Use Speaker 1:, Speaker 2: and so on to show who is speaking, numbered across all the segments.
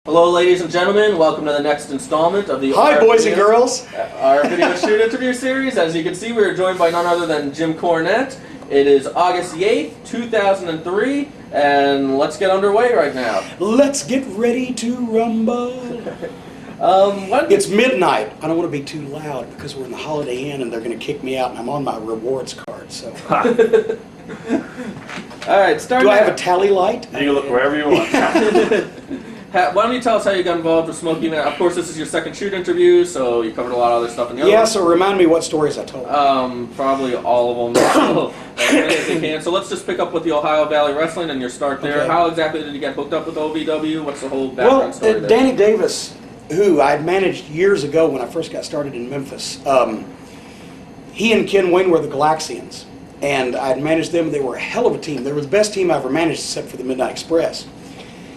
Speaker 1: Hello, ladies and gentlemen. Welcome to the next installment of the
Speaker 2: Hi, boys and girls.
Speaker 1: Our video shoot interview series. As you can see, we are joined by none other than Jim Cornette. It is August the 8th, 2003, and let's get underway right now.
Speaker 2: Let's get ready to rumble. It's midnight. I don't want to be too loud because we're in the Holiday Inn and they're going to kick me out, and I'm on my rewards card. So,
Speaker 1: all right, start.
Speaker 2: Do I have a tally light?
Speaker 3: You can look wherever you want.
Speaker 1: Why don't you tell us how you got involved with smoking? Of course, this is your second shoot interview, so you covered a lot of other stuff in the other
Speaker 2: Yeah,
Speaker 1: one.
Speaker 2: so remind me what stories I told.
Speaker 1: Probably all of them. As many as you can. So let's just pick up with the Ohio Valley Wrestling and your start there.
Speaker 2: Okay.
Speaker 1: How exactly did you get hooked up with OVW? What's the whole background story there?
Speaker 2: Danny Davis, who I'd managed years ago when I first got started in Memphis, he and Ken Wayne were the Galaxians, and I'd managed them. They were a hell of a team. They were the best team I ever managed except for the Midnight Express.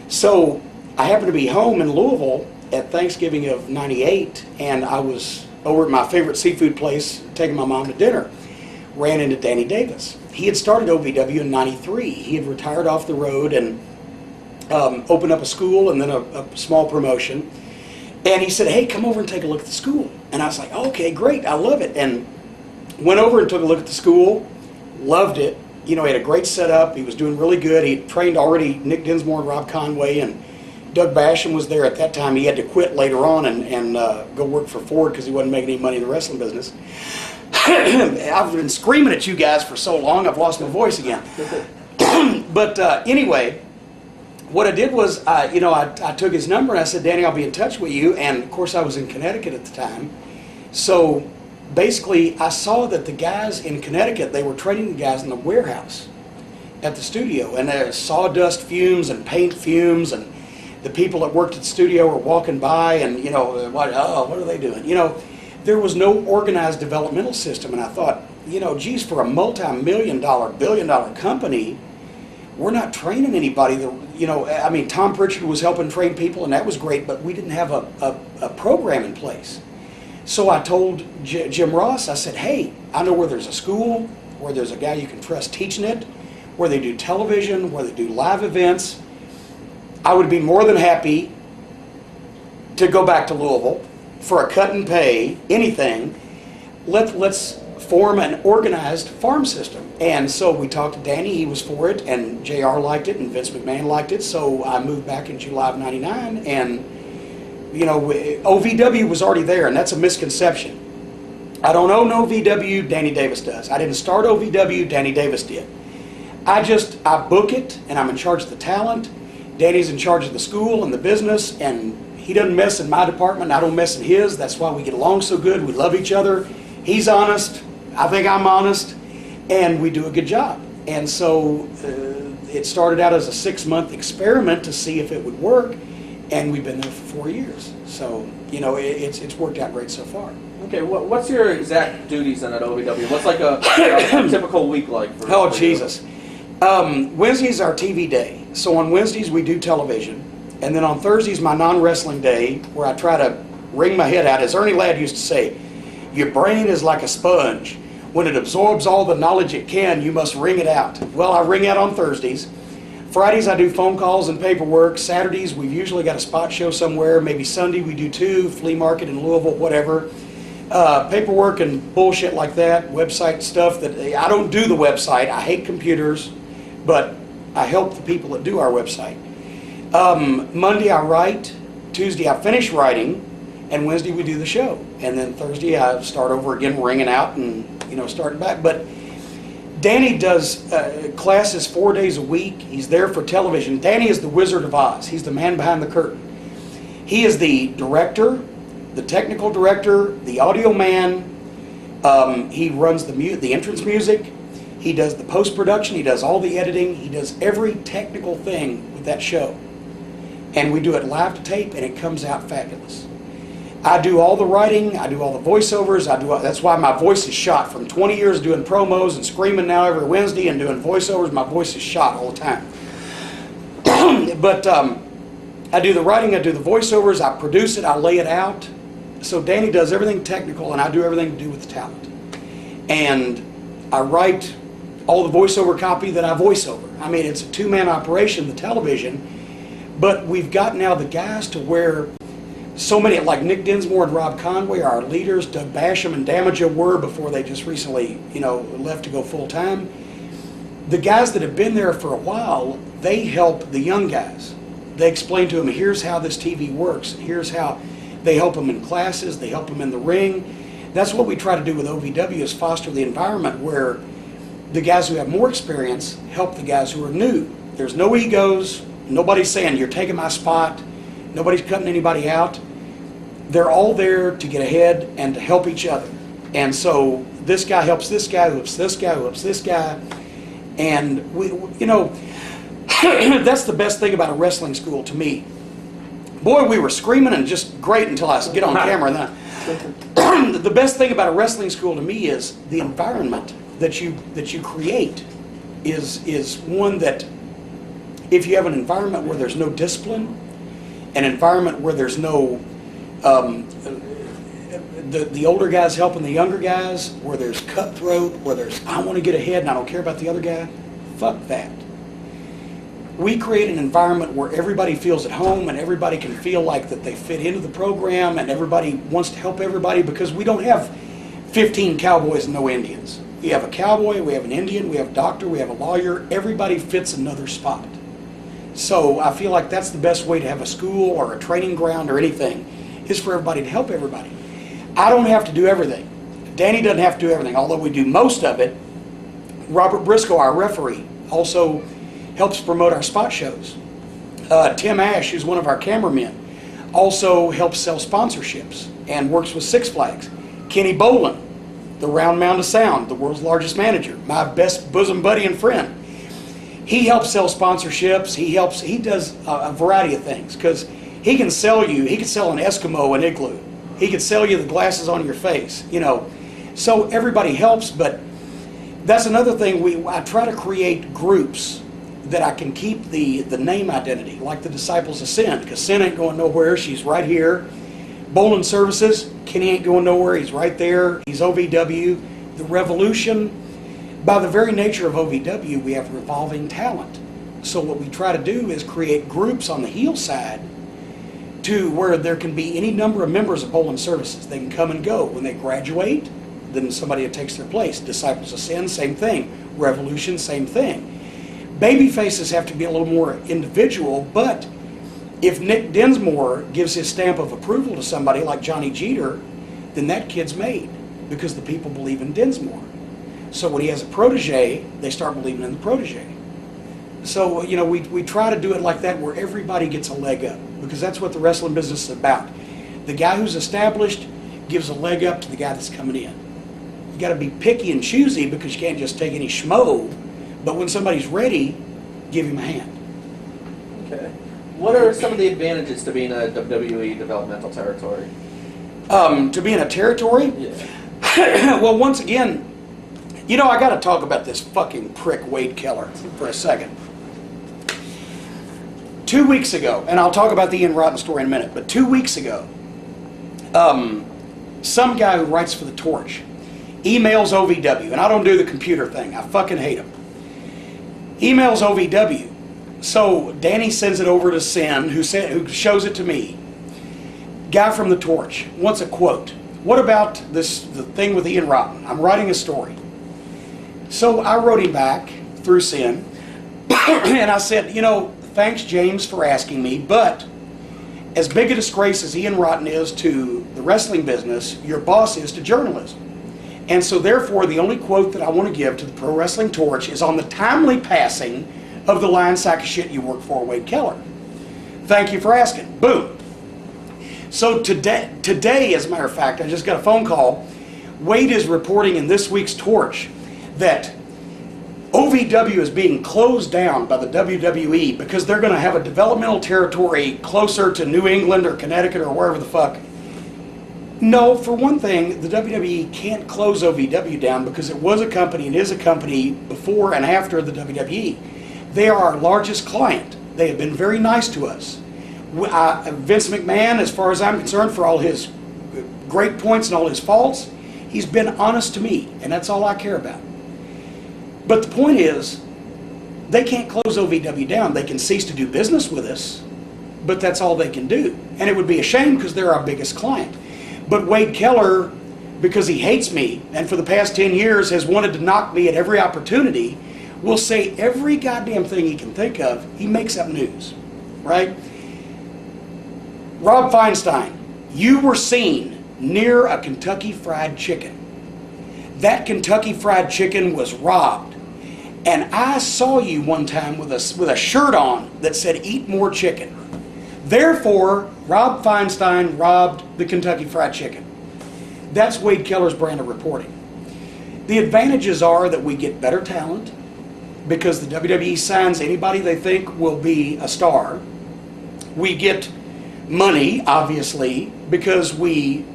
Speaker 2: So I happened to be home in Louisville at Thanksgiving of '98, and I was over at my favorite seafood place taking my mom to dinner. Ran into Danny Davis. He had started OVW in '93. He had retired off the road and opened up a school and then a small promotion. And he said, "Hey, come over and take a look at the school." And I was like, "Okay, great, I love it." And went over and took a look at the school, loved it. You know, he had a great setup. He was doing really good. He had trained already Nick Dinsmore and Rob Conway, and Doug Basham was there at that time. He had to quit later on and go work for Ford because he wasn't making any money in the wrestling business. I've been screaming at you guys for so long, I've lost my voice again. But anyway, what I did was, I took his number and I said, "Danny, I'll be in touch with you." And of course, I was in Connecticut at the time. So basically, I saw that the guys in Connecticut, they were training the guys in the warehouse at the studio. And there's sawdust fumes and paint fumes, and the people that worked at the studio were walking by and, what are they doing? There was no organized developmental system. And I thought, geez, for a multi-million-dollar, billion-dollar company, we're not training anybody. Tom Pritchard was helping train people, and that was great, but we didn't have a program in place. So I told Jim Ross, I said, "Hey, I know where there's a school, where there's a guy you can trust teaching it, where they do television, where they do live events. I would be more than happy to go back to Louisville for a cut and pay, anything. Let's form an organized farm system." And so we talked to Danny, he was for it, and JR liked it, and Vince McMahon liked it. So I moved back in July of '99, and OVW was already there, and that's a misconception. I don't own OVW, Danny Davis does. I didn't start OVW, Danny Davis did. I book it, and I'm in charge of the talent. Danny's in charge of the school and the business, and he doesn't mess in my department, I don't mess in his. That's why we get along so good. We love each other. He's honest, I think I'm honest, and we do a good job. And so it started out as a 6-month experiment to see if it would work, and we've been there for 4 years. So, it's worked out great so far.
Speaker 1: Okay, what's your exact duties then at OVW? What's like a typical week like?
Speaker 2: Oh, Jesus. Wednesday's our TV day. So on Wednesdays we do television, and then on Thursdays my non-wrestling day, where I try to wring my head out. As Ernie Ladd used to say, your brain is like a sponge. When it absorbs all the knowledge it can, you must wring it out. Well, I wring out on Thursdays. Fridays I do phone calls and paperwork. Saturdays we've usually got a spot show somewhere. Maybe Sunday we do too, flea market in Louisville, whatever. Paperwork and bullshit like that, website stuff that I don't do the website. I hate computers, but I help the people that do our website. Monday I write, Tuesday I finish writing, and Wednesday we do the show. And then Thursday I start over again, ringing out and, starting back. But Danny does classes 4 days a week. He's there for television. Danny is the Wizard of Oz. He's the man behind the curtain. He is the director, the technical director, the audio man. He runs the entrance music. He does the post-production. He does all the editing. He does every technical thing with that show. And we do it live to tape, and it comes out fabulous. I do all the writing. I do all the voiceovers. That's why my voice is shot. From 20 years doing promos and screaming now every Wednesday and doing voiceovers, my voice is shot all the time. But I do the writing. I do the voiceovers. I produce it. I lay it out. So Danny does everything technical, and I do everything to do with the talent. And I write all the voiceover copy that I voice over. I mean, it's a two-man operation, the television, But we've got now the guys to where so many, like Nick Dinsmore and Rob Conway, are our leaders. Doug Basham and Damaja were before they just recently, left to go full time. The guys that have been there for a while, they help the young guys. They explain to them, here's how this TV works. Here's how they help them in classes. They help them in the ring. That's what we try to do with OVW, is foster the environment where the guys who have more experience help the guys who are new. There's no egos. Nobody's saying, you're taking my spot. Nobody's cutting anybody out. They're all there to get ahead and to help each other. And so this guy helps this guy, who helps this guy, who helps this guy. And that's the best thing about a wrestling school to me. Boy, we were screaming and just great until I get on camera. And then the best thing about a wrestling school to me is the environment that you create is one that, if you have an environment where there's no discipline, an environment where there's no the older guys helping the younger guys, where there's cutthroat, where there's I want to get ahead and I don't care about the other guy, fuck that. We create an environment where everybody feels at home and everybody can feel like that they fit into the program and everybody wants to help everybody, because we don't have 15 cowboys and no Indians. We have a cowboy, we have an Indian, we have a doctor, we have a lawyer. Everybody fits another spot. So I feel like that's the best way to have a school or a training ground or anything, is for everybody to help everybody. I don't have to do everything. Danny doesn't have to do everything, although we do most of it. Robert Briscoe, our referee, also helps promote our spot shows. Tim Ash, who's one of our cameramen, also helps sell sponsorships and works with Six Flags. Kenny Bolin, the Round Mound of Sound, the world's largest manager, my best bosom buddy and friend. He helps sell sponsorships. He does a variety of things, because he can sell an Eskimo an igloo. He can sell you the glasses on your face, So everybody helps, but that's another thing. I try to create groups that I can keep the name identity, like the Disciples of Sin, because Sin ain't going nowhere. She's right here. Bowling Services, Kenny ain't going nowhere. He's right there. He's OVW. The Revolution, by the very nature of OVW, we have revolving talent. So what we try to do is create groups on the heel side to where there can be any number of members of Bowling Services. They can come and go. When they graduate, then somebody takes their place. Disciples of Sin, same thing. Revolution, same thing. Baby faces have to be a little more individual, but if Nick Dinsmore gives his stamp of approval to somebody like Johnny Jeter, then that kid's made, because the people believe in Dinsmore. So when he has a protege, they start believing in the protege. So, we try to do it like that, where everybody gets a leg up, because that's what the wrestling business is about. The guy who's established gives a leg up to the guy that's coming in. You got to be picky and choosy, because you can't just take any schmo, but when somebody's ready, give him a hand.
Speaker 1: Okay. What are some of the advantages to being a WWE developmental territory?
Speaker 2: To be in a territory?
Speaker 1: Yeah.
Speaker 2: Well, once again, I got to talk about this fucking prick Wade Keller for a second. 2 weeks ago, and I'll talk about the Ian Rotten story in a minute, but 2 weeks ago, some guy who writes for the Torch emails OVW, and I don't do the computer thing. I fucking hate him. Emails OVW. So Danny sends it over to Sin, who shows it to me. Guy from the Torch wants a quote. What about the thing with Ian Rotten? I'm writing a story. So I wrote him back through Sin, and I said, thanks, James, for asking me, but as big a disgrace as Ian Rotten is to the wrestling business, your boss is to journalism. And so therefore, the only quote that I want to give to the Pro Wrestling Torch is on the timely passing of the lying sack of shit you work for, Wade Keller. Thank you for asking. Boom. So today, as a matter of fact, I just got a phone call. Wade is reporting in this week's Torch that OVW is being closed down by the WWE because they're going to have a developmental territory closer to New England or Connecticut or wherever the fuck. No, for one thing, the WWE can't close OVW down because it was a company and is a company before and after the WWE. They are our largest client. They have been very nice to us. Vince McMahon, as far as I'm concerned, for all his great points and all his faults, he's been honest to me, and that's all I care about. But the point is, they can't close OVW down. They can cease to do business with us, but that's all they can do. And it would be a shame because they're our biggest client. But Wade Keller, because he hates me and for the past 10 years has wanted to knock me at every opportunity, will say every goddamn thing he can think of. He makes up news, right? Rob Feinstein, you were seen near a Kentucky Fried Chicken. That Kentucky Fried Chicken was robbed. And I saw you one time with a shirt on that said, "Eat more chicken." Therefore, Rob Feinstein robbed the Kentucky Fried Chicken. That's Wade Keller's brand of reporting. The advantages are that we get better talent because the WWE signs anybody they think will be a star. We get money, obviously, because we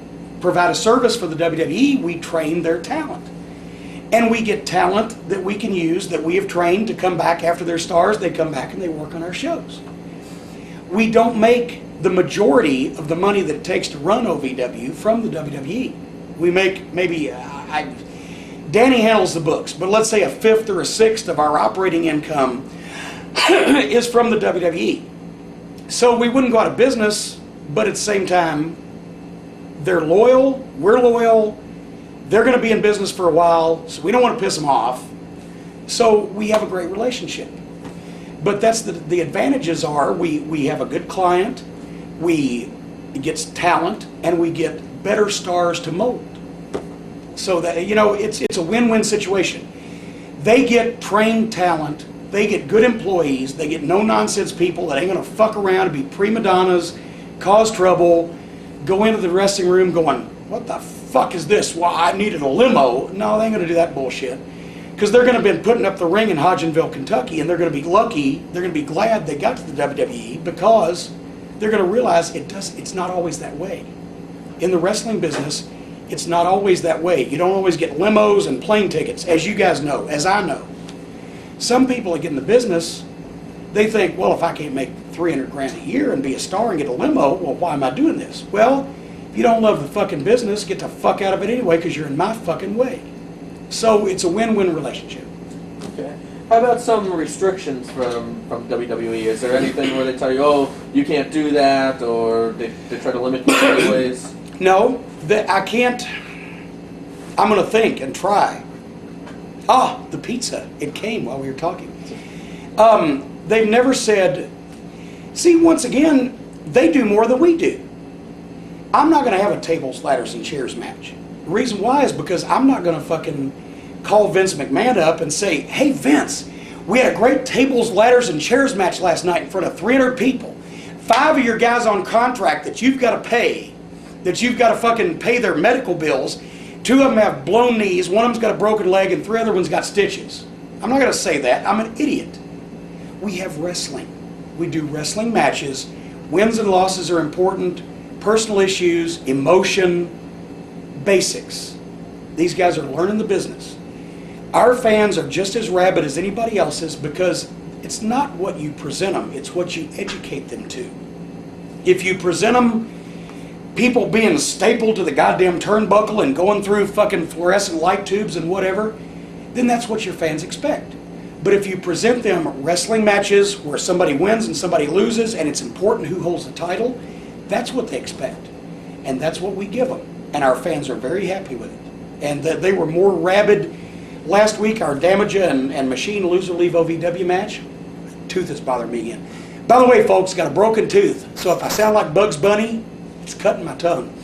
Speaker 2: provide a service for the WWE. We train their talent. And we get talent that we can use, that we have trained to come back after they're stars. They come back and they work on our shows. We don't make the majority of the money that it takes to run OVW from the WWE. We make maybe, Danny handles the books, but let's say a fifth or a sixth of our operating income is from the WWE. So we wouldn't go out of business, but at the same time, they're loyal, we're loyal, they're going to be in business for a while, so we don't want to piss them off. So we have a great relationship. But that's the advantages are we have a good client, we get talent, and we get better stars to mold. So that, you know, it's a win-win situation. They get trained talent, they get good employees, they get no-nonsense people that ain't going to fuck around and be prima donnas, cause trouble, go into the dressing room going, "What the fuck is this? Well, I needed a limo." No, they ain't going to do that bullshit. Because they're going to be putting up the ring in Hodgenville, Kentucky, and they're going to be lucky, they're going to be glad they got to the WWE because they're going to realize it's not always that way. In the wrestling business, it's not always that way. You don't always get limos and plane tickets, as you guys know, as I know. Some people that get in the business, they think, well, if I can't make 300 grand a year and be a star and get a limo, well, why am I doing this? Well, if you don't love the fucking business, get the fuck out of it anyway because you're in my fucking way. So it's a win-win relationship.
Speaker 1: Okay. How about some restrictions from WWE? Is there anything where they tell you, oh, you can't do that, or they try to limit you in any ways?
Speaker 2: No, I can't. I'm going to think and try. Ah, the pizza. It came while we were talking. They've never said, see, once again, they do more than we do. I'm not going to have a tables, ladders, and chairs match. The reason why is because I'm not going to fucking call Vince McMahon up and say, "Hey Vince, we had a great tables, ladders, and chairs match last night in front of 300 people. 5 of your guys on contract that you've got to pay, that you've got to fucking pay their medical bills. 2 of them have blown knees, 1 of them's got a broken leg, and 3 other ones got stitches." I'm not going to say that. I'm an idiot. We have wrestling. We do wrestling matches. Wins and losses are important. Personal issues, emotion, basics. These guys are learning the business. Our fans are just as rabid as anybody else's because it's not what you present them, it's what you educate them to. If you present them people being stapled to the goddamn turnbuckle and going through fucking fluorescent light tubes and whatever, then that's what your fans expect. But if you present them wrestling matches where somebody wins and somebody loses and it's important who holds the title, that's what they expect. And that's what we give them. And our fans are very happy with it. And they were more rabid. Last week, our Damaja and Machine Loser Leave OVW match, tooth is bothering me again. By the way, folks, got a broken tooth. So if I sound like Bugs Bunny, it's cutting my tongue.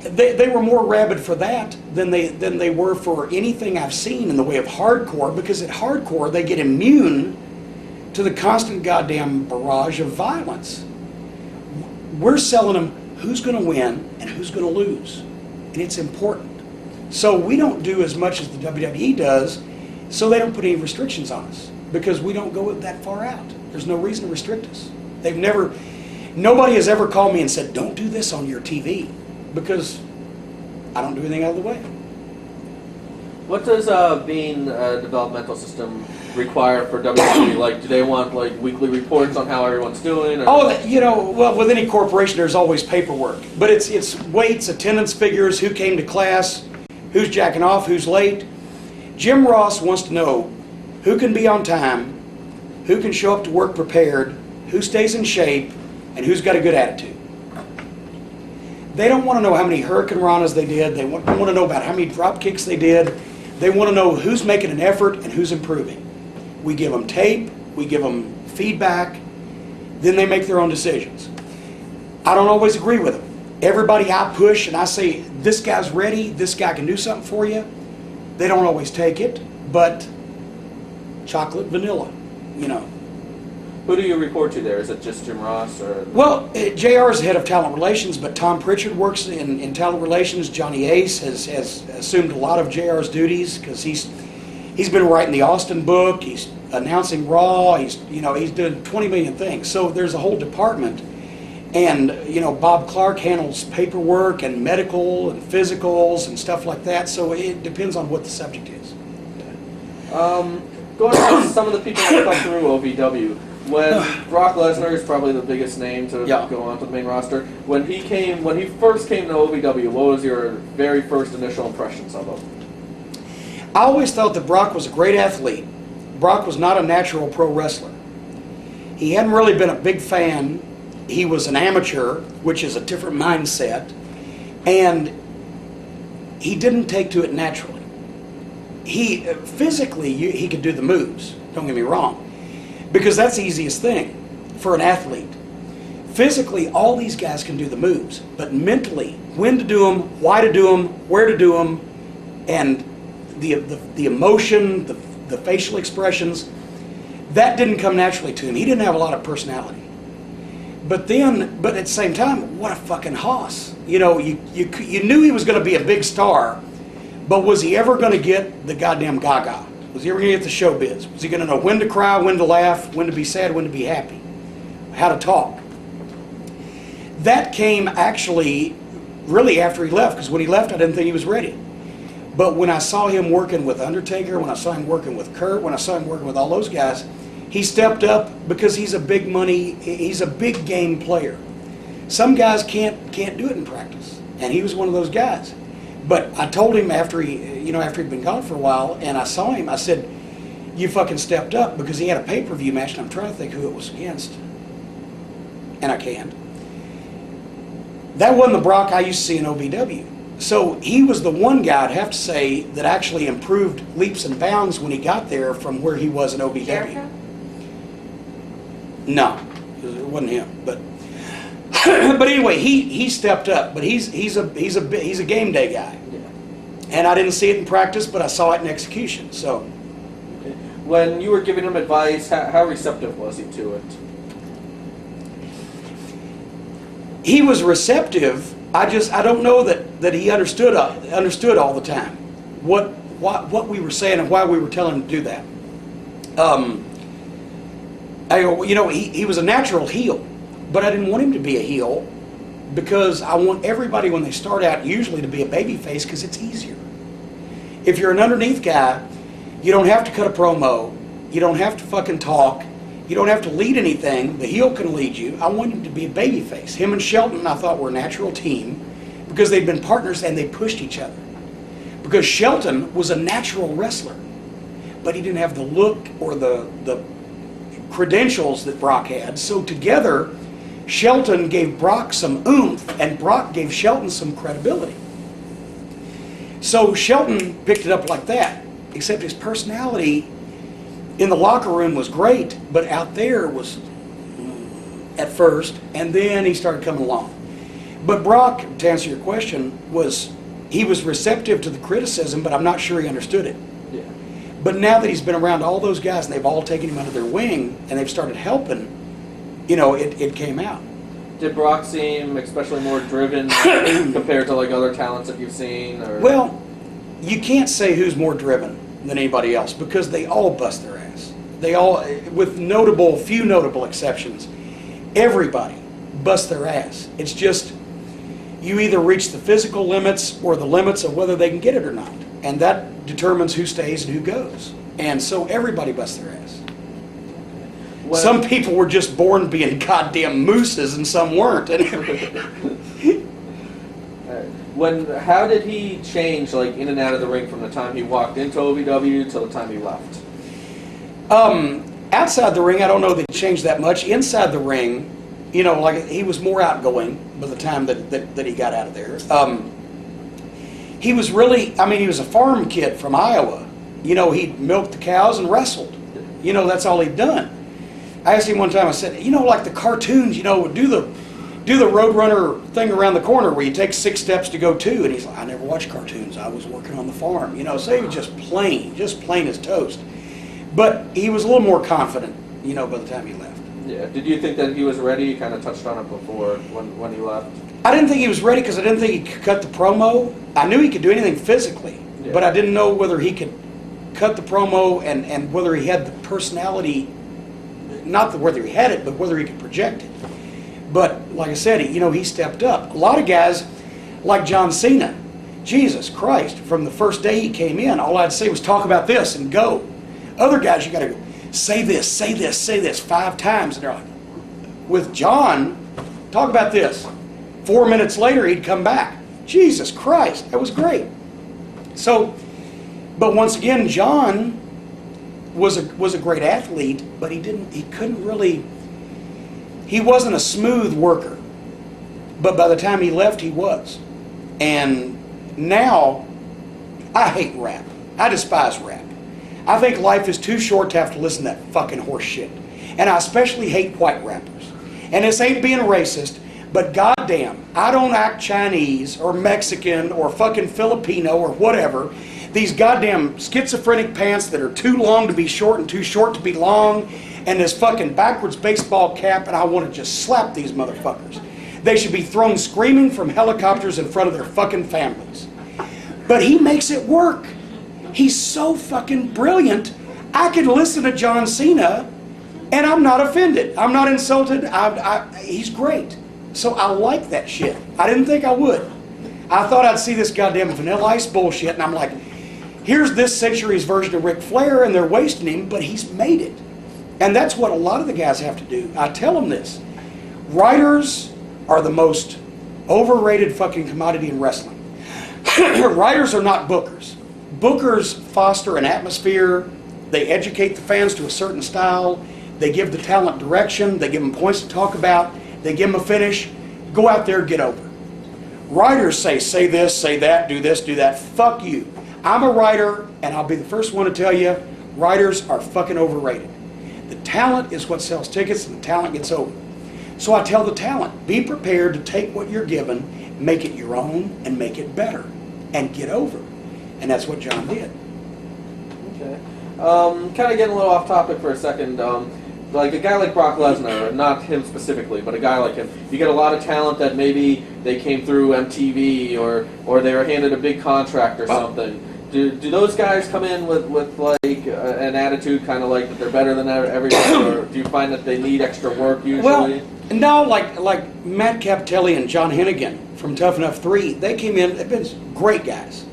Speaker 2: They were more rabid for that than they were for anything I've seen in the way of hardcore, because at hardcore, they get immune to the constant goddamn barrage of violence. We're selling them who's going to win and who's going to lose. And it's important. So we don't do as much as the WWE does, so they don't put any restrictions on us, because we don't go that far out. There's no reason to restrict us. Nobody has ever called me and said, "Don't do this on your TV," because I don't do anything out of the way.
Speaker 1: What does being a developmental system require for WWE? Like, do they want like weekly reports on how everyone's doing? Or?
Speaker 2: Oh, you know, well, with any corporation, there's always paperwork. But it's weights, attendance figures, who came to class, who's jacking off, who's late. Jim Ross wants to know who can be on time, who can show up to work prepared, who stays in shape, and who's got a good attitude. They don't want to know how many Hurricane Ranas they did. They want to know about how many drop kicks they did. They want to know who's making an effort and who's improving. We give them tape. We give them feedback. Then they make their own decisions. I don't always agree with them. Everybody I push and I say, this guy's ready, this guy can do something for you, they don't always take it, but chocolate vanilla, you know.
Speaker 1: Who do you report to there? Is it just Jim Ross or?
Speaker 2: Well, JR is the head of talent relations, but Tom Pritchard works in talent relations. Johnny Ace has assumed a lot of JR's duties because he's been writing the Austin book. He's announcing Raw. He's doing 20 million things. So there's a whole department, and Bob Clark handles paperwork and medical and physicals and stuff like that. So it depends on what the subject is.
Speaker 1: Going to some of the people that come through OVW. When Brock Lesnar is probably the biggest name to go onto the main roster. When he first came to OVW, what was your very first initial impressions of him?
Speaker 2: I always thought that Brock was a great athlete. Brock was not a natural pro wrestler. He hadn't really been a big fan. He was an amateur, which is a different mindset, and he didn't take to it naturally. He physically he could do the moves. Don't get me wrong. Because that's the easiest thing for an athlete. Physically, all these guys can do the moves, but mentally, when to do them, why to do them, where to do them, and the emotion, the facial expressions, that didn't come naturally to him. He didn't have a lot of personality. But at the same time, what a fucking hoss. You knew he was going to be a big star, but was he ever going to get the goddamn gaga? Was he ever going to get the showbiz? Was he going to know when to cry, when to laugh, when to be sad, when to be happy? How to talk? That came actually really after he left, because when he left, I didn't think he was ready. But when I saw him working with Undertaker, when I saw him working with Kurt, when I saw him working with all those guys, he stepped up because he's a big game player. Some guys can't do it in practice, and he was one of those guys. But I told him after he'd been gone for a while, and I saw him, I said, you fucking stepped up, because he had a pay-per-view match, and I'm trying to think who it was against. And I can't. That wasn't the Brock I used to see in OVW. So he was the one guy, I'd have to say, that actually improved leaps and bounds when he got there from where he was in OVW.
Speaker 3: Jericho?
Speaker 2: No, it wasn't him, but but anyway, he stepped up. But he's a game day guy, and I didn't see it in practice, but I saw it in execution. So,
Speaker 1: when you were giving him advice, how receptive was he to it?
Speaker 2: He was receptive. I don't know that he understood all the time what we were saying and why we were telling him to do that. He was a natural heel. But I didn't want him to be a heel, because I want everybody when they start out usually to be a baby face, because it's easier. If you're an underneath guy, you don't have to cut a promo, you don't have to fucking talk, you don't have to lead anything. The heel can lead you. I want him to be a baby face. Him and Shelton, I thought, were a natural team because they'd been partners and they pushed each other. Because Shelton was a natural wrestler, but he didn't have the look or the credentials that Brock had. So together, Shelton gave Brock some oomph, and Brock gave Shelton some credibility. So Shelton picked it up like that, except his personality in the locker room was great, but out there was at first, and then he started coming along. But Brock, to answer your question, he was receptive to the criticism, but I'm not sure he understood it.
Speaker 1: Yeah.
Speaker 2: But now that he's been around all those guys, and they've all taken him under their wing, and they've started helping, it came out.
Speaker 1: Did Brock seem especially more driven compared to like other talents that you've seen? Or?
Speaker 2: Well, you can't say who's more driven than anybody else, because they all bust their ass. They all, with few notable exceptions, everybody busts their ass. It's just you either reach the physical limits or the limits of whether they can get it or not, and that determines who stays and who goes. And so everybody busts their ass.
Speaker 1: Well,
Speaker 2: some people were just born being goddamn mooses, and some weren't.
Speaker 1: How did he change, like, in and out of the ring from the time he walked into OVW till the time he left?
Speaker 2: Outside the ring, I don't know that he changed that much. Inside the ring, you know, like he was more outgoing by the time that he got out of there. He was really, I mean, he was a farm kid from Iowa. You know, he milked the cows and wrestled. You know, that's all he'd done. I asked him one time, I said, you know, like the cartoons, you know, do the Roadrunner thing around the corner where you take 6 steps to go 2. And he's like, I never watched cartoons. I was working on the farm. You know, so he was just plain as toast. But he was a little more confident, you know, by the time he left.
Speaker 1: Yeah. Did you think that he was ready? You kind of touched on it before when he left.
Speaker 2: I didn't think he was ready because I didn't think he could cut the promo. I knew he could do anything physically, but I didn't know whether he could cut the promo and whether he had the personality, not whether he had it, but whether he could project it. But like I said, he stepped up. A lot of guys, like John Cena, Jesus Christ, from the first day he came in, all I'd say was talk about this and go. Other guys, you got to go, say this, say this, say this 5 times. And they're like, with John, talk about this. 4 minutes later, he'd come back. Jesus Christ, that was great. So, but once again, John was a great athlete, but he wasn't a smooth worker. But by the time he left, he was. And now, I hate rap. I despise rap. I think life is too short to have to listen to that fucking horse shit. And I especially hate white rappers. And this ain't being racist, but goddamn, I don't act Chinese or Mexican or fucking Filipino or whatever. These goddamn schizophrenic pants that are too long to be short and too short to be long, and this fucking backwards baseball cap, and I want to just slap these motherfuckers. They should be thrown screaming from helicopters in front of their fucking families. But he makes it work. He's so fucking brilliant. I could listen to John Cena and I'm not offended. I'm not insulted. He's great. So I like that shit. I didn't think I would. I thought I'd see this goddamn Vanilla Ice bullshit, and I'm like, here's this century's version of Ric Flair, and they're wasting him, but he's made it. And that's what a lot of the guys have to do. I tell them this. Writers are the most overrated fucking commodity in wrestling. Writers are not bookers. Bookers foster an atmosphere. They educate the fans to a certain style. They give the talent direction. They give them points to talk about. They give them a finish. Go out there, get over. Writers say this, say that, do this, do that. Fuck you. I'm a writer, and I'll be the first one to tell you, writers are fucking overrated. The talent is what sells tickets, and the talent gets over. So I tell the talent, be prepared to take what you're given, make it your own, and make it better, and get over. And that's what John did.
Speaker 1: Okay. Kind of getting a little off topic for a second. Like a guy like Brock Lesnar, not him specifically, but a guy like him, you get a lot of talent that maybe they came through MTV or they were handed a big contract or something. Do those guys come in with like an attitude kind of like that they're better than everyone, or do you find that they need extra work usually?
Speaker 2: Well, no, like Matt Capitelli and John Hennigan from Tough Enough 3, they came in, they've been great guys.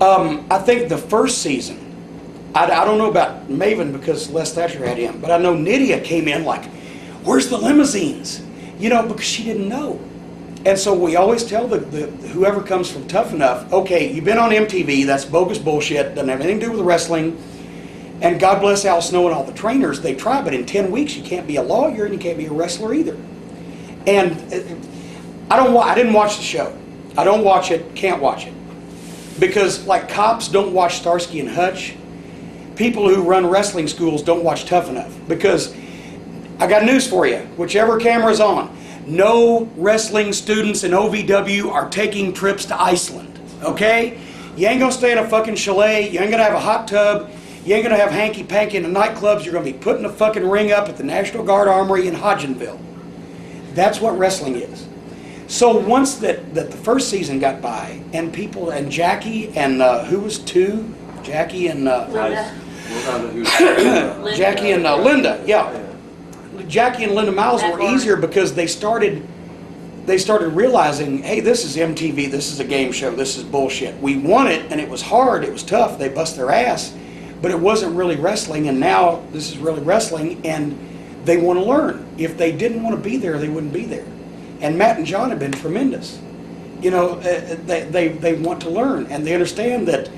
Speaker 2: I think the first season, I don't know about Maven because Les Thatcher had him, but I know Nydia came in like, where's the limousines? Because she didn't know. And so we always tell the whoever comes from Tough Enough, okay, you've been on MTV, that's bogus bullshit, doesn't have anything to do with wrestling. And God bless Al Snow and all the trainers, they try, but in 10 weeks you can't be a lawyer and you can't be a wrestler either. And I didn't watch the show. I don't watch it, can't watch it. Because like cops don't watch Starsky and Hutch, people who run wrestling schools don't watch Tough Enough. Because I got news for you, whichever camera's on, no wrestling students in OVW are taking trips to Iceland, okay? You ain't gonna stay in a fucking chalet, you ain't gonna have a hot tub, you ain't gonna have hanky-panky in the nightclubs, you're gonna be putting a fucking ring up at the National Guard Armory in Hodgenville. That's what wrestling is. So once that the first season got by, and people, and Jackie, and who was 2? Jackie and...
Speaker 3: Linda.
Speaker 2: Jackie and Linda, yeah. Jackie and Linda Miles were easier because they started realizing, hey, this is MTV, this is a game show, this is bullshit. We won it, and it was hard, it was tough, they bust their ass, but it wasn't really wrestling, and now this is really wrestling, and they want to learn. If they didn't want to be there, they wouldn't be there. And Matt and John have been tremendous. They want to learn, and they understand that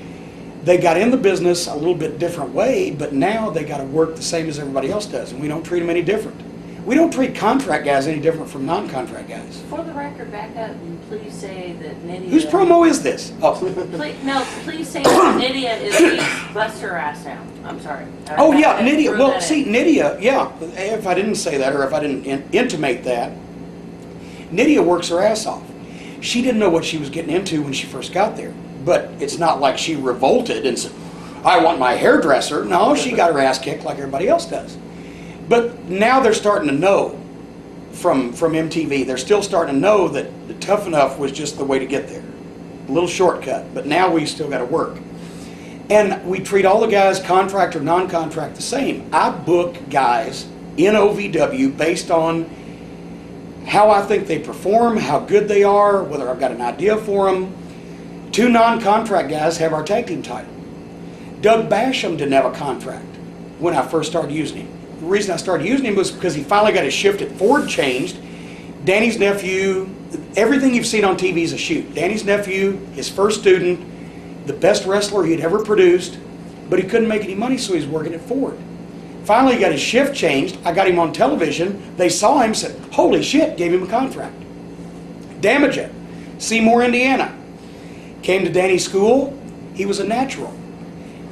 Speaker 2: They got in the business a little bit different way, but now they got to work the same as everybody else does, and we don't treat them any different. We don't treat contract guys any different from non-contract guys.
Speaker 3: For the record, back up and please say that Nydia...
Speaker 2: Whose promo is this? Oh,
Speaker 3: please say that Nydia is the bust her ass down. I'm sorry.
Speaker 2: Oh yeah, Nydia. Well, see, Nydia, yeah, if I didn't say that or if I didn't intimate that, Nydia works her ass off. She didn't know what she was getting into when she first got there. But it's not like she revolted and said, I want my hairdresser. No, she got her ass kicked like everybody else does. But now they're starting to know from MTV, they're still starting to know that the Tough Enough was just the way to get there. A little shortcut, but now we still got to work. And we treat all the guys, contract or non-contract, the same. I book guys in OVW based on how I think they perform, how good they are, whether I've got an idea for them. 2 non-contract guys have our tag team title. Doug Basham didn't have a contract when I first started using him. The reason I started using him was because he finally got his shift at Ford changed. Danny's nephew, everything you've seen on TV is a shoot. Danny's nephew, his first student, the best wrestler he'd ever produced, but he couldn't make any money, so he was working at Ford. Finally, he got his shift changed. I got him on television. They saw him, said, holy shit, gave him a contract. Damage it. Seymour, Indiana. Came to Danny's school, he was a natural.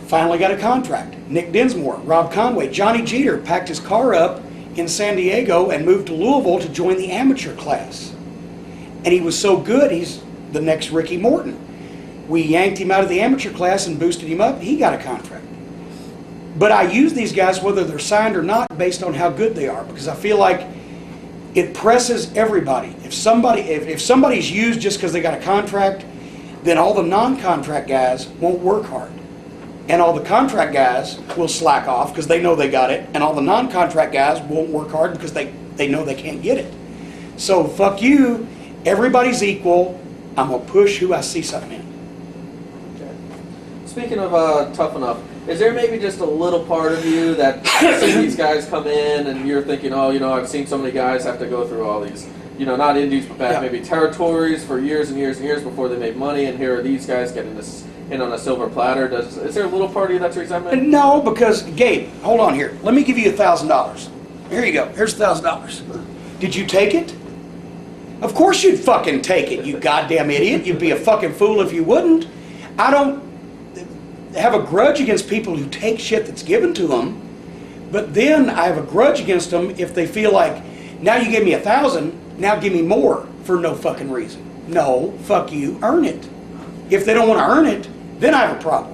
Speaker 2: Finally got a contract. Nick Dinsmore, Rob Conway, Johnny Jeter packed his car up in San Diego and moved to Louisville to join the amateur class. And he was so good, he's the next Ricky Morton. We yanked him out of the amateur class and boosted him up, he got a contract. But I use these guys whether they're signed or not based on how good they are, because I feel like it presses everybody. If somebody's used just because they got a contract, then all the non-contract guys won't work hard. And all the contract guys will slack off because they know they got it, and all the non-contract guys won't work hard because they know they can't get it. So fuck you, everybody's equal, I'm going to push who I see something in.
Speaker 1: Okay. Speaking of Tough Enough, is there maybe just a little part of you that see these guys come in and you're thinking, oh, I've seen so many guys have to go through all these, not indies, but back maybe territories for years and years and years before they made money, and here are these guys getting this in on a silver platter. Is there a little part of you that's resentment?
Speaker 2: No, because, Gabe, hold on here. Let me give you $1,000. Here you go. Here's $1,000. Did you take it? Of course you'd fucking take it, you goddamn idiot. You'd be a fucking fool if you wouldn't. I don't have a grudge against people who take shit that's given to them, but then I have a grudge against them if they feel like, now you gave me $1,000, now give me more for no fucking reason. No, fuck you, earn it. If they don't want to earn it, then I have a problem.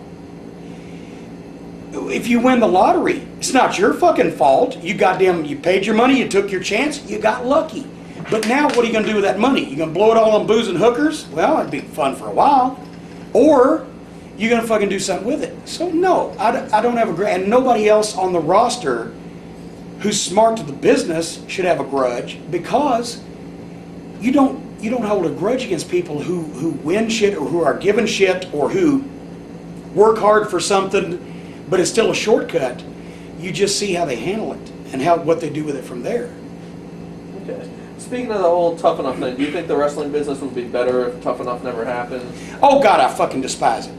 Speaker 2: If you win the lottery, it's not your fucking fault. You paid your money, you took your chance, you got lucky. But now what are you going to do with that money? You going to blow it all on booze and hookers? Well, it'd be fun for a while. Or you're going to fucking do something with it. So no, I don't have a grudge. And nobody else on the roster who's smart to the business should have a grudge, because you don't hold a grudge against people who win shit or who are given shit or who work hard for something, but it's still a shortcut. You just see how they handle it and what they do with it from there.
Speaker 1: Okay. Speaking of the whole Tough Enough thing, do you think the wrestling business would be better if Tough Enough never happened?
Speaker 2: Oh God, I fucking despise it.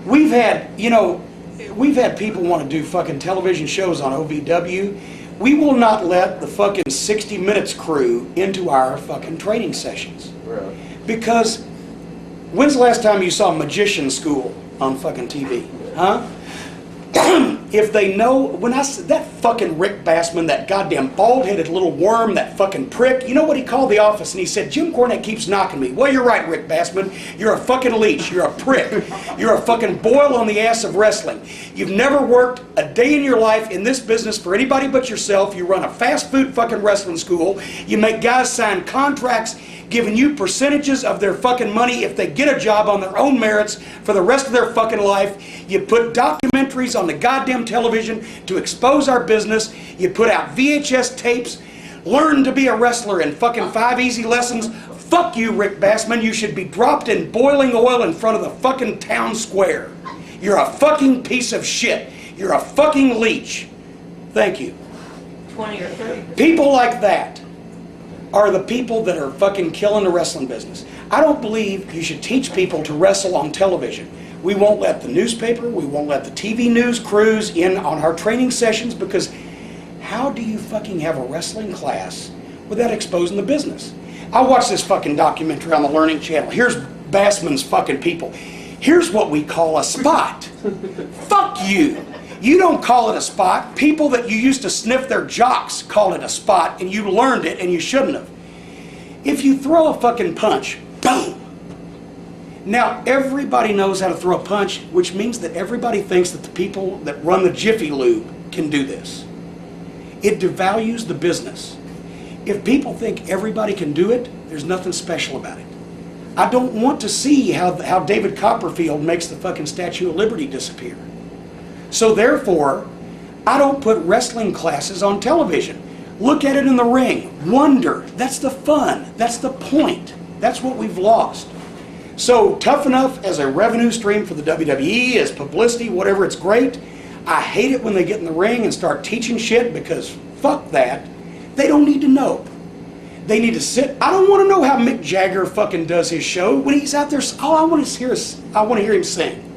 Speaker 2: We've had people want to do fucking television shows on OVW. We will not let the fucking 60 Minutes crew into our fucking training sessions.
Speaker 1: Really?
Speaker 2: Because when's the last time you saw Magician School on fucking TV? Huh? If they know, that fucking Rick Bassman, that goddamn bald-headed little worm, that fucking prick, you know what he called the office? And he said, Jim Cornette keeps knocking me. Well, you're right, Rick Bassman. You're a fucking leech. You're a prick. You're a fucking boil on the ass of wrestling. You've never worked a day in your life in this business for anybody but yourself. You run a fast food fucking wrestling school. You make guys sign contracts giving you percentages of their fucking money if they get a job on their own merits for the rest of their fucking life. You put documentaries on the goddamn television to expose our business. You put out VHS tapes. Learn to be a wrestler in fucking 5 easy lessons. Fuck you, Rick Bassman. You should be dropped in boiling oil in front of the fucking town square. You're a fucking piece of shit. You're a fucking leech. Thank you.
Speaker 3: 20 or 30.
Speaker 2: People like that are the people that are fucking killing the wrestling business. I don't believe you should teach people to wrestle on television. We won't let the newspaper, we won't let the TV news crews in on our training sessions, because how do you fucking have a wrestling class without exposing the business? I watched this fucking documentary on the Learning Channel. Here's Bassman's fucking people. Here's what we call a spot. Fuck you. You don't call it a spot. People that you used to sniff their jocks call it a spot, and you learned it and you shouldn't have. If you throw a fucking punch, boom. Now everybody knows how to throw a punch, which means that everybody thinks that the people that run the Jiffy Lube can do this. It devalues the business. If people think everybody can do it, there's nothing special about it. I don't want to see how David Copperfield makes the fucking Statue of Liberty disappear. So therefore, I don't put wrestling classes on television. Look at it in the ring. Wonder. That's the fun. That's the point. That's what we've lost. So Tough Enough as a revenue stream for the WWE, as publicity, whatever, it's great. I hate it when they get in the ring and start teaching shit, because fuck that. They don't need to know. They need to sit. I don't want to know how Mick Jagger fucking does his show. When he's out there, all I want to hear is, I want to hear him sing.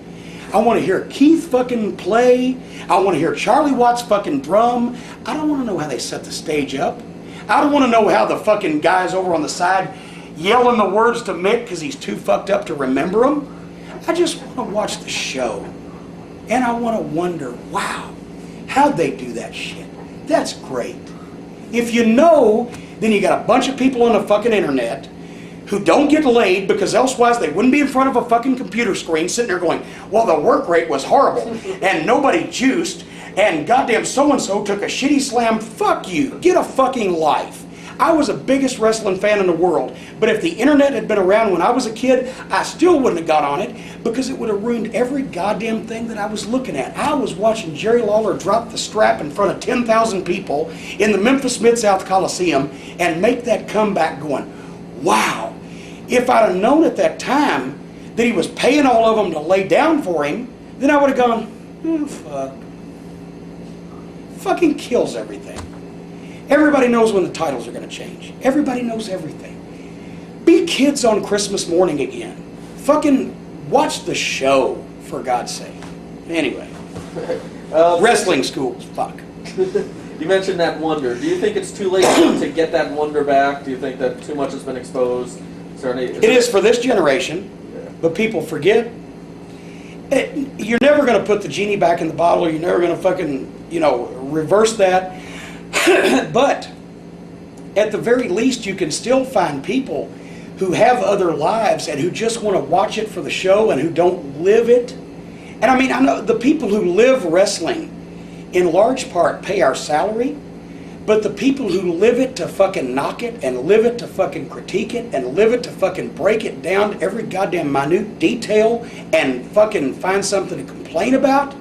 Speaker 2: I want to hear Keith fucking play. I want to hear Charlie Watts fucking drum. I don't want to know how they set the stage up. I don't want to know how the fucking guys over on the side yelling the words to Mick because he's too fucked up to remember them. I just want to watch the show. And I want to wonder, wow, how'd they do that shit? That's great. If you know, then you got a bunch of people on the fucking internet who don't get laid because elsewise they wouldn't be in front of a fucking computer screen sitting there going, well, the work rate was horrible and nobody juiced and goddamn so-and-so took a shitty slam. Fuck you. Get a fucking life. I was the biggest wrestling fan in the world, but if the internet had been around when I was a kid, I still wouldn't have got on it, because it would have ruined every goddamn thing that I was looking at. I was watching Jerry Lawler drop the strap in front of 10,000 people in the Memphis Mid-South Coliseum and make that comeback going, wow. If I'd have known at that time that he was paying all of them to lay down for him, then I would have gone, oh, fuck. Fucking kills everything. Everybody knows when the titles are going to change. Everybody knows everything. Be kids on Christmas morning again. Fucking watch the show, for God's sake. Anyway. Wrestling schools, fuck.
Speaker 1: You mentioned that wonder. Do you think it's too late to get that wonder back? Do you think that too much has been exposed?
Speaker 2: It is for this generation, but people forget. You're never going to put the genie back in the bottle. You're never going to fucking, reverse that. But at the very least, you can still find people who have other lives and who just want to watch it for the show and who don't live it. And I mean, I know the people who live wrestling in large part pay our salary, but the people who live it to fucking knock it and live it to fucking critique it and live it to fucking break it down to every goddamn minute detail and fucking find something to complain about,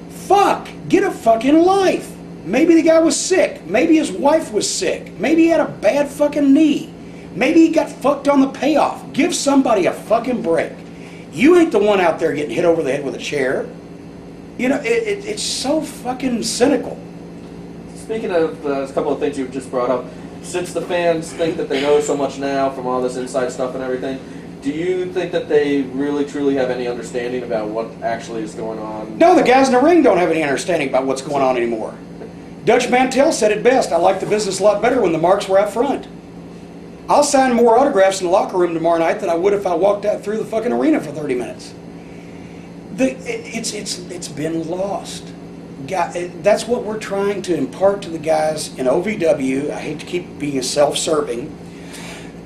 Speaker 2: fuck, get a fucking life. Maybe the guy was sick. Maybe his wife was sick. Maybe he had a bad fucking knee. Maybe he got fucked on the payoff. Give somebody a fucking break. You ain't the one out there getting hit over the head with a chair. It's so fucking cynical.
Speaker 1: Speaking of a couple of things you've just brought up, since the fans think that they know so much now from all this inside stuff and everything, do you think that they really truly have any understanding about what actually is going on?
Speaker 2: No, the guys in the ring don't have any understanding about what's going on anymore. Dutch Mantell said it best. I like the business a lot better when the marks were out front. I'll sign more autographs in the locker room tomorrow night than I would if I walked out through the fucking arena for 30 minutes. It's been lost. That's what we're trying to impart to the guys in OVW. I hate to keep being self-serving,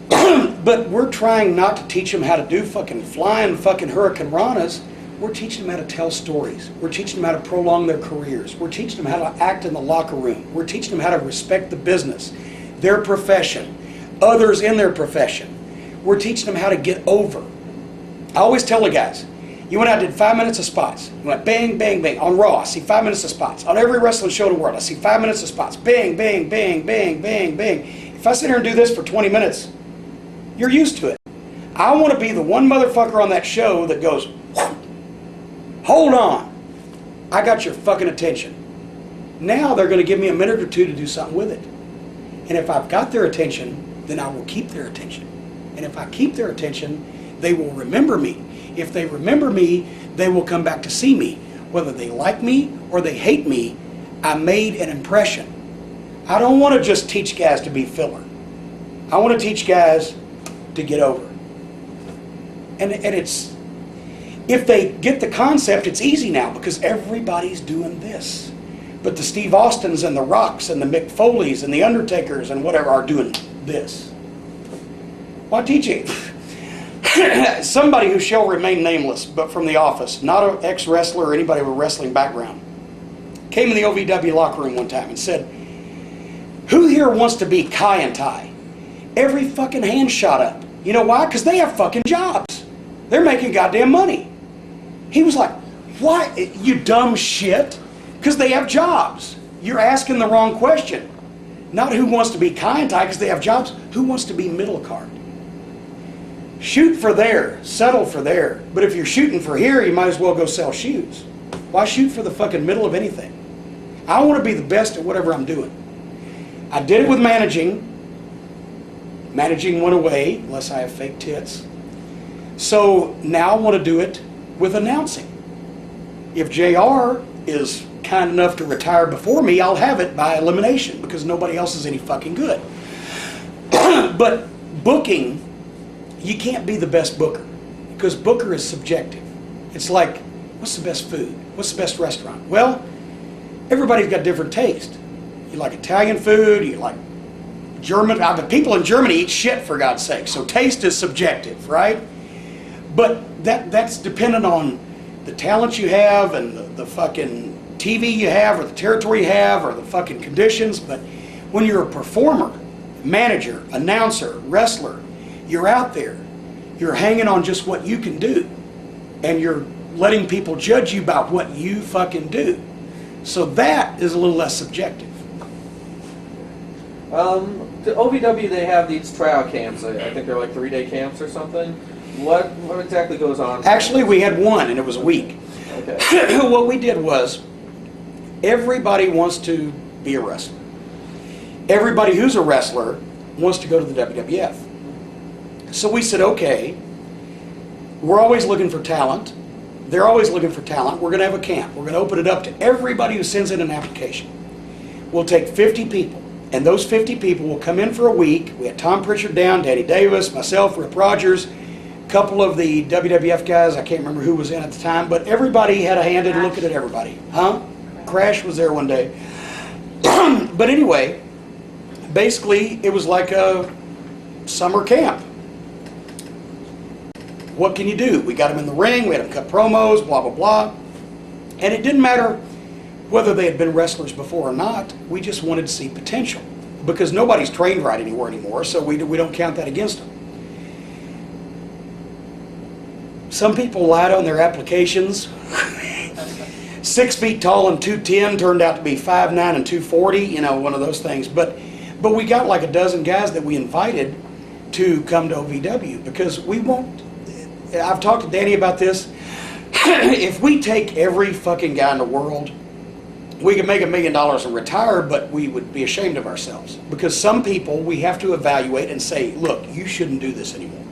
Speaker 2: but we're trying not to teach them how to do fucking flying fucking Hurricane Ranas. We're teaching them how to tell stories. We're teaching them how to prolong their careers. We're teaching them how to act in the locker room. We're teaching them how to respect the business, their profession, others in their profession. We're teaching them how to get over. I always tell the guys, you went out and did 5 minutes of spots. You went bang, bang, bang. On Raw, I see 5 minutes of spots. On every wrestling show in the world, I see 5 minutes of spots. Bang, bang, bang, bang, bang, bang. If I sit here and do this for 20 minutes, you're used to it. I want to be the one motherfucker on that show that goes, hold on, I got your fucking attention. Now they're going to give me a minute or two to do something with it. And if I've got their attention, then I will keep their attention. And if I keep their attention, they will remember me. If they remember me, they will come back to see me. Whether they like me or they hate me, I made an impression. I don't want to just teach guys to be filler. I want to teach guys to get over. And it's, if they get the concept, it's easy now because everybody's doing this. But the Steve Austins and the Rocks and the Mick Foleys and the Undertakers and whatever are doing this. Why teaching? Somebody who shall remain nameless, but from the office, not an ex-wrestler or anybody with a wrestling background, came in the OVW locker room one time and said, "Who here wants to be Kai and Tai?" Every fucking hand shot up. You know why? Because they have fucking jobs. They're making goddamn money. He was like, "Why, you dumb shit?" Because they have jobs. You're asking the wrong question. Not who wants to be Kai and Tai because they have jobs. Who wants to be middle card? Shoot for there, settle for there. But if you're shooting for here, you might as well go sell shoes. Why shoot for the fucking middle of anything? I want to be the best at whatever I'm doing. I did it with managing. Managing went away, unless I have fake tits. So now I want to do it with announcing. If JR is kind enough to retire before me, I'll have it by elimination because nobody else is any fucking good. But booking, you can't be the best booker because booker is subjective. It's like, what's the best food? What's the best restaurant? Well, everybody's got different taste. You like Italian food, you like German. People in Germany eat shit, for God's sake. So taste is subjective, right? But that's dependent on the talent you have and the fucking TV you have or the territory you have or the fucking conditions. But when you're a performer, manager, announcer, wrestler, you're out there. You're hanging on just what you can do. And you're letting people judge you about what you fucking do. So that is a little less subjective.
Speaker 1: The OVW, they have these tryout camps. I think they're like 3-day camps or something. What exactly goes on?
Speaker 2: Actually, we had one, and it was a week.
Speaker 1: Okay.
Speaker 2: What we did was, everybody wants to be a wrestler. Everybody who's a wrestler wants to go to the WWF. So we said, okay, we're always looking for talent. They're always looking for talent. We're going to have a camp. We're going to open it up to everybody who sends in an application. We'll take 50 people. And those 50 people will come in for a week. We had Tom Pritchard down, Danny Davis, myself, Rip Rogers, a couple of the WWF guys. I can't remember who was in at the time, but everybody had a hand in looking at everybody. Huh? Crash was there one day. But anyway, basically, it was like a summer camp. What can you do? We got them in the ring. We had them cut promos, blah, blah, blah. And it didn't matter whether they had been wrestlers before or not. We just wanted to see potential because nobody's trained right anywhere anymore, so we don't count that against them. Some people lied on their applications. 6 feet tall and 210 turned out to be 5'9" and 240, you know, one of those things. But we got like a dozen guys that we invited to come to OVW because we won't. I've talked to Danny about this. If we take every fucking guy in the world, we could make $1 million and retire, but we would be ashamed of ourselves. Because some people we have to evaluate and say, look, you shouldn't do this anymore.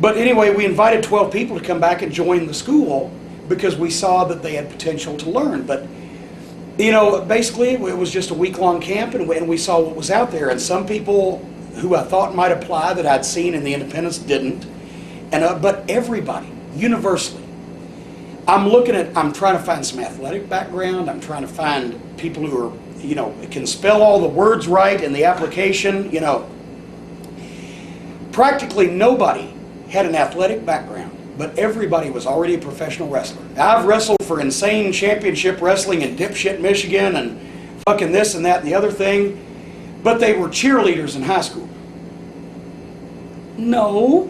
Speaker 2: But anyway, we invited 12 people to come back and join the school because we saw that they had potential to learn. But, you know, basically it was just a week-long camp and we saw what was out there. And some people who I thought might apply that I'd seen in the independents didn't. But everybody, universally. I'm trying to find some athletic background. I'm trying to find people who are, you know, can spell all the words right in the application. You know, practically nobody had an athletic background, but everybody was already a professional wrestler. I've wrestled for Insane Championship Wrestling in dipshit Michigan and fucking this and that and the other thing, but they were cheerleaders in high school. No.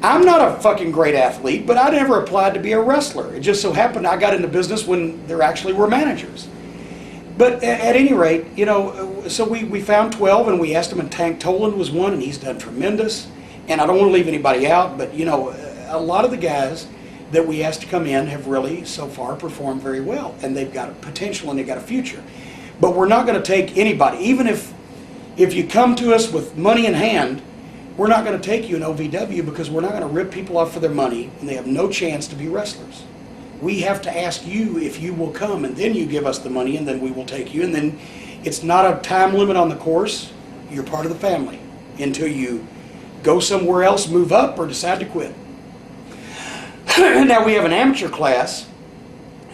Speaker 2: I'm not a fucking great athlete, but I never applied to be a wrestler. It just so happened I got into business when there actually were managers. But at any rate, you know, so we found 12 and we asked them, and Tank Toland was one, and he's done tremendous. And I don't want to leave anybody out, but you know, a lot of the guys that we asked to come in have really so far performed very well, and they've got a potential and they've got a future. But we're not going to take anybody, even if you come to us with money in hand, we're not going to take you in OVW because we're not going to rip people off for their money and they have no chance to be wrestlers. We have to ask you if you will come, and then you give us the money, and then we will take you. And then it's not a time limit on the course. You're part of the family until you go somewhere else, move up, or decide to quit. Now we have an amateur class,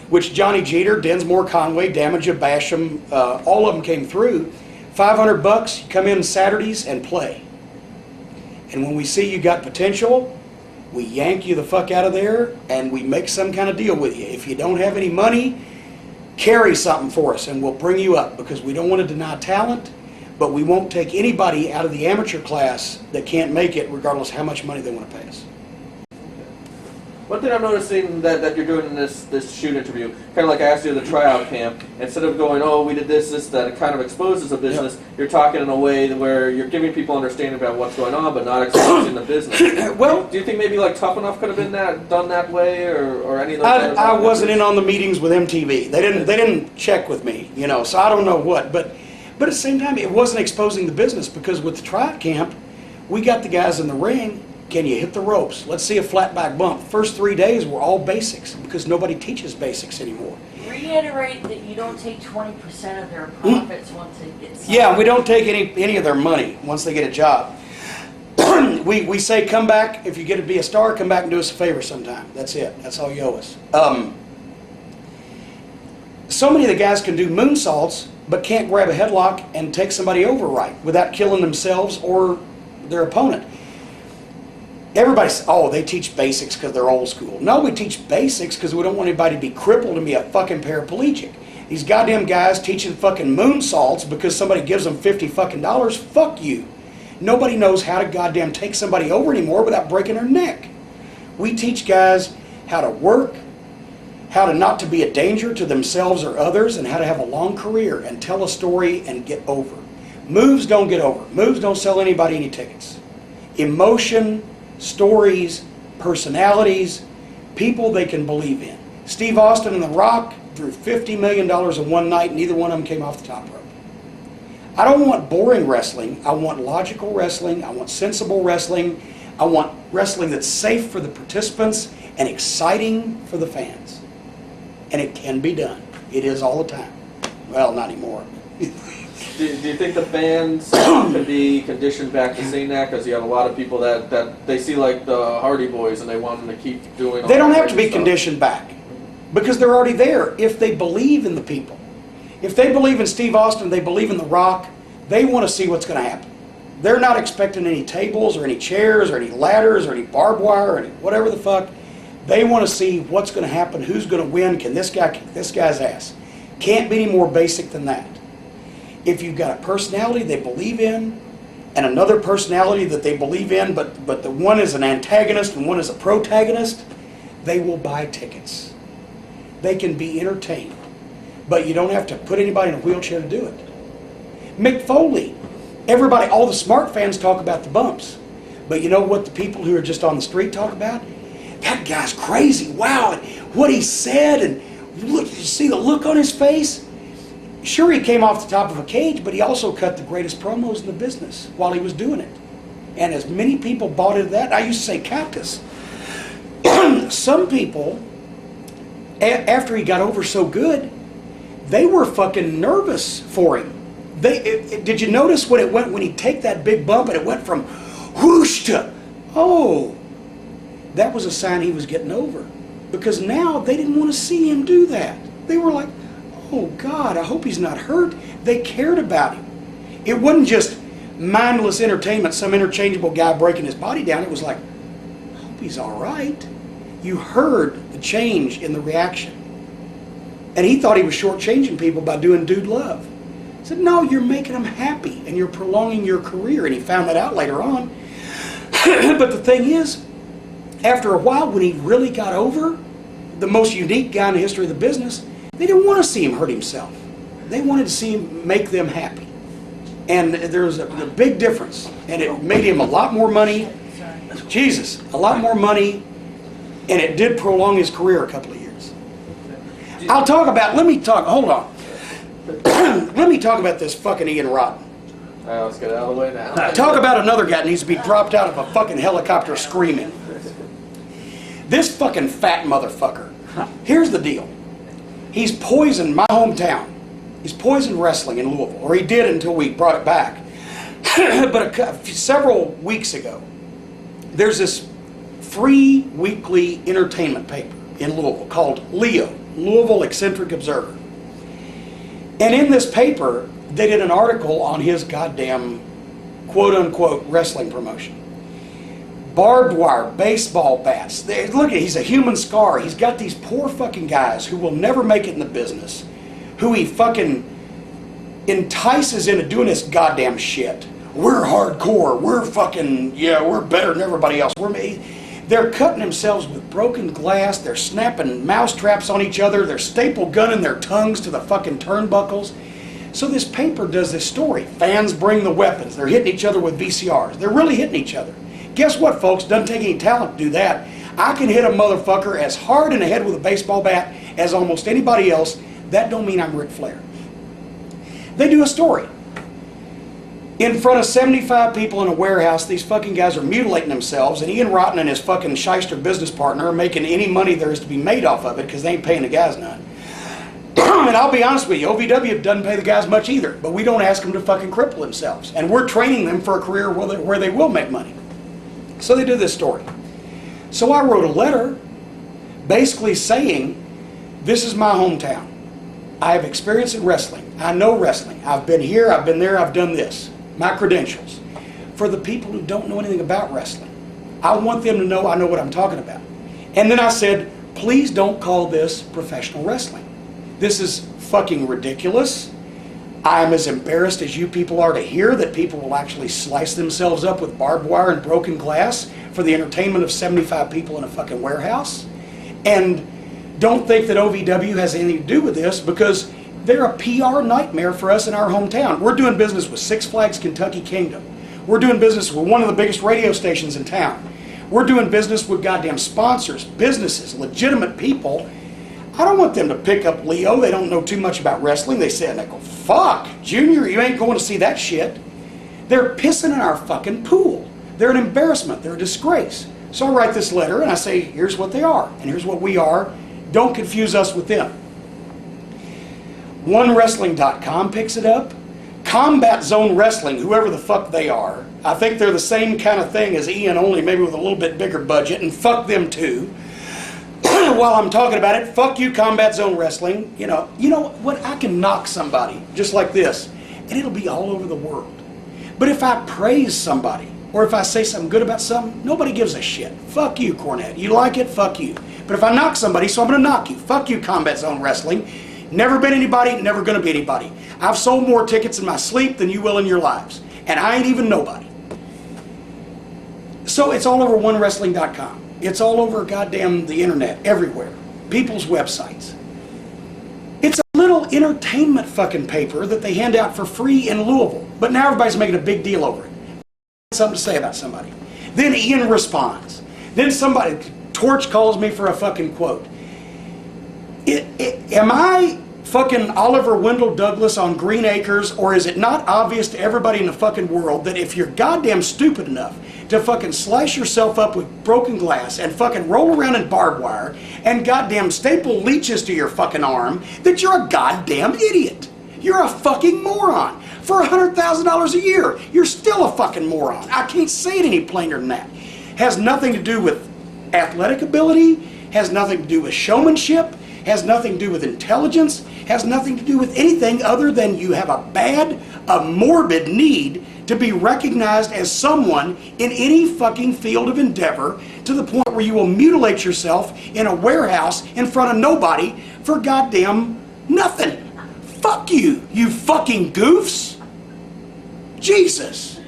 Speaker 2: which Johnny Jeter, Densmore Conway, Damage Basham, all of them came through. $500, you come in Saturdays and play. And when we see you got potential, we yank you the fuck out of there and we make some kind of deal with you. If you don't have any money, carry something for us and we'll bring you up, because we don't want to deny talent, but we won't take anybody out of the amateur class that can't make it regardless of how much money they want to pay us.
Speaker 1: One thing I'm noticing that you're doing in this shoot interview, kind of like I asked you at the tryout camp, instead of going, oh, we did this, that, it kind of exposes the business, yep. You're talking in a way where you're giving people understanding about what's going on, but not exposing the business.
Speaker 2: Well,
Speaker 1: do you think maybe like Tough Enough could have been done that way, or any of those?
Speaker 2: I wasn't in on the meetings with MTV. They didn't check with me, you know, so I don't know what. But at the same time, it wasn't exposing the business, because with the tryout camp, we got the guys in the ring. Can you hit the ropes? Let's see a flat back bump. First 3 days were all basics, because nobody teaches basics anymore.
Speaker 3: Reiterate that you don't take 20% of their profits once they get signed.
Speaker 2: Yeah, we don't take any of their money once they get a job. we say, come back, if you get to be a star, come back and do us a favor sometime. That's it. That's all you owe us. So many of the guys can do moonsaults, but can't grab a headlock and take somebody over right without killing themselves or their opponent. Everybody says, oh, they teach basics because they're old school. No, we teach basics because we don't want anybody to be crippled and be a fucking paraplegic. These goddamn guys teaching fucking moonsaults because somebody gives them $50 fucking, fuck you. Nobody knows how to goddamn take somebody over anymore without breaking their neck. We teach guys how to work, how to not to be a danger to themselves or others, and how to have a long career and tell a story and get over. Moves don't get over. Moves don't sell anybody any tickets. Emotion, stories, personalities, people they can believe in. Steve Austin and The Rock drew $50 million in one night, neither one of them came off the top rope. I don't want boring wrestling. I want logical wrestling. I want sensible wrestling. I want wrestling that's safe for the participants and exciting for the fans. And it can be done. It is all the time. Well, not anymore.
Speaker 1: Do you think the fans can be conditioned back to seeing that? Because you have a lot of people that they see like the Hardy Boys and they want them to keep doing all
Speaker 2: They don't have to be
Speaker 1: stuff.
Speaker 2: conditioned back, because they're already there. If they believe in the people, if they believe in Steve Austin, they believe in The Rock, they want to see what's going to happen. They're not expecting any tables or any chairs or any ladders or any barbed wire or any whatever the fuck. They want to see what's going to happen, who's going to win, can this guy kick this guy's ass. Can't be any more basic than that. If you've got a personality they believe in and another personality that they believe in, but the one is an antagonist and one is a protagonist, they will buy tickets. They can be entertained, but you don't have to put anybody in a wheelchair to do it. Mick Foley, everybody, all the smart fans talk about the bumps, but you know what the people who are just on the street talk about? That guy's crazy, wow, and what he said, and look, you see the look on his face? Sure, he came off the top of a cage, but he also cut the greatest promos in the business while he was doing it. And as many people bought into that, I used to say cactus. Some people, after he got over so good, they were fucking nervous for him. Did you notice when he'd take that big bump and it went from whoosh to, oh, that was a sign he was getting over. Because now they didn't want to see him do that. They were like, oh God, I hope he's not hurt. They cared about him. It wasn't just mindless entertainment, some interchangeable guy breaking his body down. It was like, I hope he's all right. You heard the change in the reaction. And he thought he was shortchanging people by doing Dude Love. He said, no, you're making them happy and you're prolonging your career. And he found that out later on. But the thing is, after a while, when he really got over, the most unique guy in the history of the business, they didn't want to see him hurt himself. They wanted to see him make them happy. And there's a big difference. And it made him a lot more money. Jesus, a lot more money. And it did prolong his career a couple of years. Let me talk about this fucking Ian Rotten.
Speaker 1: Let's get it out of the way now.
Speaker 2: Talk about another guy that needs to be dropped out of a fucking helicopter screaming. This fucking fat motherfucker. Here's the deal. He's poisoned my hometown. He's poisoned wrestling in Louisville, or he did until we brought it back. But several weeks ago, there's this free weekly entertainment paper in Louisville called LEO, Louisville Eccentric Observer. And in this paper, they did an article on his goddamn quote-unquote wrestling promotion. Barbed wire, baseball bats. Look at, he's a human scar. He's got these poor fucking guys who will never make it in the business, who he fucking entices into doing this goddamn shit. We're hardcore. We're fucking, yeah, we're better than everybody else. They're cutting themselves with broken glass. They're snapping mouse traps on each other. They're staple gunning their tongues to the fucking turnbuckles. So this paper does this story. Fans bring the weapons. They're hitting each other with VCRs. They're really hitting each other. Guess what, folks? Doesn't take any talent to do that. I can hit a motherfucker as hard in the head with a baseball bat as almost anybody else. That don't mean I'm Ric Flair. They do a story. In front of 75 people in a warehouse, these fucking guys are mutilating themselves, and Ian Rotten and his fucking shyster business partner are making any money there is to be made off of it because they ain't paying the guys none. And I'll be honest with you, OVW doesn't pay the guys much either, but we don't ask them to fucking cripple themselves. And we're training them for a career where they will make money. So they do this story. So I wrote a letter basically saying, this is my hometown. I have experience in wrestling. I know wrestling. I've been here, I've been there, I've done this. My credentials. For the people who don't know anything about wrestling, I want them to know I know what I'm talking about. And then I said, please don't call this professional wrestling. This is fucking ridiculous. I'm as embarrassed as you people are to hear that people will actually slice themselves up with barbed wire and broken glass for the entertainment of 75 people in a fucking warehouse. And don't think that OVW has anything to do with this, because they're a PR nightmare for us in our hometown. We're doing business with Six Flags Kentucky Kingdom. We're doing business with one of the biggest radio stations in town. We're doing business with goddamn sponsors, businesses, legitimate people. I don't want them to pick up Leo. They don't know too much about wrestling. They say, and they go, fuck, Junior, you ain't going to see that shit. They're pissing in our fucking pool. They're an embarrassment. They're a disgrace. So I write this letter and I say, here's what they are, and here's what we are. Don't confuse us with them. OneWrestling.com picks it up. Combat Zone Wrestling, whoever the fuck they are, I think they're the same kind of thing as Ian, only maybe with a little bit bigger budget, and fuck them too. While I'm talking about it, fuck you, Combat Zone Wrestling. You know what? I can knock somebody just like this, and it'll be all over the world. But if I praise somebody, or if I say something good about something, nobody gives a shit. Fuck you, Cornette. You like it? Fuck you. But if I knock somebody, so I'm going to knock you. Fuck you, Combat Zone Wrestling. Never been anybody, never going to be anybody. I've sold more tickets in my sleep than you will in your lives. And I ain't even nobody. So it's all over OneWrestling.com. It's all over goddamn the internet, everywhere. People's websites. It's a little entertainment fucking paper that they hand out for free in Louisville. But now everybody's making a big deal over it. Something to say about somebody. Then Ian responds. Then somebody, Torch calls me for a fucking quote. Am I fucking Oliver Wendell Douglas on Green Acres, or is it not obvious to everybody in the fucking world that if you're goddamn stupid enough to fucking slice yourself up with broken glass and fucking roll around in barbed wire and goddamn staple leeches to your fucking arm, that you're a goddamn idiot? You're a fucking moron. For $100,000 a year, you're still a fucking moron. I can't say it any plainer than that. Has nothing to do with athletic ability, has nothing to do with showmanship, has nothing to do with intelligence, has nothing to do with anything other than you have a morbid need to be recognized as someone in any fucking field of endeavor, to the point where you will mutilate yourself in a warehouse in front of nobody for goddamn nothing. Fuck you, you fucking goofs. Jesus.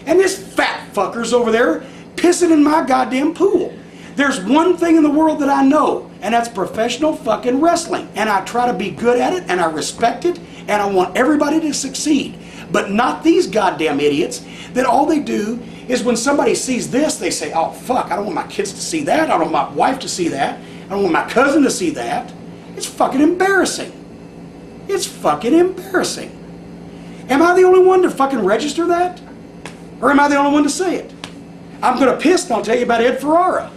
Speaker 2: And this fat fucker's over there pissing in my goddamn pool. There's one thing in the world that I know, and that's professional fucking wrestling. And I try to be good at it, and I respect it, and I want everybody to succeed. But not these goddamn idiots that all they do is when somebody sees this, they say, oh fuck, I don't want my kids to see that, I don't want my wife to see that, I don't want my cousin to see that. It's fucking embarrassing. It's fucking embarrassing. Am I the only one to fucking register that? Or am I the only one to say it? I'm going to piss and I'll tell you about Ed Ferrara.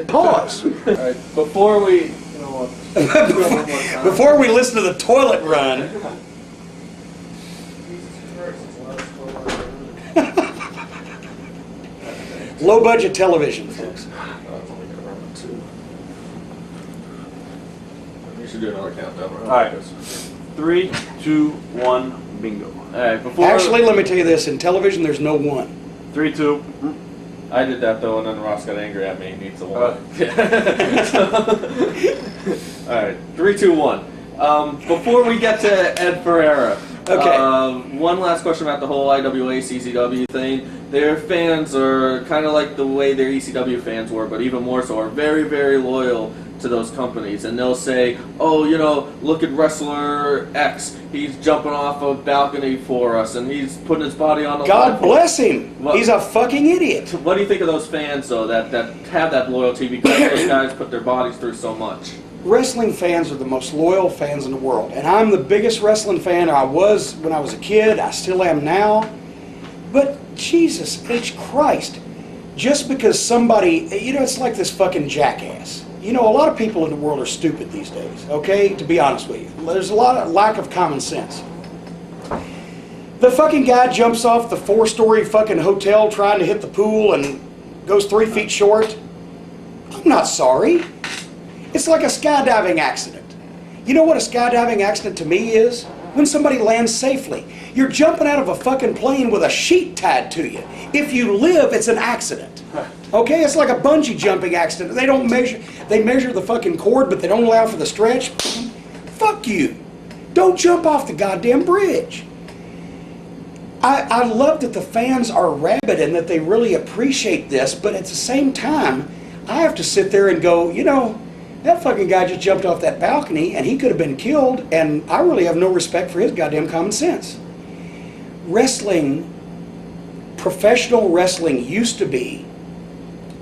Speaker 2: Pause.
Speaker 1: All right, before we, you know what?
Speaker 2: Before we listen to the toilet run. Low budget television, folks.
Speaker 1: You should do another countdown.
Speaker 4: All right. 3, 2, 1, bingo.
Speaker 1: All right, before.
Speaker 2: Actually, let me tell you this. In television, there's no one.
Speaker 4: 3, 2.
Speaker 1: I did that though, and then Ross got angry at me. He needs a one. All right, 3, 2, 1. Before we get to Ed Ferrara,
Speaker 2: Okay.
Speaker 1: one last question about the whole IWA CCW thing. Their fans are kind of like the way their ECW fans were, but even more so, are very, very loyal to those companies, and they'll say, "Oh, you know, look at wrestler X. He's jumping off a balcony for us, and he's putting his body on the
Speaker 2: God
Speaker 1: line."
Speaker 2: bless him.
Speaker 1: What-
Speaker 2: He's a fucking idiot.
Speaker 1: What do you think of those fans, though, that have that loyalty because those guys put their bodies through so much?
Speaker 2: Wrestling fans are the most loyal fans in the world, and I'm the biggest wrestling fan I was when I was a kid. I still am now. But Jesus H. Christ, just because somebody, you know, it's like this fucking jackass. You know, a lot of people in the world are stupid these days, okay? To be honest with you. There's a lot of lack of common sense. The fucking guy jumps off the 4-story fucking hotel trying to hit the pool and goes 3 feet short. I'm not sorry. It's like a skydiving accident. You know what a skydiving accident to me is? When somebody lands safely. You're jumping out of a fucking plane with a sheet tied to you. If you live, it's an accident. Okay? It's like a bungee jumping accident. They measure the fucking cord, but they don't allow for the stretch. Fuck you. Don't jump off the goddamn bridge. I love that the fans are rabid and that they really appreciate this, but at the same time, I have to sit there and go, you know, that fucking guy just jumped off that balcony and he could have been killed, and I really have no respect for his goddamn common sense. Wrestling, professional wrestling used to be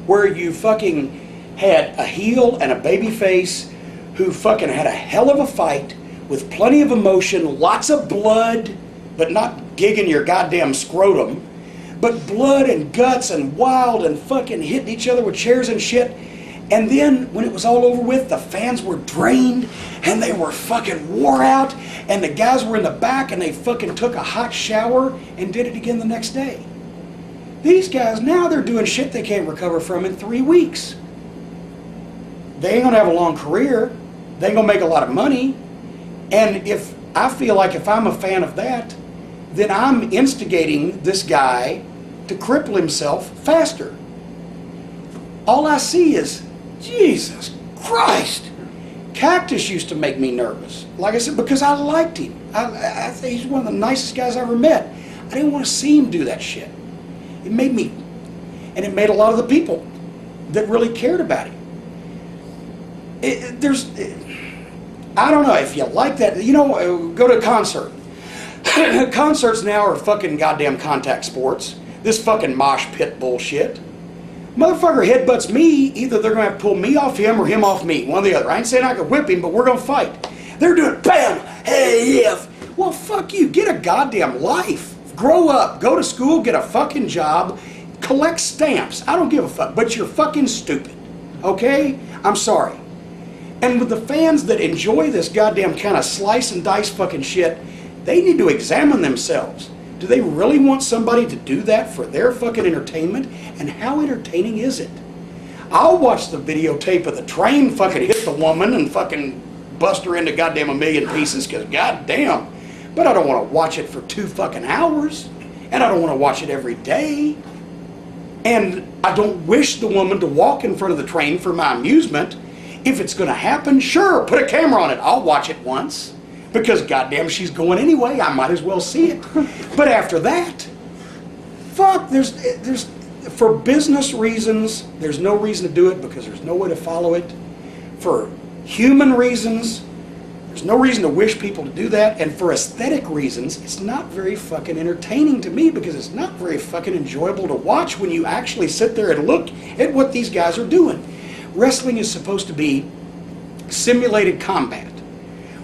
Speaker 2: where you fucking had a heel and a baby face who fucking had a hell of a fight with plenty of emotion, lots of blood, but not gigging your goddamn scrotum, but blood and guts and wild and fucking hitting each other with chairs and shit. And then when it was all over with, the fans were drained and they were fucking wore out, and the guys were in the back and they fucking took a hot shower and did it again the next day. These guys, now they're doing shit they can't recover from in 3 weeks. They ain't gonna have a long career. They ain't gonna make a lot of money. And if I feel like if I'm a fan of that, then I'm instigating this guy to cripple himself faster. All I see is, Jesus Christ. Cactus used to make me nervous. Like I said, because I liked him. I think he's one of the nicest guys I ever met. I didn't want to see him do that shit. It made me, and it made a lot of the people that really cared about him. I don't know if you like that. You know, go to a concert. Concerts now are fucking goddamn contact sports. This fucking mosh pit bullshit. Motherfucker headbutts me, either they're going to have to pull me off him or him off me. One or the other. I ain't saying I could whip him, but we're going to fight. They're doing bam, hey, yeah. Well, fuck you. Get a goddamn life. Grow up. Go to school. Get a fucking job. Collect stamps. I don't give a fuck. But you're fucking stupid. Okay? I'm sorry. And with the fans that enjoy this goddamn kind of slice and dice fucking shit, they need to examine themselves. Do they really want somebody to do that for their fucking entertainment? And how entertaining is it? I'll watch the videotape of the train fucking hit the woman and fucking bust her into goddamn a million pieces, because goddamn. But I don't want to watch it for 2 fucking hours. And I don't want to watch it every day. And I don't wish the woman to walk in front of the train for my amusement. If it's going to happen, sure, put a camera on it. I'll watch it once. Because goddamn, she's going anyway. I might as well see it. But after that, fuck, there's for business reasons, there's no reason to do it because there's no way to follow it. For human reasons, there's no reason to wish people to do that. And for aesthetic reasons, it's not very fucking entertaining to me because it's not very fucking enjoyable to watch when you actually sit there and look at what these guys are doing. Wrestling is supposed to be simulated combat,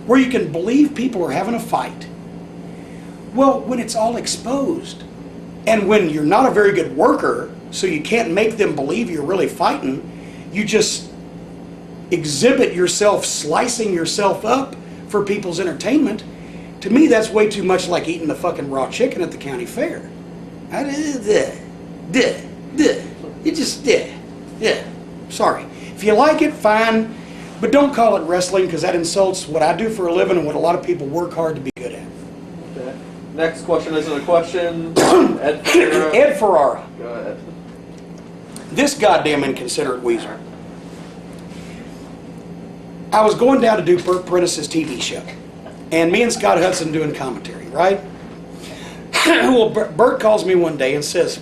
Speaker 2: where you can believe people are having a fight. Well, when it's all exposed, and when you're not a very good worker, so you can't make them believe you're really fighting, you just exhibit yourself slicing yourself up for people's entertainment. To me, that's way too much like eating the fucking raw chicken at the county fair. You just, sorry. If you like it, fine, but don't call it wrestling, because that insults what I do for a living and what a lot of people work hard to be good at.
Speaker 1: Okay. Next question isn't a question. Ed Ferrara.
Speaker 2: Ed Ferrara.
Speaker 1: Go ahead.
Speaker 2: This goddamn inconsiderate weasel. I was going down to do Burt Prentice's TV show, and me and Scott Hudson doing commentary, right? Well, Burt calls me one day and says,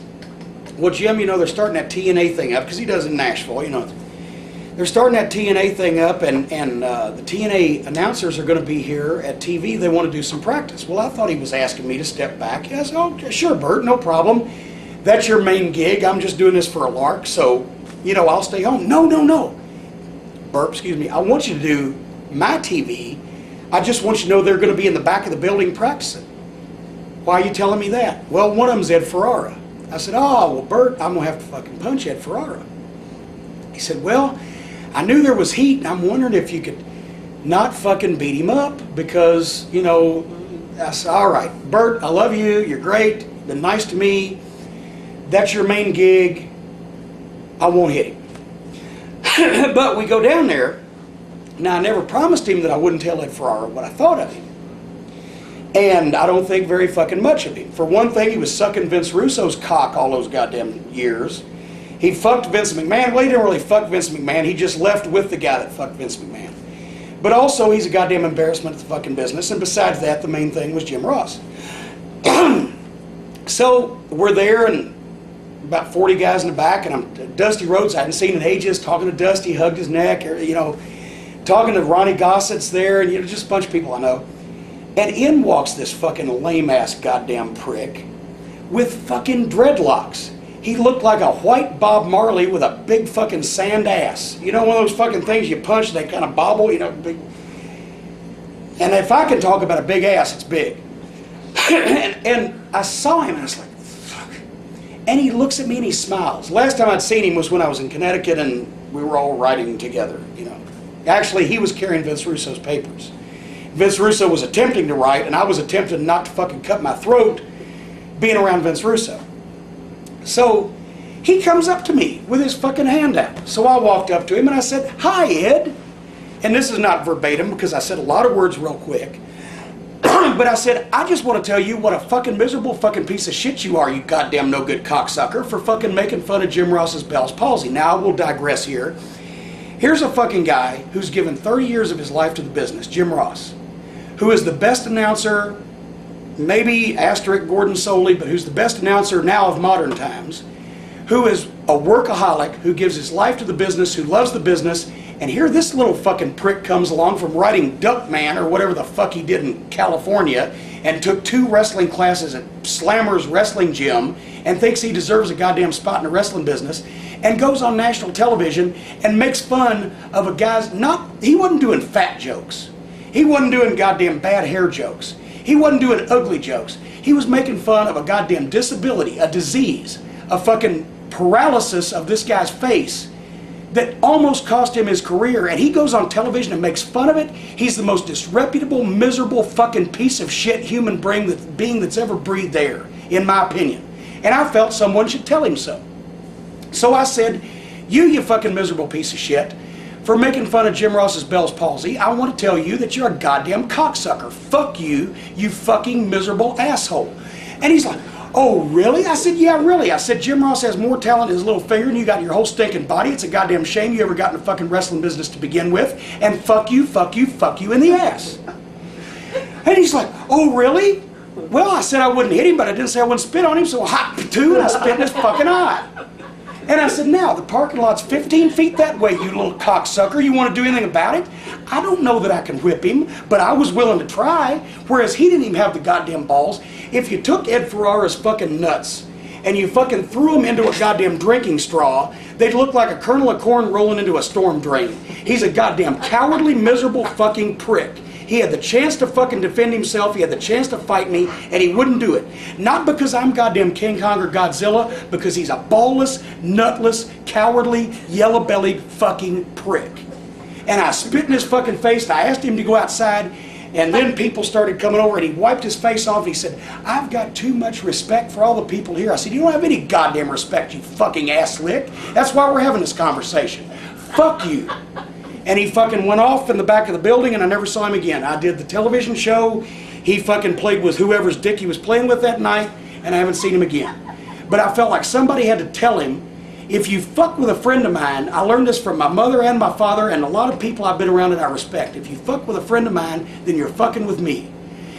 Speaker 2: well, Jim, you know, they're starting that TNA thing up, because he does in Nashville, you know. They're starting that TNA thing up, and the TNA announcers are going to be here at TV. They want to do some practice. Well, I thought he was asking me to step back. I said, oh, sure, Bert, no problem. That's your main gig. I'm just doing this for a lark, so, you know, I'll stay home. No. Bert, excuse me, I want you to do my TV. I just want you to know they're going to be in the back of the building practicing. Why are you telling me that? Well, one of them's Ed Ferrara. I said, oh, well, Bert, I'm going to have to fucking punch Ed Ferrara. He said, well, I knew there was heat, and I'm wondering if you could not fucking beat him up, because, you know, I said, all right, Bert, I love you, you're great, been nice to me, that's your main gig, I won't hit him. But we go down there. Now, I never promised him that I wouldn't tell Ed Ferrara what I thought of him. And I don't think very fucking much of him. For one thing, he was sucking Vince Russo's cock all those goddamn years. He fucked Vince McMahon. Well, he didn't really fuck Vince McMahon. He just left with the guy that fucked Vince McMahon. But also, he's a goddamn embarrassment to the fucking business. And besides that, the main thing was Jim Ross. So, we're there, and about 40 guys in the back, and I'm Dusty Rhodes. I hadn't seen in ages, talking to Dusty, hugged his neck, you know, talking to Ronnie Gossett's there, and, you know, just a bunch of people I know. And in walks this fucking lame-ass goddamn prick with fucking dreadlocks. He looked like a white Bob Marley with a big fucking sand ass. You know, one of those fucking things you punch, they kind of bobble, you know, big. And if I can talk about a big ass, it's big. and I saw him, and I was like, fuck. And he looks at me and he smiles. Last time I'd seen him was when I was in Connecticut, and we were all writing together, you know. Actually, he was carrying Vince Russo's papers. Vince Russo was attempting to write, and I was attempting not to fucking cut my throat being around Vince Russo. So he comes up to me with his fucking hand out. So I walked up to him and I said, hi, Ed. And this is not verbatim, because I said a lot of words real quick. But I said, I just want to tell you what a fucking miserable fucking piece of shit you are, you goddamn no good cocksucker, for fucking making fun of Jim Ross's Bell's palsy. Now, I will digress here. Here's a fucking guy who's given 30 years of his life to the business, Jim Ross, who is the best announcer, maybe asterisk Gordon Soley, but who's the best announcer now of modern times, who is a workaholic, who gives his life to the business, who loves the business, and here this little fucking prick comes along from writing Duckman or whatever the fuck he did in California, and took 2 wrestling classes at Slammer's Wrestling Gym, and thinks he deserves a goddamn spot in the wrestling business, and goes on national television and makes fun of a guy's, he wasn't doing fat jokes. He wasn't doing goddamn bad hair jokes. He wasn't doing ugly jokes. He was making fun of a goddamn disability, a disease, a fucking paralysis of this guy's face that almost cost him his career, and he goes on television and makes fun of it. He's the most disreputable, miserable fucking piece of shit human being that's ever breathed air, in my opinion. And I felt someone should tell him so. So I said, you fucking miserable piece of shit, for making fun of Jim Ross's Bell's palsy, I want to tell you that you're a goddamn cocksucker. Fuck you, you fucking miserable asshole. And he's like, oh, really? I said, yeah, really. I said, Jim Ross has more talent in his little finger than you got in your whole stinking body. It's a goddamn shame you ever got in the fucking wrestling business to begin with. And fuck you in the ass. And he's like, oh, really? Well, I said I wouldn't hit him, but I didn't say I wouldn't spit on him, so hot too, and I spit in his fucking eye. And I said, now, the parking lot's 15 feet that way, you little cocksucker. You want to do anything about it? I don't know that I can whip him, but I was willing to try, whereas he didn't even have the goddamn balls. If you took Ed Ferrara's fucking nuts and you fucking threw them into a goddamn drinking straw, they'd look like a kernel of corn rolling into a storm drain. He's a goddamn cowardly, miserable fucking prick. He had the chance to fucking defend himself. He had the chance to fight me, and he wouldn't do it. Not because I'm goddamn King Kong or Godzilla, because he's a ballless, nutless, cowardly, yellow-bellied fucking prick. And I spit in his fucking face, and I asked him to go outside, and then people started coming over, and he wiped his face off, and he said, I've got too much respect for all the people here. I said, you don't have any goddamn respect, you fucking ass lick. That's why we're having this conversation. Fuck you. And he fucking went off in the back of the building, and I never saw him again. I did the television show. He fucking played with whoever's dick he was playing with that night, and I haven't seen him again. But I felt like somebody had to tell him, if you fuck with a friend of mine, I learned this from my mother and my father and a lot of people I've been around that I respect. If you fuck with a friend of mine, then you're fucking with me.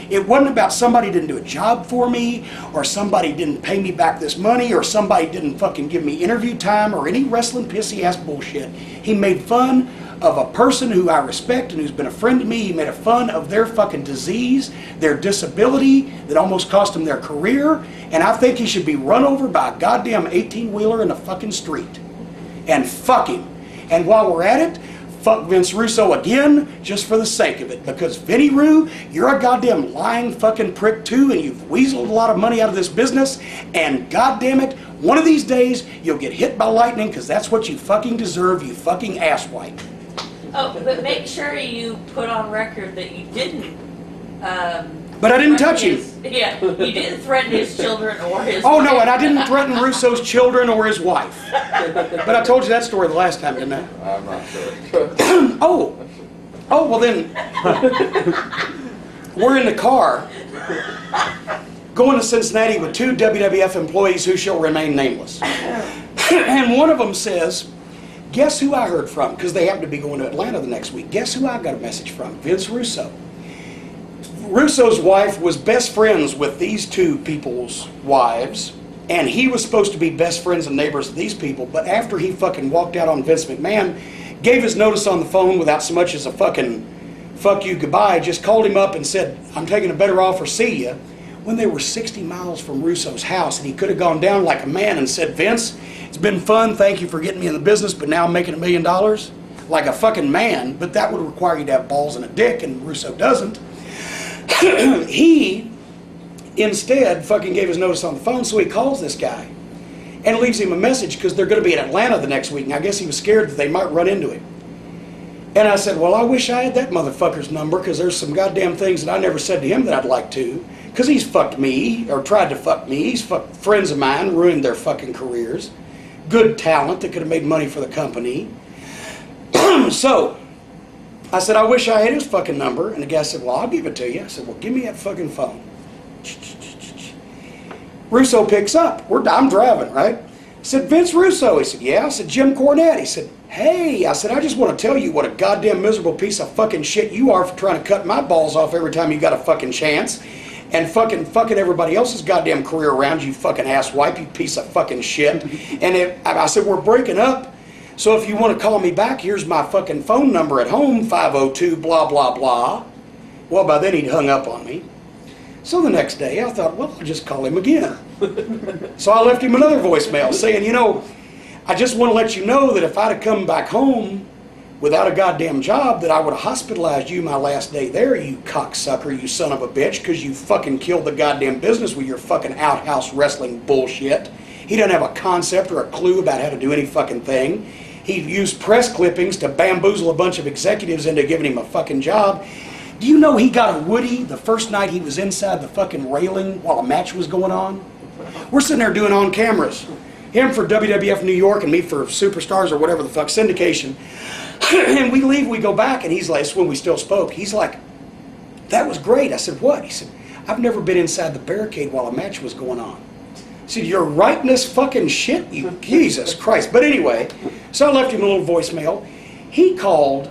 Speaker 2: It wasn't about somebody didn't do a job for me, or somebody didn't pay me back this money, or somebody didn't fucking give me interview time, or any wrestling pissy ass bullshit. He made fun of a person who I respect and who's been a friend to me. He made a fun of their fucking disease, their disability that almost cost them their career, and I think he should be run over by a goddamn 18-wheeler in the fucking street. And fuck him. And while we're at it, fuck Vince Russo again, just for the sake of it. Because Vinny Roo, you're a goddamn lying fucking prick too, and you've weaseled a lot of money out of this business, and goddamn it, one of these days you'll get hit by lightning, because that's what you fucking deserve, you fucking asswipe.
Speaker 3: Oh, but make sure you put on record that you didn't.
Speaker 2: But I didn't touch him.
Speaker 3: Yeah, you didn't threaten his children or his.
Speaker 2: Oh
Speaker 3: wife.
Speaker 2: no, and I didn't threaten Russo's children or his wife. But I told you that story the last time, didn't I?
Speaker 1: I'm not sure.
Speaker 2: Oh, well then, we're in the car going to Cincinnati with two WWF employees who shall remain nameless. And one of them says, guess who I heard from? Because they happen to be going to Atlanta the next week. Guess who I got a message from? Vince Russo. Russo's wife was best friends with these two people's wives, and he was supposed to be best friends and neighbors of these people, but after he fucking walked out on Vince McMahon, gave his notice on the phone without so much as a fucking fuck you goodbye, just called him up and said, I'm taking a better offer, see ya, when they were 60 miles from Russo's house, and he could have gone down like a man and said, Vince, it's been fun, thank you for getting me in the business, but now I'm making $1 million, like a fucking man, but that would require you to have balls and a dick, and Russo doesn't. He instead fucking gave his notice on the phone, so he calls this guy and leaves him a message because they're going to be in Atlanta the next week, and I guess he was scared that they might run into him. And I said, well, I wish I had that motherfucker's number, because there's some goddamn things that I never said to him that I'd like to, because he's fucked me, or tried to fuck me. He's fucked friends of mine, ruined their fucking careers. Good talent that could have made money for the company. So I said, I wish I had his fucking number. And the guy said, well, I'll give it to you. I said, well, give me that fucking phone. Russo picks up. I'm driving, right? I said, Vince Russo. He said, yeah. I said, Jim Cornette. He said, hey. I said, I just want to tell you what a goddamn miserable piece of fucking shit you are for trying to cut my balls off every time you got a fucking chance. And fucking everybody else's goddamn career around you, fucking asswipe, you piece of fucking shit. And I said, we're breaking up. So if you want to call me back, here's my fucking phone number at home, 502 blah, blah, blah. Well, by then he'd hung up on me. So the next day I thought, well, I'll just call him again. So I left him another voicemail saying, you know, I just want to let you know that if I'd have come back home without a goddamn job, that I would have hospitalized you my last day there, you cocksucker, you son of a bitch, because you fucking killed the goddamn business with your fucking outhouse wrestling bullshit. He doesn't have a concept or a clue about how to do any fucking thing. He used press clippings to bamboozle a bunch of executives into giving him a fucking job. Do you know he got a Woody the first night he was inside the fucking railing while a match was going on? We're sitting there doing on cameras. Him for WWF New York and me for Superstars or whatever the fuck, syndication. And we leave, we go back, and he's like, it's when we still spoke. He's like, that was great. I said, what? He said, I've never been inside the barricade while a match was going on. I said, you're writing this fucking shit? You, Jesus Christ. But anyway, so I left him a little voicemail. He called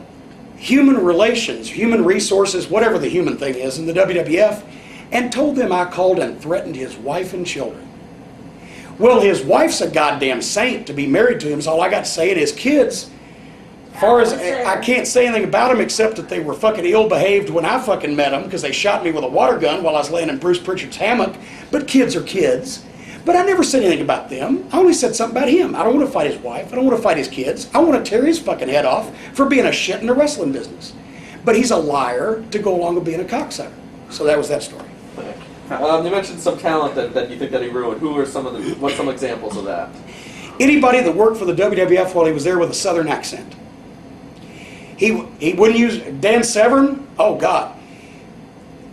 Speaker 2: human relations, human resources, whatever the human thing is in the WWF, and told them I called and threatened his wife and children. Well, his wife's a goddamn saint to be married to him, so all I got to say, and his kids, as far as I can't say anything about them except that they were fucking ill-behaved when I fucking met them because they shot me with a water gun while I was laying in Bruce Pritchard's hammock. But kids are kids. But I never said anything about them. I only said something about him. I don't want to fight his wife. I don't want to fight his kids. I want to tear his fucking head off for being a shit in the wrestling business. But he's a liar to go along with being a cocksucker. So that was that story.
Speaker 1: You mentioned some talent that you think that he ruined. Who are what's some examples of that?
Speaker 2: Anybody that worked for the WWF while he was there with a Southern accent. He wouldn't use Dan Severn. Oh God.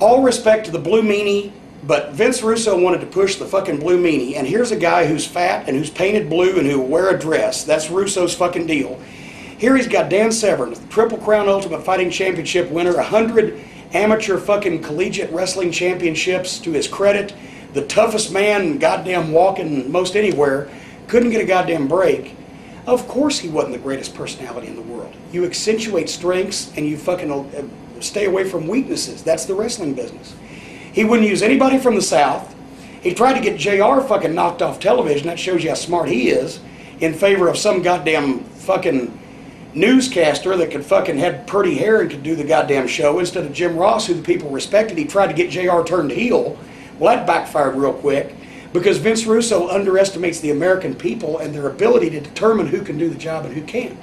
Speaker 2: All respect to the Blue Meanie, but Vince Russo wanted to push the fucking Blue Meanie, and here's a guy who's fat and who's painted blue and who will wear a dress. That's Russo's fucking deal. Here he's got Dan Severn, Triple Crown Ultimate Fighting Championship winner, 100 amateur fucking collegiate wrestling championships to his credit, the toughest man goddamn walking most anywhere, couldn't get a goddamn break. Of course he wasn't the greatest personality in the world. You accentuate strengths and you fucking stay away from weaknesses. That's the wrestling business. He wouldn't use anybody from the South. He tried to get JR fucking knocked off television. That shows you how smart he is, in favor of some goddamn fucking newscaster that could fucking had pretty hair and could do the goddamn show instead of Jim Ross, who the people respected. He tried to get JR turned heel. Well, that backfired real quick because Vince Russo underestimates the American people and their ability to determine who can do the job and who can't.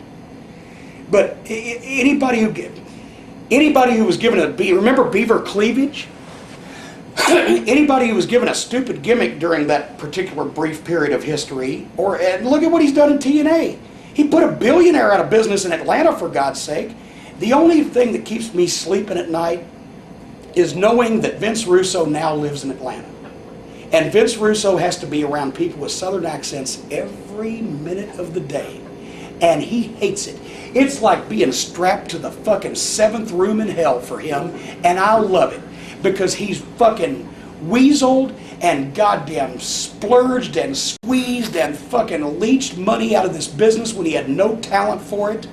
Speaker 2: But anybody who was given remember Beaver Cleavage? Anybody who was given a stupid gimmick during that particular brief period of history, and look at what he's done in TNA. He put a billionaire out of business in Atlanta, for God's sake. The only thing that keeps me sleeping at night is knowing that Vince Russo now lives in Atlanta. And Vince Russo has to be around people with Southern accents every minute of the day. And he hates it. It's like being strapped to the fucking 7th room in hell for him, and I love it. Because he's fucking weaseled and goddamn splurged and squeezed and fucking leached money out of this business when he had no talent for it.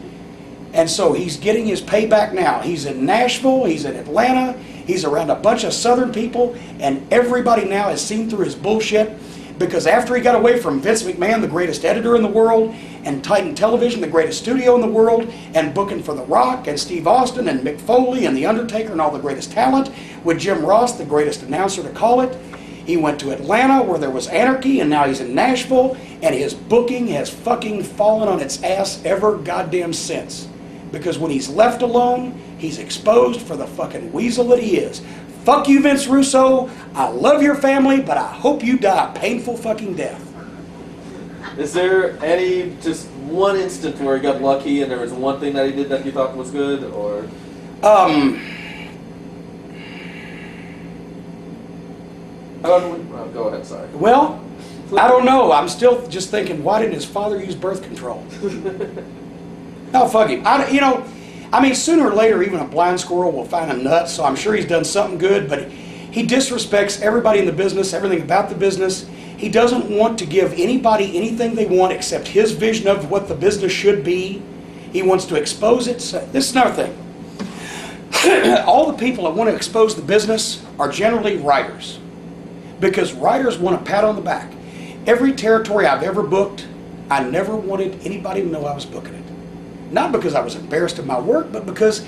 Speaker 2: And so he's getting his payback now. He's in Nashville, he's in Atlanta, he's around a bunch of Southern people, and everybody now has seen through his bullshit. Because after he got away from Vince McMahon, the greatest editor in the world, and Titan Television, the greatest studio in the world, and booking for The Rock, and Steve Austin, and Mick Foley, and The Undertaker, and all the greatest talent, with Jim Ross, the greatest announcer to call it, he went to Atlanta where there was anarchy, and now he's in Nashville, and his booking has fucking fallen on its ass ever goddamn since. Because when he's left alone, he's exposed for the fucking weasel that he is. Fuck you, Vince Russo. I love your family, but I hope you die a painful fucking death.
Speaker 1: Is there just one instant where he got lucky and there was one thing that he did that you thought was good, or? Go ahead, sorry.
Speaker 2: Well, I don't know. I'm still just thinking, why didn't his father use birth control? No, fuck him. Sooner or later, even a blind squirrel will find a nut, so I'm sure he's done something good, but he disrespects everybody in the business, everything about the business. He doesn't want to give anybody anything they want except his vision of what the business should be. He wants to expose it. So, this is another thing. All the people that want to expose the business are generally writers, because writers want a pat on the back. Every territory I've ever booked, I never wanted anybody to know I was booking it. Not because I was embarrassed of my work, but because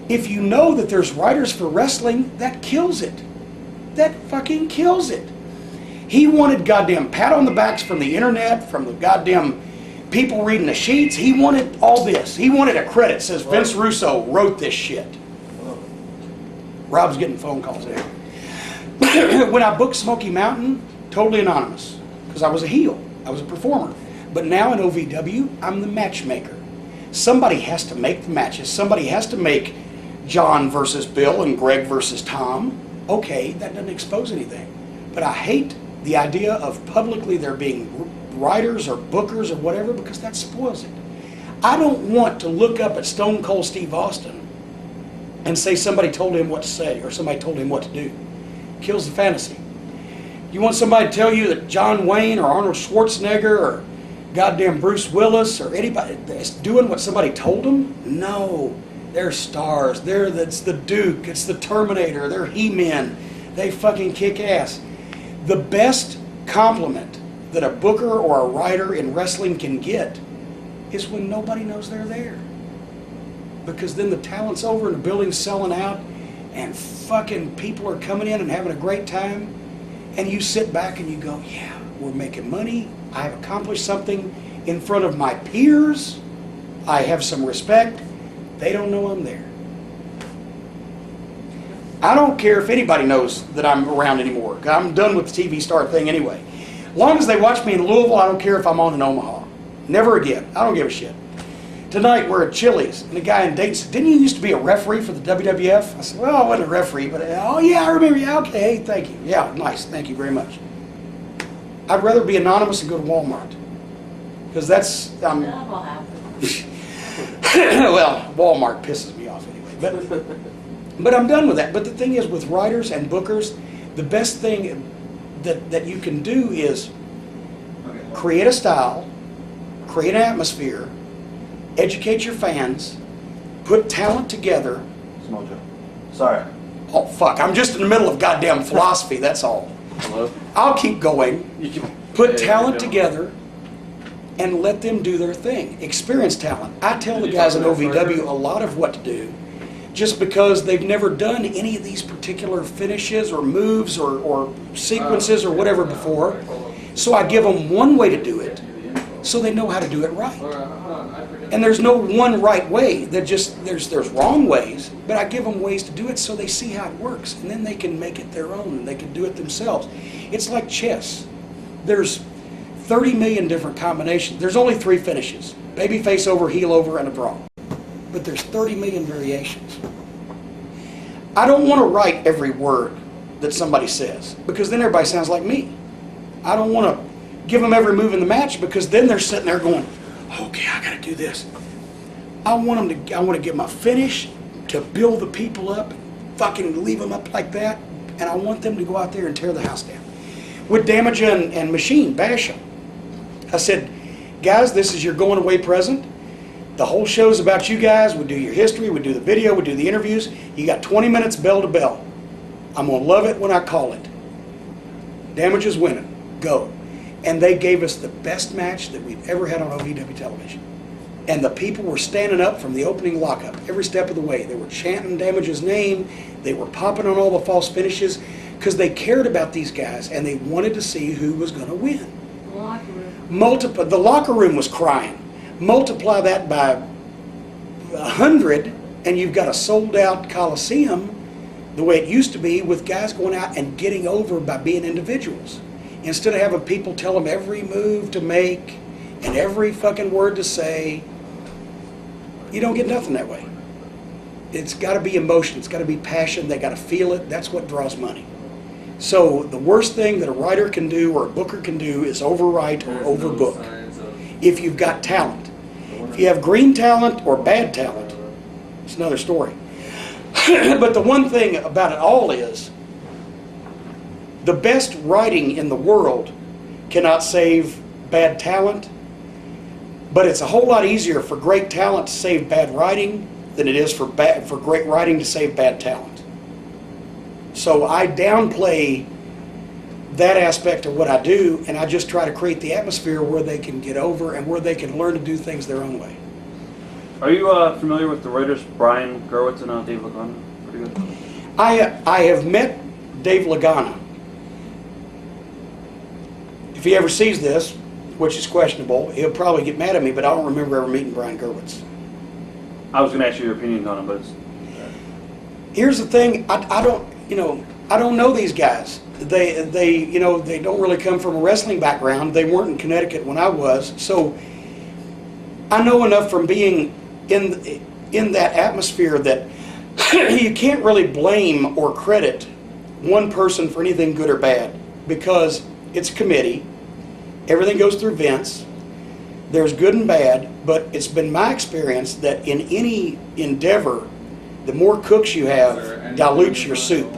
Speaker 2: if you know that there's writers for wrestling, that kills it. That fucking kills it. He wanted goddamn pat on the backs from the internet, from the goddamn people reading the sheets. He wanted all this. He wanted a credit. Says Vince Russo wrote this shit. Rob's getting phone calls now. When I booked Smoky Mountain, totally anonymous, because I was a heel. I was a performer. But now in OVW, I'm the matchmaker. Somebody has to make the matches. Somebody has to make John versus Bill and Greg versus Tom. Okay, that doesn't expose anything. But I hate the idea of publicly there being writers or bookers or whatever, because that spoils it. I don't want to look up at Stone Cold Steve Austin and say somebody told him what to say or somebody told him what to do. Kills the fantasy. You want somebody to tell you that John Wayne or Arnold Schwarzenegger or goddamn Bruce Willis or anybody that's doing what somebody told them? No. They're stars. It's the Duke. It's the Terminator. They're He-Men. They fucking kick ass. The best compliment that a booker or a writer in wrestling can get is when nobody knows they're there. Because then the talent's over and the building's selling out and fucking people are coming in and having a great time, and you sit back and you go, yeah, we're making money. I've accomplished something in front of my peers. I have some respect. They don't know I'm there. I don't care if anybody knows that I'm around anymore. I'm done with the TV star thing anyway. As long as they watch me in Louisville, I don't care if I'm on in Omaha. Never again. I don't give a shit. Tonight we're at Chili's, and the guy in Dayton said, "Didn't you used to be a referee for the WWF?" I said, "Well, I wasn't a referee, but oh yeah, I remember you. Okay, thank you. Yeah, nice. Thank you very much." I'd rather be anonymous and go to Walmart, because that's
Speaker 3: That will happen.
Speaker 2: well, Walmart pisses me off anyway. But I'm done with that. But the thing is, with writers and bookers, the best thing that you can do is create a style, create an atmosphere, educate your fans, put talent together.
Speaker 4: Smojo. Sorry.
Speaker 2: Oh, fuck. I'm just in the middle of goddamn philosophy, that's all.
Speaker 1: Hello?
Speaker 2: I'll keep going.
Speaker 1: You can
Speaker 2: Put talent together and let them do their thing. Experience talent. I tell the guys in OVW a lot of what to do just because they've never done any of these particular finishes or moves or sequences or whatever before. So I give them one way to do it so they know how to do it right. And there's no one right way. There's wrong ways, but I give them ways to do it so they see how it works, and then they can make it their own and they can do it themselves. It's like chess. There's 30 million different combinations. There's only 3 finishes: baby face over, heel over, and a draw. But there's 30 million variations. I don't want to write every word that somebody says, because then everybody sounds like me. I don't want to give them every move in the match, because then they're sitting there going, okay, I got to do this. I want to get my finish to build the people up, fucking leave them up like that, and I want them to go out there and tear the house down. With Damage and Machine, bash them. I said, guys, this is your going away present. The whole show's about you guys. We do your history, we do the video, we do the interviews. You got 20 minutes bell to bell. I'm going to love it when I call it. Damage is winning. Go. And they gave us the best match that we've ever had on OVW television. And the people were standing up from the opening lockup every step of the way. They were chanting Damage's name. They were popping on all the false finishes because they cared about these guys and they wanted to see who was going to win.
Speaker 3: Locker room.
Speaker 2: The locker room was crying. Multiply that by 100 and you've got a sold out Coliseum the way it used to be, with guys going out and getting over by being individuals. Instead of having people tell them every move to make and every fucking word to say, you don't get nothing that way. It's got to be emotion. It's got to be passion. They got to feel it. That's what draws money. So the worst thing that a writer can do or a booker can do is overwrite or overbook. If you've got talent. If you have green talent or bad talent, it's another story. But the one thing about it all is, the best writing in the world cannot save bad talent, but it's a whole lot easier for great talent to save bad writing than it is for great writing to save bad talent. So I downplay that aspect of what I do, and I just try to create the atmosphere where they can get over and where they can learn to do things their own way.
Speaker 4: Are you familiar with the writers Brian Gerwitz and Dave Lagana? Pretty good.
Speaker 2: I have met Dave Lagana. If he ever sees this, which is questionable, he'll probably get mad at me, but I don't remember ever meeting Brian Gerwitz.
Speaker 4: I was going to ask you your opinion on him, but
Speaker 2: Here's the thing, I don't know these guys. They don't really come from a wrestling background. They weren't in Connecticut when I was, so I know enough from being in that atmosphere that you can't really blame or credit one person for anything good or bad, because it's a committee. Everything goes through Vince. There's good and bad, but it's been my experience that in any endeavor, the more cooks you have dilutes your soup.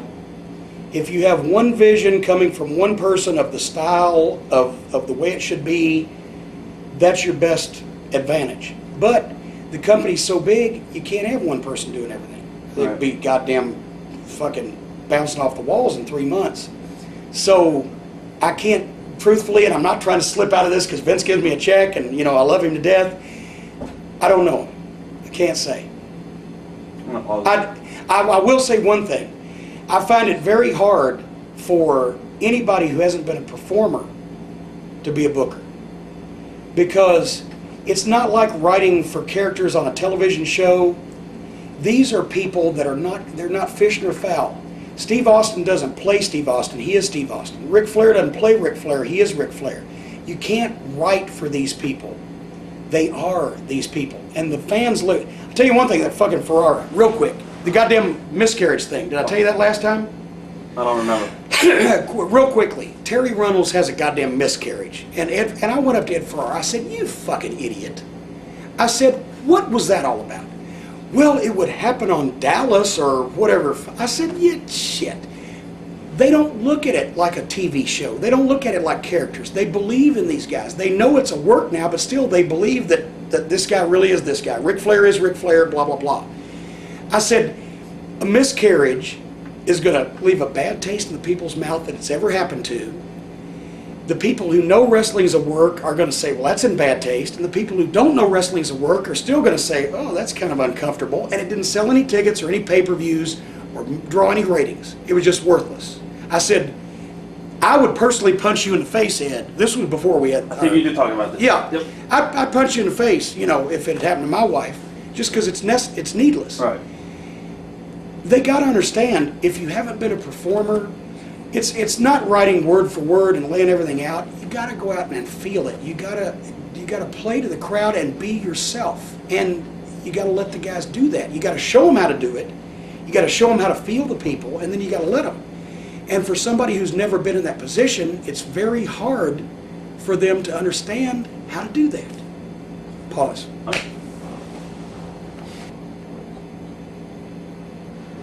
Speaker 2: If you have one vision coming from one person of the style of the way it should be, that's your best advantage. But the company's so big, you can't have one person doing everything. They'd be goddamn fucking bouncing off the walls in 3 months. So I can't, truthfully, and I'm not trying to slip out of this because Vince gives me a check and I love him to death. I don't know. I can't say. I will say one thing. I find it very hard for anybody who hasn't been a performer to be a booker, because it's not like writing for characters on a television show. These are people that they're not fish nor fowl. Steve Austin doesn't play Steve Austin, he is Steve Austin. Ric Flair doesn't play Ric Flair, he is Ric Flair. You can't write for these people. They are these people. And the fans look. I'll tell you one thing, that fucking Ferrara, real quick. The goddamn miscarriage thing. Did I tell you that last time?
Speaker 4: I don't remember.
Speaker 2: Real quickly, Terry Runnels has a goddamn miscarriage. And I went up to Ed Ferrara, I said, you fucking idiot. I said, what was that all about? Well, it would happen on Dallas or whatever. I said, yeah, shit. They don't look at it like a TV show. They don't look at it like characters. They believe in these guys. They know it's a work now, but still they believe that this guy really is this guy. Ric Flair is Ric Flair, blah, blah, blah. I said, a miscarriage is going to leave a bad taste in the people's mouth that it's ever happened to. The people who know wrestling is a work are going to say, well, that's in bad taste. And the people who don't know wrestling is a work are still going to say, oh, that's kind of uncomfortable. And it didn't sell any tickets or any pay-per-views or draw any ratings. It was just worthless. I said, I would personally punch you in the face, Ed. This was before we had...
Speaker 4: I think you did talk about this.
Speaker 2: Yeah.
Speaker 4: Yep.
Speaker 2: I'd punch you in the face, you know, if it had happened to my wife, just because it's needless.
Speaker 4: Right.
Speaker 2: They got to understand, if you haven't been a performer, it's not writing word for word and laying everything out. You got to go out and feel it. You got to play to the crowd and be yourself. And you got to let the guys do that. You got to show them how to do it. You got to show them how to feel the people, and then you got to let them. And for somebody who's never been in that position, it's very hard for them to understand how to do that. Pause.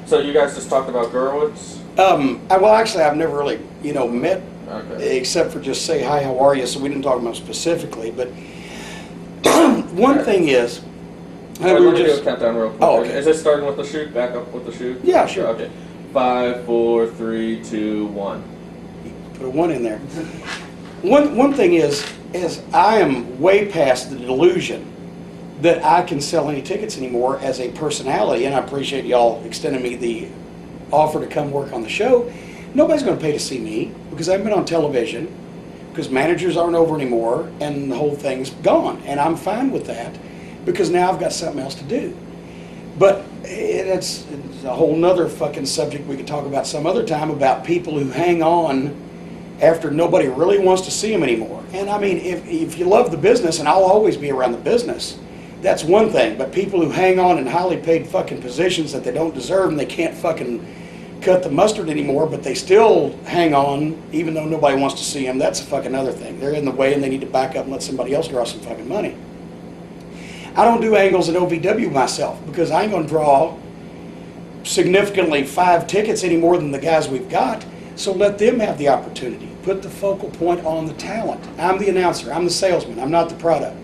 Speaker 1: So you guys just talked about Gurwitz?
Speaker 2: Well, actually, I've never really, met,
Speaker 1: Okay.
Speaker 2: except for just say, hi, how are you? So we didn't talk about specifically. But one thing is,
Speaker 1: Let me do a countdown real quick.
Speaker 2: Oh, okay.
Speaker 1: Is this starting with the shoot? Back up with the shoot?
Speaker 2: Yeah, sure.
Speaker 1: Okay. 5, 4, 3, 2, 1.
Speaker 2: Put a 1 in there. One thing is I am way past the delusion that I can sell any tickets anymore as a personality, and I appreciate y'all extending me the offer to come work on the show. Nobody's going to pay to see me because I've been on television, because managers aren't over anymore, and the whole thing's gone. And I'm fine with that because now I've got something else to do. But it's a whole nother fucking subject we could talk about some other time, about people who hang on after nobody really wants to see them anymore. And I mean, if you love the business, and I'll always be around the business, that's one thing. But people who hang on in highly paid fucking positions that they don't deserve, and they can't fucking cut the mustard anymore, but they still hang on even though nobody wants to see them, that's a fucking other thing. They're in the way and they need to back up and let somebody else draw some fucking money. I don't do angles at OVW myself because I ain't going to draw significantly 5 tickets any more than the guys we've got. So let them have the opportunity. Put the focal point on the talent. I'm the announcer. I'm the salesman. I'm not the product.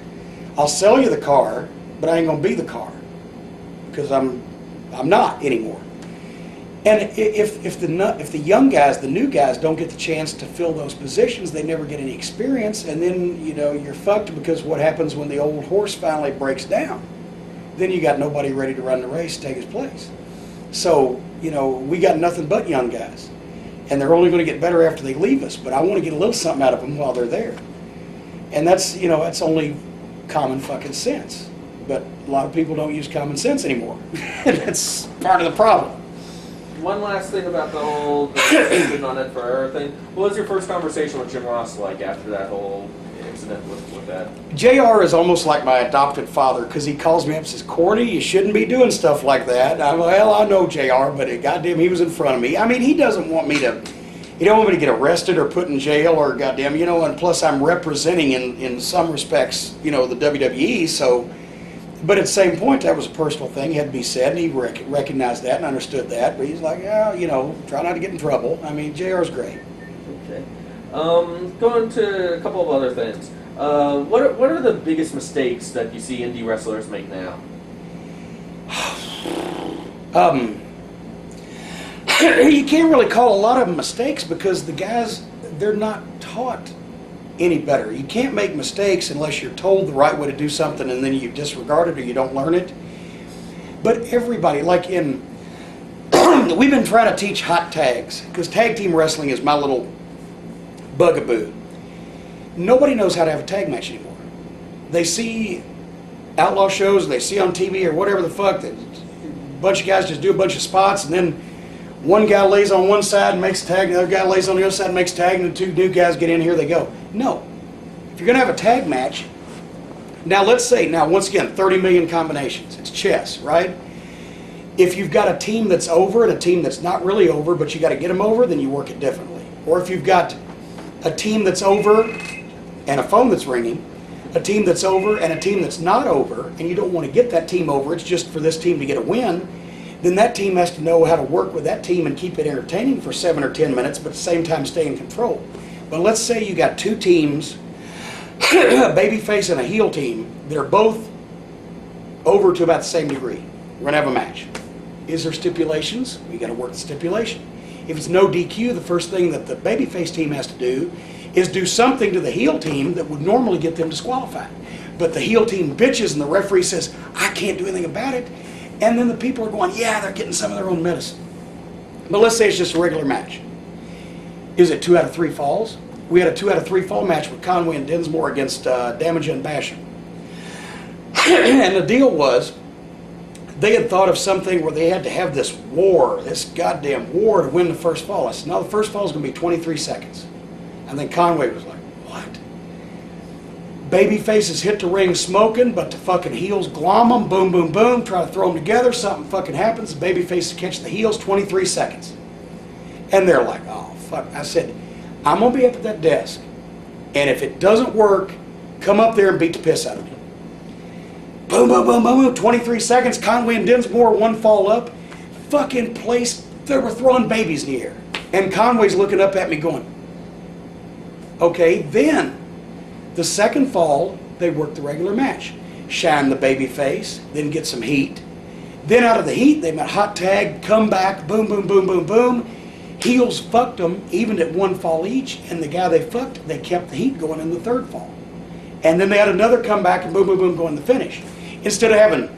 Speaker 2: I'll sell you the car, but I ain't going to be the car because I'm not anymore. And if the young guys, the new guys, don't get the chance to fill those positions, they never get any experience, and then you're fucked because what happens when the old horse finally breaks down? Then you got nobody ready to run the race, take his place. So we got nothing but young guys, and they're only going to get better after they leave us. But I want to get a little something out of them while they're there, and that's only common fucking sense. But a lot of people don't use common sense anymore, and that's part of the problem.
Speaker 1: One last thing about the whole decision on Ed Ferrara thing. What was your first conversation with Jim Ross like after that whole incident with that?
Speaker 2: JR is almost like my adopted father because he calls me up and says, Corny, you shouldn't be doing stuff like that. I know JR, but goddamn, he was in front of me. I mean, he doesn't want me to, he don't want me to get arrested or put in jail or goddamn, and plus I'm representing in some respects, the WWE, so. But at the same point, that was a personal thing. It had to be said, and he recognized that and understood that. But he's like, try not to get in trouble. I mean, JR's great.
Speaker 1: Okay. Going to a couple of other things. What are the biggest mistakes that you see indie wrestlers make now?
Speaker 2: You can't really call a lot of them mistakes because the guys, they're not taught any better. You can't make mistakes unless you're told the right way to do something and then you disregard it or you don't learn it. But everybody, like we've been trying to teach hot tags because tag team wrestling is my little bugaboo. Nobody knows how to have a tag match anymore. They see outlaw shows, they see on TV or whatever the fuck, that a bunch of guys just do a bunch of spots and then One guy lays on one side and makes a tag, the other guy lays on the other side and makes a tag, and the two new guys get in, here they go. No. If you're going to have a tag match, now let's say, once again, 30 million combinations. It's chess, right? If you've got a team that's over and a team that's not really over, but you got to get them over, then you work it differently. Or if you've got a team that's over and a phone that's ringing, a team that's over and a team that's not over, and you don't want to get that team over, it's just for this team to get a win, then that team has to know how to work with that team and keep it entertaining for 7 or 10 minutes, but at the same time stay in control. But let's say you got two teams, a babyface and a heel team, they're both over to about the same degree. We're going to have a match. Is there stipulations? We got to work the stipulation. If it's no DQ, the first thing that the babyface team has to do is do something to the heel team that would normally get them disqualified. But the heel team bitches and the referee says, I can't do anything about it. And then the people are going, yeah, they're getting some of their own medicine. But let's say it's just a regular match. Is it 2 out of 3 falls? We had a 2 out of 3 fall match with Conway and Dinsmore against Damager and Basher. And the deal was, they had thought of something where they had to have this war, this goddamn war to win the first fall. I said, no, the first fall is going to be 23 seconds. And then Conway was like, what? Baby faces hit the ring smoking, but the fucking heels glom them, boom, boom, boom, try to throw them together, something fucking happens, the baby faces catch the heels, 23 seconds. And they're like, oh, fuck. I said, I'm going to be up at that desk, and if it doesn't work, come up there and beat the piss out of me. Boom, boom, boom, boom, boom, 23 seconds, Conway and Dinsmore, one fall up, fucking place, they were throwing babies in the air. And Conway's looking up at me going, okay, then the second fall, they worked the regular match. Shine the baby face, then get some heat. Then out of the heat, they met hot tag, come back, boom, boom, boom, boom, boom. Heels fucked them, even at 1 fall each, and the guy they fucked, they kept the heat going in the 3rd fall. And then they had another comeback and boom, boom, boom, going to the finish. Instead of having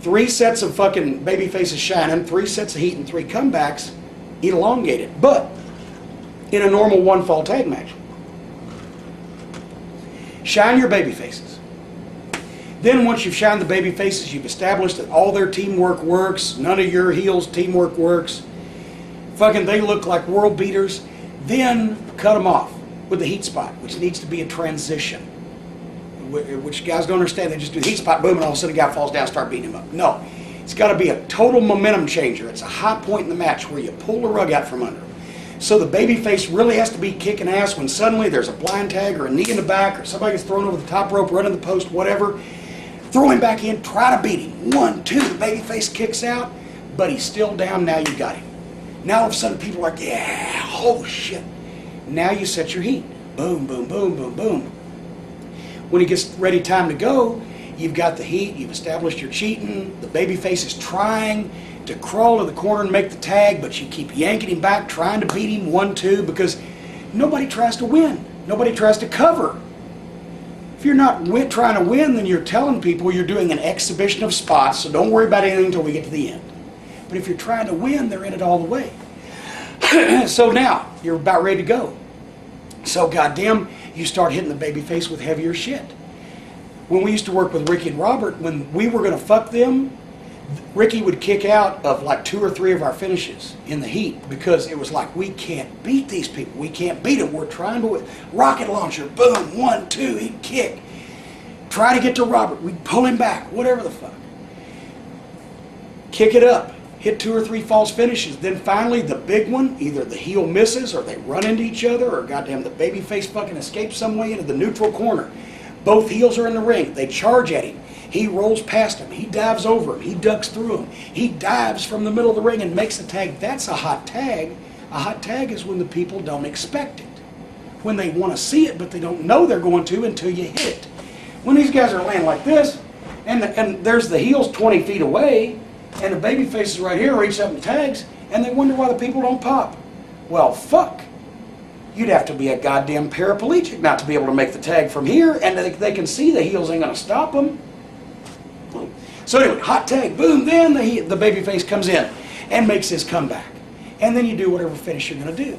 Speaker 2: 3 sets of fucking baby faces shining, 3 sets of heat and 3 comebacks, elongated. But in a normal 1 fall tag match, shine your baby faces. Then once you've shined the baby faces, you've established that all their teamwork works, none of your heels' teamwork works. Fucking they look like world beaters. Then cut them off with the heat spot, which needs to be a transition. Which guys don't understand. They just do the heat spot, boom, and all of a sudden the guy falls down, start beating him up. No, it's got to be a total momentum changer. It's a high point in the match where you pull the rug out from under him. So the babyface really has to be kicking ass when suddenly there's a blind tag or a knee in the back or somebody gets thrown over the top rope, running the post, whatever. Throw him back in, try to beat him. 1, 2, the babyface kicks out, but he's still down, now you got him. Now all of a sudden people are like, yeah, oh shit. Now you set your heat. Boom, boom, boom, boom, boom. When it gets ready, time to go, you've got the heat, you've established your cheating, the babyface is trying to crawl to the corner and make the tag, but you keep yanking him back, trying to beat him 1, 2, because nobody tries to win. Nobody tries to cover. If you're not trying to win, then you're telling people you're doing an exhibition of spots, so don't worry about anything until we get to the end. But if you're trying to win, they're in it all the way. So now, you're about ready to go. So goddamn, you start hitting the baby face with heavier shit. When we used to work with Ricky and Robert, when we were going to fuck them, Ricky would kick out of like 2 or 3 of our finishes in the heat because it was like, we can't beat these people. We can't beat them. We're trying to rocket launcher, boom, 1, 2, he'd kick. Try to get to Robert. We'd pull him back, whatever the fuck. Kick it up. Hit 2 or 3 false finishes. Then finally the big one, either the heel misses or they run into each other or goddamn the baby face fucking escapes some way into the neutral corner. Both heels are in the ring. They charge at him. He rolls past him. He dives over him. He ducks through him. He dives from the middle of the ring and makes the tag. That's a hot tag. A hot tag is when the people don't expect it. When they want to see it, but they don't know they're going to until you hit it. When these guys are laying like this, and there's the heels 20 feet away, and the baby faces right here reach up and tags, and they wonder why the people don't pop. Well, fuck. You'd have to be a goddamn paraplegic not to be able to make the tag from here, and they can see the heels ain't going to stop them. So anyway, hot tag, boom, then the baby face comes in and makes his comeback. And then you do whatever finish you're going to do.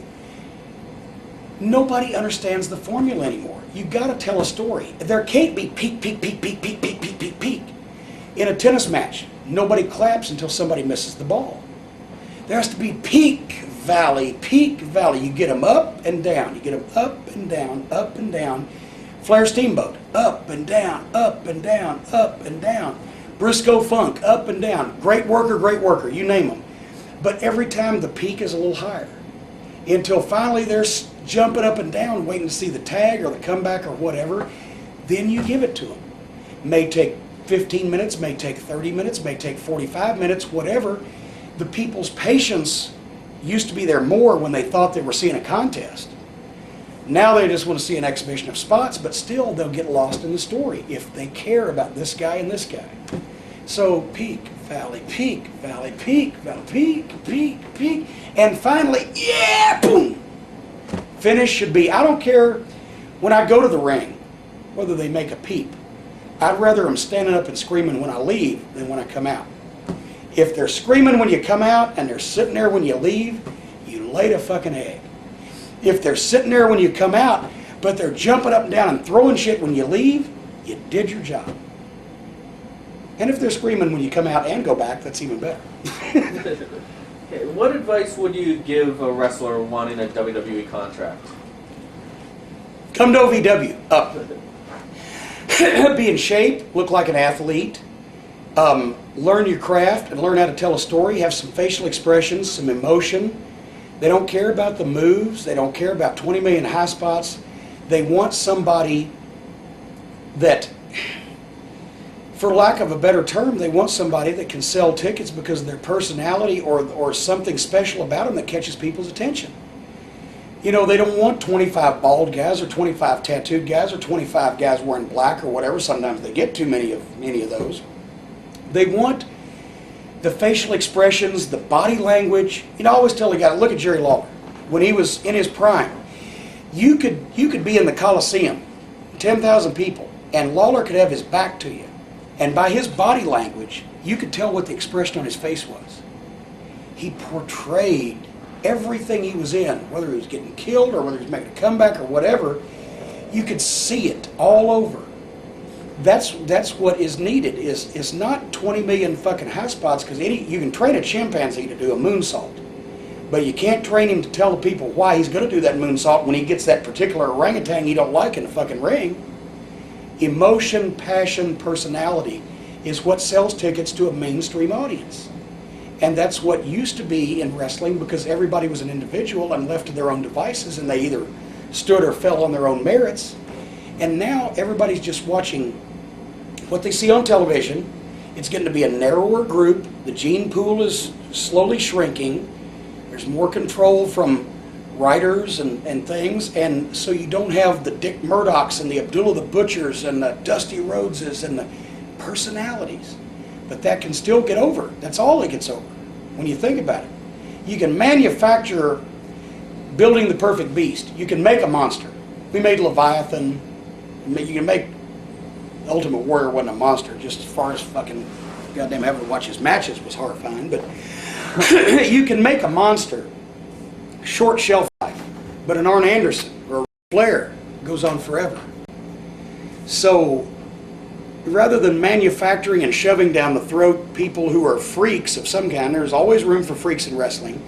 Speaker 2: Nobody understands the formula anymore. You've got to tell a story. There can't be peak, peak, peak, peak, peak, peak, peak, peak, peak. In a tennis match, nobody claps until somebody misses the ball. There has to be peak, valley, peak, valley. You get them up and down. You get them up and down, up and down. Flair Steamboat, up and down, up and down, up and down. Briscoe Funk, up and down. Great worker, you name them. But every time the peak is a little higher. Until finally they're jumping up and down, waiting to see the tag or the comeback or whatever. Then you give it to them. May take 15 minutes, may take 30 minutes, may take 45 minutes, whatever. The people's patience used to be there more when they thought they were seeing a contest. Now they just want to see an exhibition of spots, but still they'll get lost in the story if they care about this guy and this guy. So peak, valley, peak, valley, peak, valley, peak, peak, peak, and finally, yeah, boom! Finish should be, I don't care when I go to the ring, whether they make a peep. I'd rather them standing up and screaming when I leave than when I come out. If they're screaming when you come out and they're sitting there when you leave, you laid a fucking egg. If they're sitting there when you come out, but they're jumping up and down and throwing shit when you leave, you did your job. And if they're screaming when you come out and go back, that's even better.
Speaker 1: Okay, what advice would you give a wrestler wanting a WWE contract?
Speaker 2: Come to OVW. Up. Be in shape, look like an athlete, learn your craft and learn how to tell a story, have some facial expressions, some emotion. They don't care about the moves. They don't care about 20 million high spots. They want somebody that, for lack of a better term, they want somebody that can sell tickets because of their personality or something special about them that catches people's attention. You know, they don't want 25 bald guys or 25 tattooed guys or 25 guys wearing black or whatever. Sometimes they get too many of those. They want the facial expressions, the body language. You know, I always tell the guy, look at Jerry Lawler. When he was in his prime, you could be in the Coliseum, 10,000 people, and Lawler could have his back to you. And by his body language, you could tell what the expression on his face was. He portrayed everything he was in, whether he was getting killed or whether he was making a comeback or whatever. You could see it all over. That's what is needed. Is not 20 million fucking high spots, because you can train a chimpanzee to do a moonsault, but you can't train him to tell the people why he's going to do that moonsault when he gets that particular orangutan he don't like in the fucking ring. Emotion, passion, personality is what sells tickets to a mainstream audience. And that's what used to be in wrestling, because everybody was an individual and left to their own devices, and they either stood or fell on their own merits. And now everybody's just watching what they see on television. It's getting to be a narrower group. The gene pool is slowly shrinking. There's more control from writers and things, and so you don't have the Dick Murdochs and the Abdullah the Butchers and the Dusty Rhodeses and the personalities. But that can still get over. That's all it gets over when you think about it. You can manufacture building the perfect beast. You can make a monster. We made Leviathan. You can make Ultimate Warrior wasn't a monster, just as far as fucking goddamn having to watch his matches was horrifying. But you can make a monster, short shelf life, but an Arn Anderson or a Flair goes on forever. So rather than manufacturing and shoving down the throat people who are freaks of some kind, there's always room for freaks in wrestling,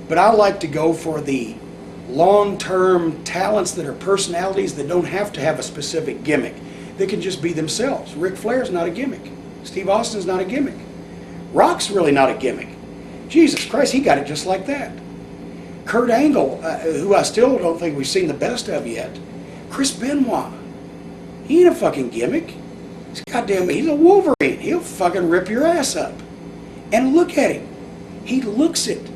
Speaker 2: but I like to go for the long-term talents that are personalities that don't have to have a specific gimmick. They can just be themselves. Ric Flair's not a gimmick. Steve Austin's not a gimmick. Rock's really not a gimmick. Jesus Christ, he got it just like that. Kurt Angle, who I still don't think we've seen the best of yet. Chris Benoit, he ain't a fucking gimmick. He's a Wolverine. He'll fucking rip your ass up. And look at him. He looks it.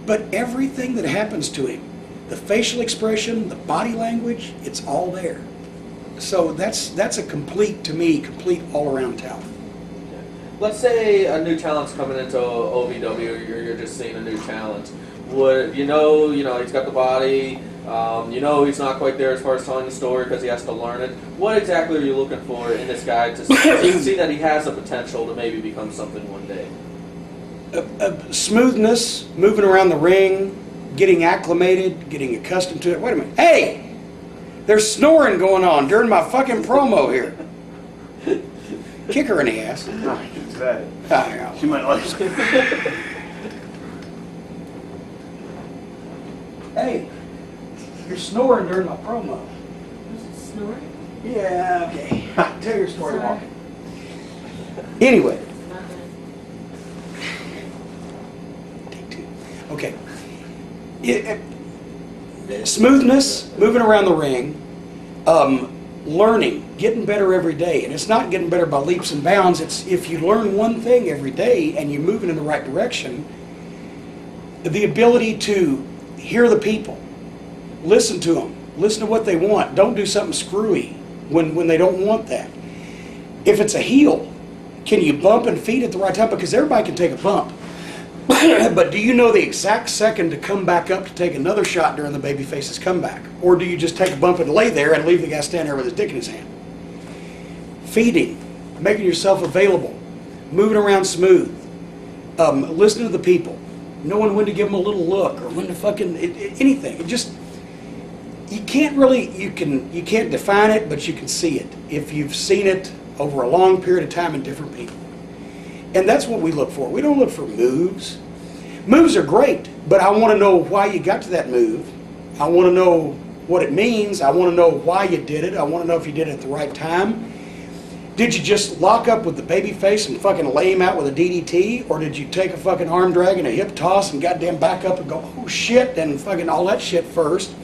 Speaker 2: But everything that happens to him, the facial expression, the body language, it's all there. So that's a complete all-around talent.
Speaker 1: Let's say a new talent's coming into OVW, or you're just seeing a new talent. Would you know he's got the body, he's not quite there as far as telling the story because he has to learn it. What exactly are you looking for in this guy to see that he has the potential to maybe become something one day?
Speaker 2: Smoothness, moving around the ring, getting acclimated, getting accustomed to it. Wait a minute. Hey! There's snoring going on during my fucking promo here. Kick her in the ass.
Speaker 4: It's bad.
Speaker 2: Oh, yeah.
Speaker 4: She might like it.
Speaker 2: You're snoring during my promo.
Speaker 3: Was it snoring?
Speaker 2: Yeah, okay. Tell your story,
Speaker 3: Sorry.
Speaker 2: Walker. Anyway. Take two. Okay. Smoothness, moving around the ring, learning, getting better every day. And it's not getting better by leaps and bounds. It's if you learn one thing every day and you're moving in the right direction, the ability to hear the people, listen to them, listen to what they want. Don't do something screwy when they don't want that. If it's a heel, can you bump and feed at the right time? Because everybody can take a bump. But do you know the exact second to come back up to take another shot during the babyface's comeback? Or do you just take a bump and lay there and leave the guy standing there with his dick in his hand? Feeding, making yourself available, moving around smooth, listening to the people, knowing when to give them a little look or when to fucking anything. It just, you can't really, you can't define it, but you can see it if you've seen it over a long period of time in different people. And that's what we look for. We don't look for moves. Moves are great, but I want to know why you got to that move. I want to know what it means. I want to know why you did it. I want to know if you did it at the right time. Did you just lock up with the baby face and fucking lay him out with a DDT? Or did you take a fucking arm drag and a hip toss and goddamn back up and go, oh shit, and fucking all that shit first?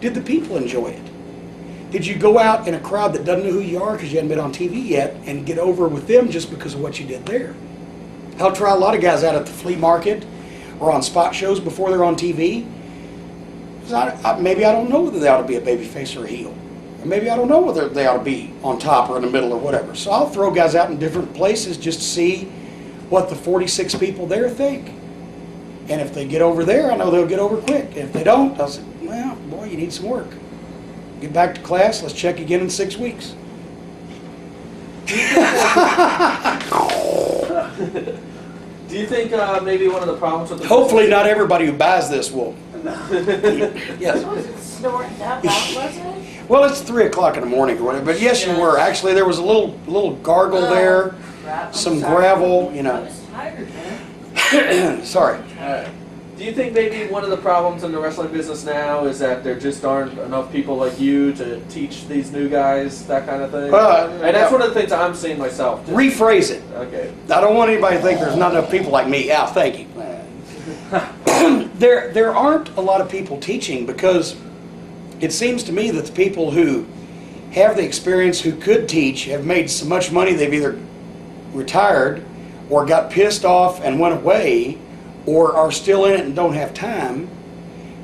Speaker 2: Did the people enjoy it? Did you go out in a crowd that doesn't know who you are because you hadn't been on TV yet and get over with them just because of what you did there? I'll try a lot of guys out at the flea market or on spot shows before they're on TV. Maybe I don't know whether they ought to be a babyface or a heel. Or maybe I don't know whether they ought to be on top or in the middle or whatever. So I'll throw guys out in different places just to see what the 46 people there think. And if they get over there, I know they'll get over quick. And if they don't, I'll say, well, boy, you need some work. Get back to class, let's check again in 6 weeks.
Speaker 1: Do you think maybe one of the problems with the
Speaker 2: Hopefully not everybody who buys this will. Yes.
Speaker 3: Was it snoring that loud, wasn't it?
Speaker 2: Well, it's 3 o'clock in the morning or whatever, but yes, you were. Actually, there was a little gargle there,
Speaker 3: Crap, I'm
Speaker 2: some
Speaker 3: sorry.
Speaker 2: gravel, you
Speaker 3: I
Speaker 2: know.
Speaker 3: was tired, man.
Speaker 2: Sorry.
Speaker 1: Alright. Do you think maybe one of the problems in the wrestling business now is that there just aren't enough people like you to teach these new guys that kind of thing? And that's one of the things I'm seeing myself. Just,
Speaker 2: Rephrase it.
Speaker 1: okay.
Speaker 2: I don't want anybody to think there's not enough people like me. Yeah, thank you. There aren't a lot of people teaching because it seems to me that the people who have the experience who could teach have made so much money they've either retired or got pissed off and went away or are still in it and don't have time.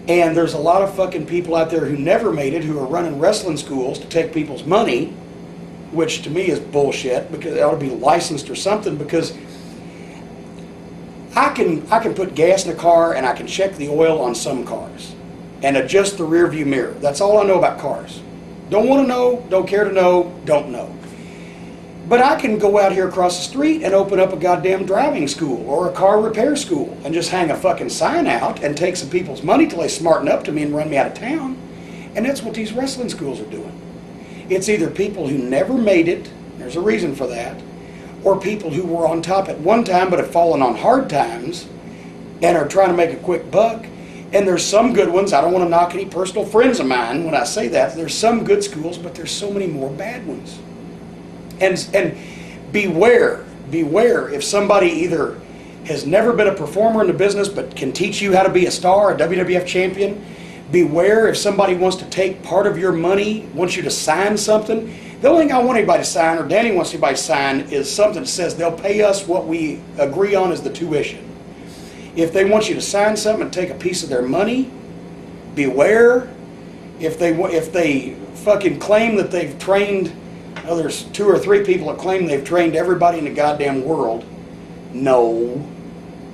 Speaker 2: And there's a lot of fucking people out there who never made it who are running wrestling schools to take people's money, which to me is bullshit because it ought to be licensed or something, because I can put gas in a car and I can check the oil on some cars and adjust the rear view mirror. That's all I know about cars. Don't want to know, don't care to know, don't know. But I can go out here across the street and open up a goddamn driving school or a car repair school and just hang a fucking sign out and take some people's money till they smarten up to me and run me out of town. And that's what these wrestling schools are doing. It's either people who never made it, there's a reason for that, or people who were on top at one time but have fallen on hard times and are trying to make a quick buck. And there's some good ones. I don't want to knock any personal friends of mine when I say that. There's some good schools, but there's so many more bad ones. And beware if somebody either has never been a performer in the business but can teach you how to be a star, a WWF champion. Beware if somebody wants to take part of your money, wants you to sign something. The only thing I want anybody to sign, or Danny wants anybody to sign, is something that says they'll pay us what we agree on as the tuition. If they want you to sign something and take a piece of their money, beware. If they fucking claim that they've trained, there's 2 or 3 people that claim they've trained everybody in the goddamn world. No.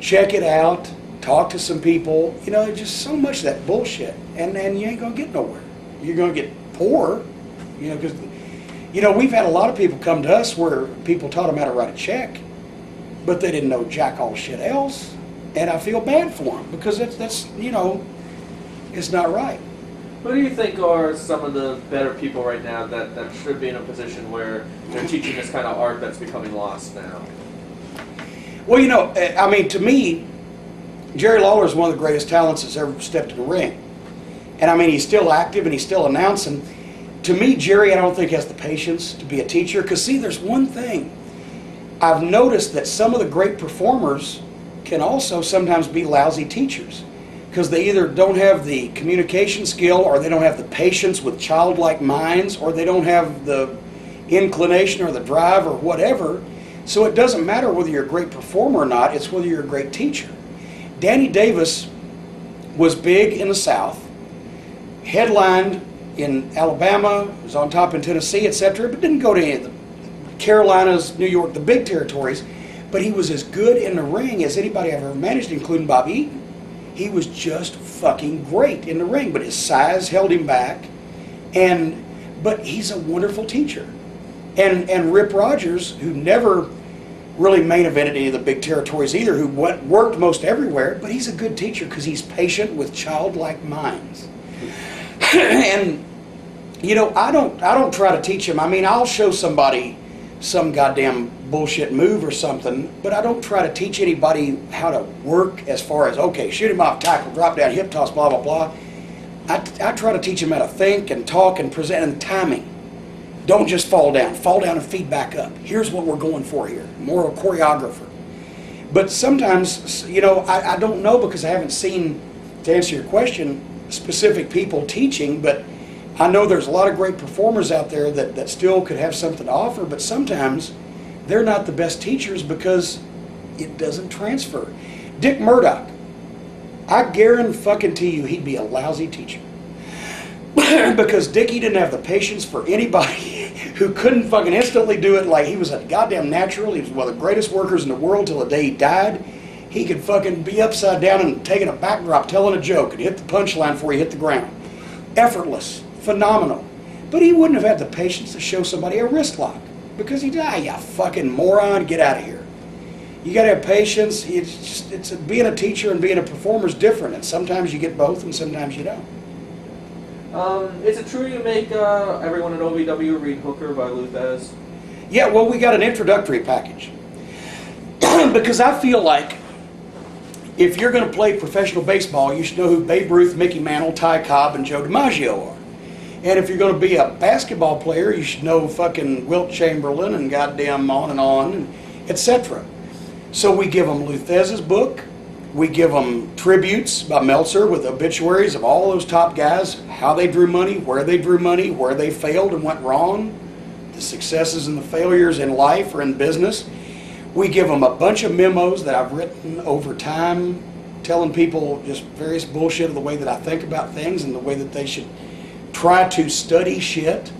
Speaker 2: Check it out. Talk to some people. You know, there's just so much of that bullshit. And you ain't going to get nowhere. You're going to get poor. You know, because, you know, we've had a lot of people come to us where people taught them how to write a check, but they didn't know jack all shit else. And I feel bad for them because that's you know, it's not right.
Speaker 1: Who do you think are some of the better people right now that should be in a position where they're teaching this kind of art that's becoming lost now?
Speaker 2: Well, you know, I mean, to me, Jerry Lawler is one of the greatest talents that's ever stepped in the ring. And I mean, he's still active and he's still announcing. To me, Jerry, I don't think has the patience to be a teacher. Because see, there's one thing. I've noticed that some of the great performers can also sometimes be lousy teachers. Because they either don't have the communication skill, or they don't have the patience with childlike minds, or they don't have the inclination or the drive or whatever. So it doesn't matter whether you're a great performer or not, it's whether you're a great teacher. Danny Davis was big in the South, headlined in Alabama, was on top in Tennessee, etc., but didn't go to any of the Carolinas, New York, the big territories. But he was as good in the ring as anybody I've ever managed, including Bob Eaton. He was just fucking great in the ring, but his size held him back. But he's a wonderful teacher. And Rip Rogers, who never really main evented any of the big territories either, who worked most everywhere, but he's a good teacher because he's patient with childlike minds. And you know, I don't try to teach him. I mean, I'll show somebody some goddamn bullshit move or something, but I don't try to teach anybody how to work as far as, okay, shoot him off, tackle, drop down, hip toss, blah, blah, blah. I try to teach him how to think and talk and present and timing. Don't just fall down and feed back up. Here's what we're going for here. More of a choreographer. But sometimes, you know, I don't know because I haven't seen, to answer your question, specific people teaching, but I know there's a lot of great performers out there that still could have something to offer, but sometimes they're not the best teachers because it doesn't transfer. Dick Murdoch, I guarantee you he'd be a lousy teacher. Because Dickie didn't have the patience for anybody who couldn't fucking instantly do it. Like, he was a goddamn natural. He was one of the greatest workers in the world till the day he died. He could fucking be upside down and taking a backdrop, telling a joke, and hit the punchline before he hit the ground. Effortless. Phenomenal. But he wouldn't have had the patience to show somebody a wrist lock. Because he'd, you fucking moron, get out of here. You gotta have patience. It's being a teacher and being a performer is different. And sometimes you get both and sometimes you don't.
Speaker 1: Is it true you make everyone at OVW read Hooker by Luthez?
Speaker 2: Yeah, well, we got an introductory package. Because I feel like if you're going to play professional baseball, you should know who Babe Ruth, Mickey Mantle, Ty Cobb, and Joe DiMaggio are. And if you're going to be a basketball player, you should know fucking Wilt Chamberlain and goddamn on, and etc. So we give them Luthez's book. We give them tributes by Meltzer with obituaries of all those top guys, how they drew money, where they failed and went wrong, the successes and the failures in life or in business. We give them a bunch of memos that I've written over time, telling people just various bullshit of the way that I think about things and the way that they should try to study shit.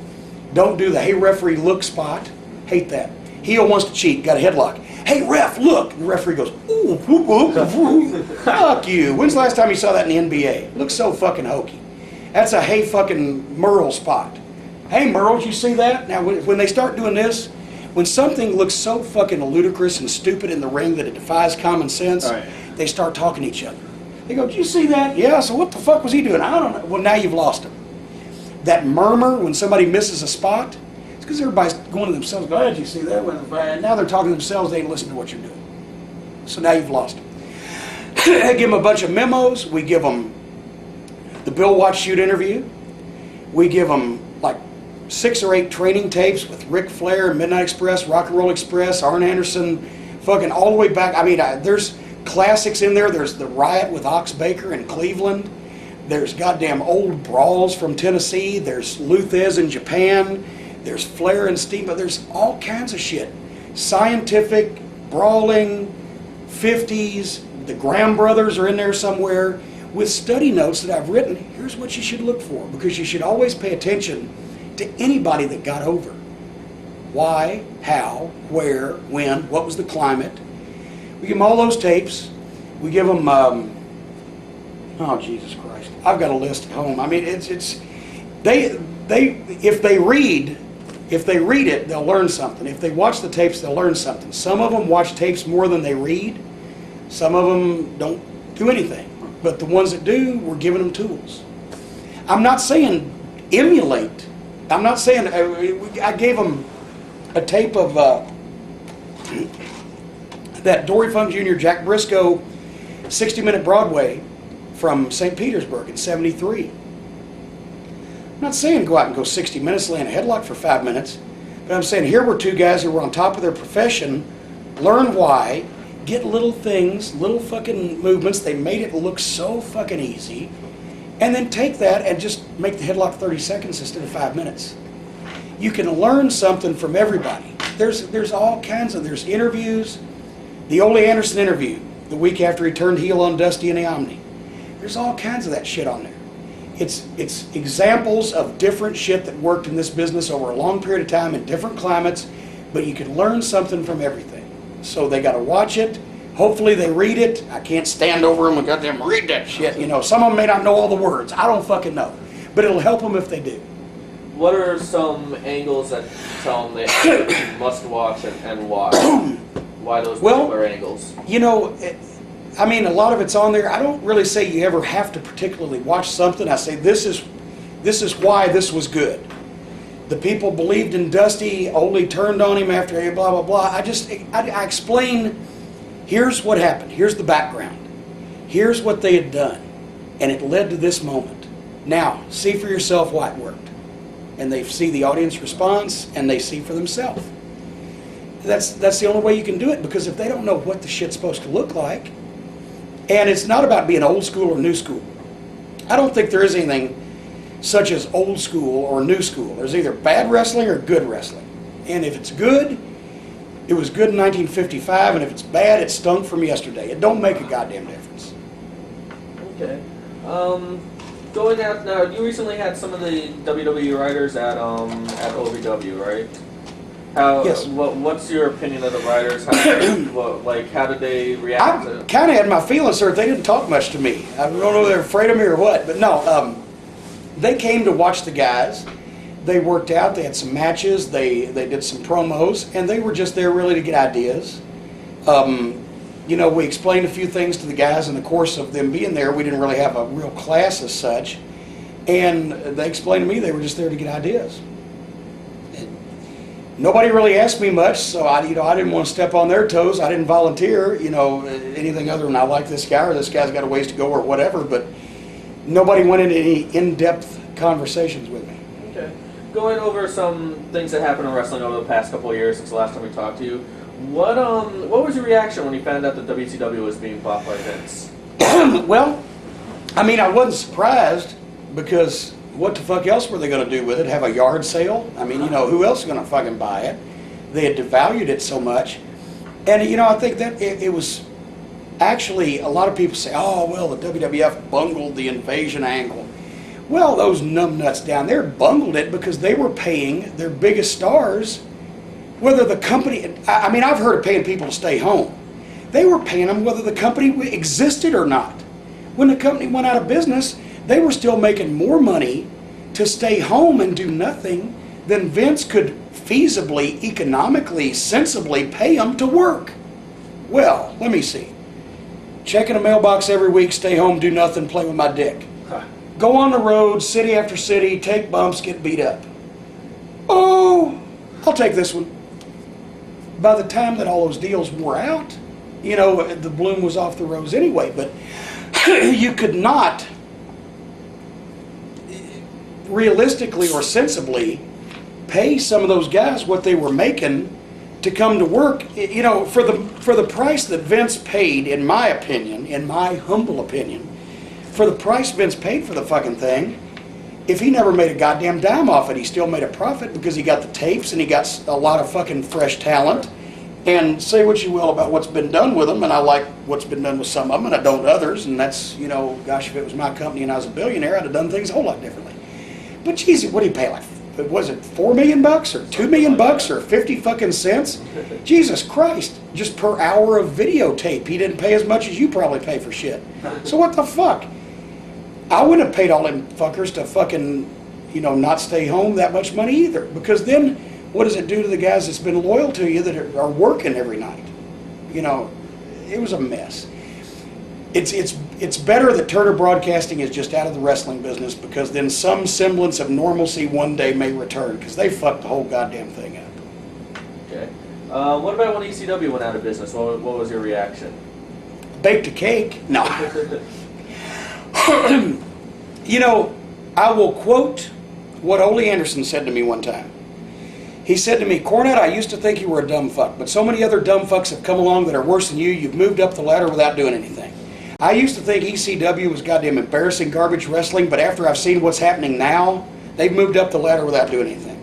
Speaker 2: Don't do the, hey referee, look spot. Hate that. Heel wants to cheat, got a headlock. Hey ref, look. And the referee goes, ooh, whoop, whoop, whoop. Fuck you. When's the last time you saw that in the NBA? Looks so fucking hokey. That's a hey fucking Merle spot. Hey Merle, did you see that? Now when they start doing this, when something looks so fucking ludicrous and stupid in the ring that it defies common sense, right, they start talking to each other. They go, did you see that? Yeah, so what the fuck was he doing? I don't know. Well, now you've lost him. That murmur when somebody misses a spot, it's because everybody's going to themselves, go, did you see that? And now they're talking to themselves, they ain't listening to what you're doing. So now you've lost them. I give them a bunch of memos. We give them the Bill Watch Shoot interview. We give them like 6 or 8 training tapes with Ric Flair, Midnight Express, Rock and Roll Express, Arn Anderson, fucking all the way back. I mean, there's classics in there. There's the Riot with Ox Baker in Cleveland. There's goddamn old brawls from Tennessee. There's Luthez in Japan. There's Flair and Steamboat. There's all kinds of shit. Scientific, brawling, 50s. The Graham brothers are in there somewhere with study notes that I've written. Here's what you should look for, because you should always pay attention to anybody that got over. Why, how, where, when, what was the climate. We give them all those tapes. We give them, oh Jesus Christ, I've got a list at home. I mean, if they read it, they'll learn something. If they watch the tapes, they'll learn something. Some of them watch tapes more than they read. Some of them don't do anything. But the ones that do, we're giving them tools. I'm not saying emulate. I'm not saying, I gave them a tape of that Dory Funk Jr., Jack Briscoe 60-minute Broadway from St. Petersburg in '73. I'm not saying go out and go 60 minutes, lay in a headlock for 5 minutes. But I'm saying here were two guys who were on top of their profession, learn why, get little things, little fucking movements. They made it look so fucking easy. And then take that and just make the headlock 30 seconds instead of 5 minutes. You can learn something from everybody. There's all kinds of, there's interviews. The Ole Anderson interview, the week after he turned heel on Dusty and the Omni. There's all kinds of that shit on there. It's examples of different shit that worked in this business over a long period of time in different climates, but you can learn something from everything. So they got to watch it. Hopefully they read it. I can't stand over them and goddamn read that shit. You know, some of them may not know all the words. I don't fucking know. But it'll help them if they do.
Speaker 1: What are some angles that tell them they must watch and why? Why those particular angles?
Speaker 2: You know, I mean, a lot of it's on there. I don't really say you ever have to particularly watch something. I say this is why this was good. The people believed in Dusty. Ole turned on him after blah, blah, blah. I explain, here's what happened. Here's the background. Here's what they had done. And it led to this moment. Now, see for yourself why it worked. And they see the audience response, and they see for themselves. That's the only way you can do it, because if they don't know what the shit's supposed to look like, and it's not about being old school or new school. I don't think there is anything such as old school or new school. There's either bad wrestling or good wrestling. And if it's good, it was good in 1955, and if it's bad, it stunk from yesterday. It don't make a goddamn difference.
Speaker 1: Okay. Going out now, you recently had some of the WWE writers at OVW, right?
Speaker 2: Yes.
Speaker 1: What's your opinion of the writers? How did they react to
Speaker 2: I
Speaker 1: it?
Speaker 2: kind of had my feelings hurt. They didn't talk much to me. I don't know if they're afraid of me or what, but no. They came to watch the guys. They worked out. They had some matches. They did some promos, and they were just there really to get ideas. You know, we explained a few things to the guys in the course of them being there. We didn't really have a real class as such, and they explained to me they were just there to get ideas. Nobody really asked me much, so I didn't want to step on their toes. I didn't volunteer, anything other than I like this guy or this guy's got a ways to go or whatever. But nobody went into any in-depth conversations with me.
Speaker 1: Okay. Going over some things that happened in wrestling over the past couple of years since the last time we talked to you, what was your reaction when you found out that WCW was being bought by Vince?
Speaker 2: Well, I mean, I wasn't surprised, because what the fuck else were they going to do with it? Have a yard sale? I mean, who else is going to fucking buy it? They had devalued it so much. And, I think that it was actually, a lot of people say, oh, well, the WWF bungled the invasion angle. Well, those numbnuts down there bungled it because they were paying their biggest stars, whether the company, I mean, I've heard of paying people to stay home. They were paying them whether the company existed or not. When the company went out of business, they were still making more money to stay home and do nothing than Vince could feasibly, economically, sensibly pay them to work. Well, let me see. Check in a mailbox every week, stay home, do nothing, play with my dick. Go on the road, city after city, take bumps, get beat up. Oh, I'll take this one. By the time that all those deals wore out, the bloom was off the rose anyway, but you could not realistically or sensibly pay some of those guys what they were making to come to work, for the price that Vince paid, in my opinion, in my humble opinion, for the price Vince paid for the fucking thing. If he never made a goddamn dime off it, he still made a profit because he got the tapes and he got a lot of fucking fresh talent. And say what you will about what's been done with them, and I like what's been done with some of them, and I don't others, and that's, gosh, if it was my company and I was a billionaire, I'd have done things a whole lot differently. But geez, what did he pay, was it $4 million or $2 million or 50 fucking cents? Jesus Christ, just per hour of videotape. He didn't pay as much as you probably pay for shit. So what the fuck? I wouldn't have paid all them fuckers to fucking, not stay home that much money either, because then what does it do to the guys that's been loyal to you that are working every night? It was a mess. It's better that Turner Broadcasting is just out of the wrestling business, because then some semblance of normalcy one day may return, because they fucked the whole goddamn thing up.
Speaker 1: Okay. What about when ECW went out of business? What was your reaction?
Speaker 2: Baked a cake? No. I will quote what Ole Anderson said to me one time. He said to me, Cornette, I used to think you were a dumb fuck, but so many other dumb fucks have come along that are worse than you. You've moved up the ladder without doing anything. I used to think ECW was goddamn embarrassing garbage wrestling, but after I've seen what's happening now, they've moved up the ladder without doing anything.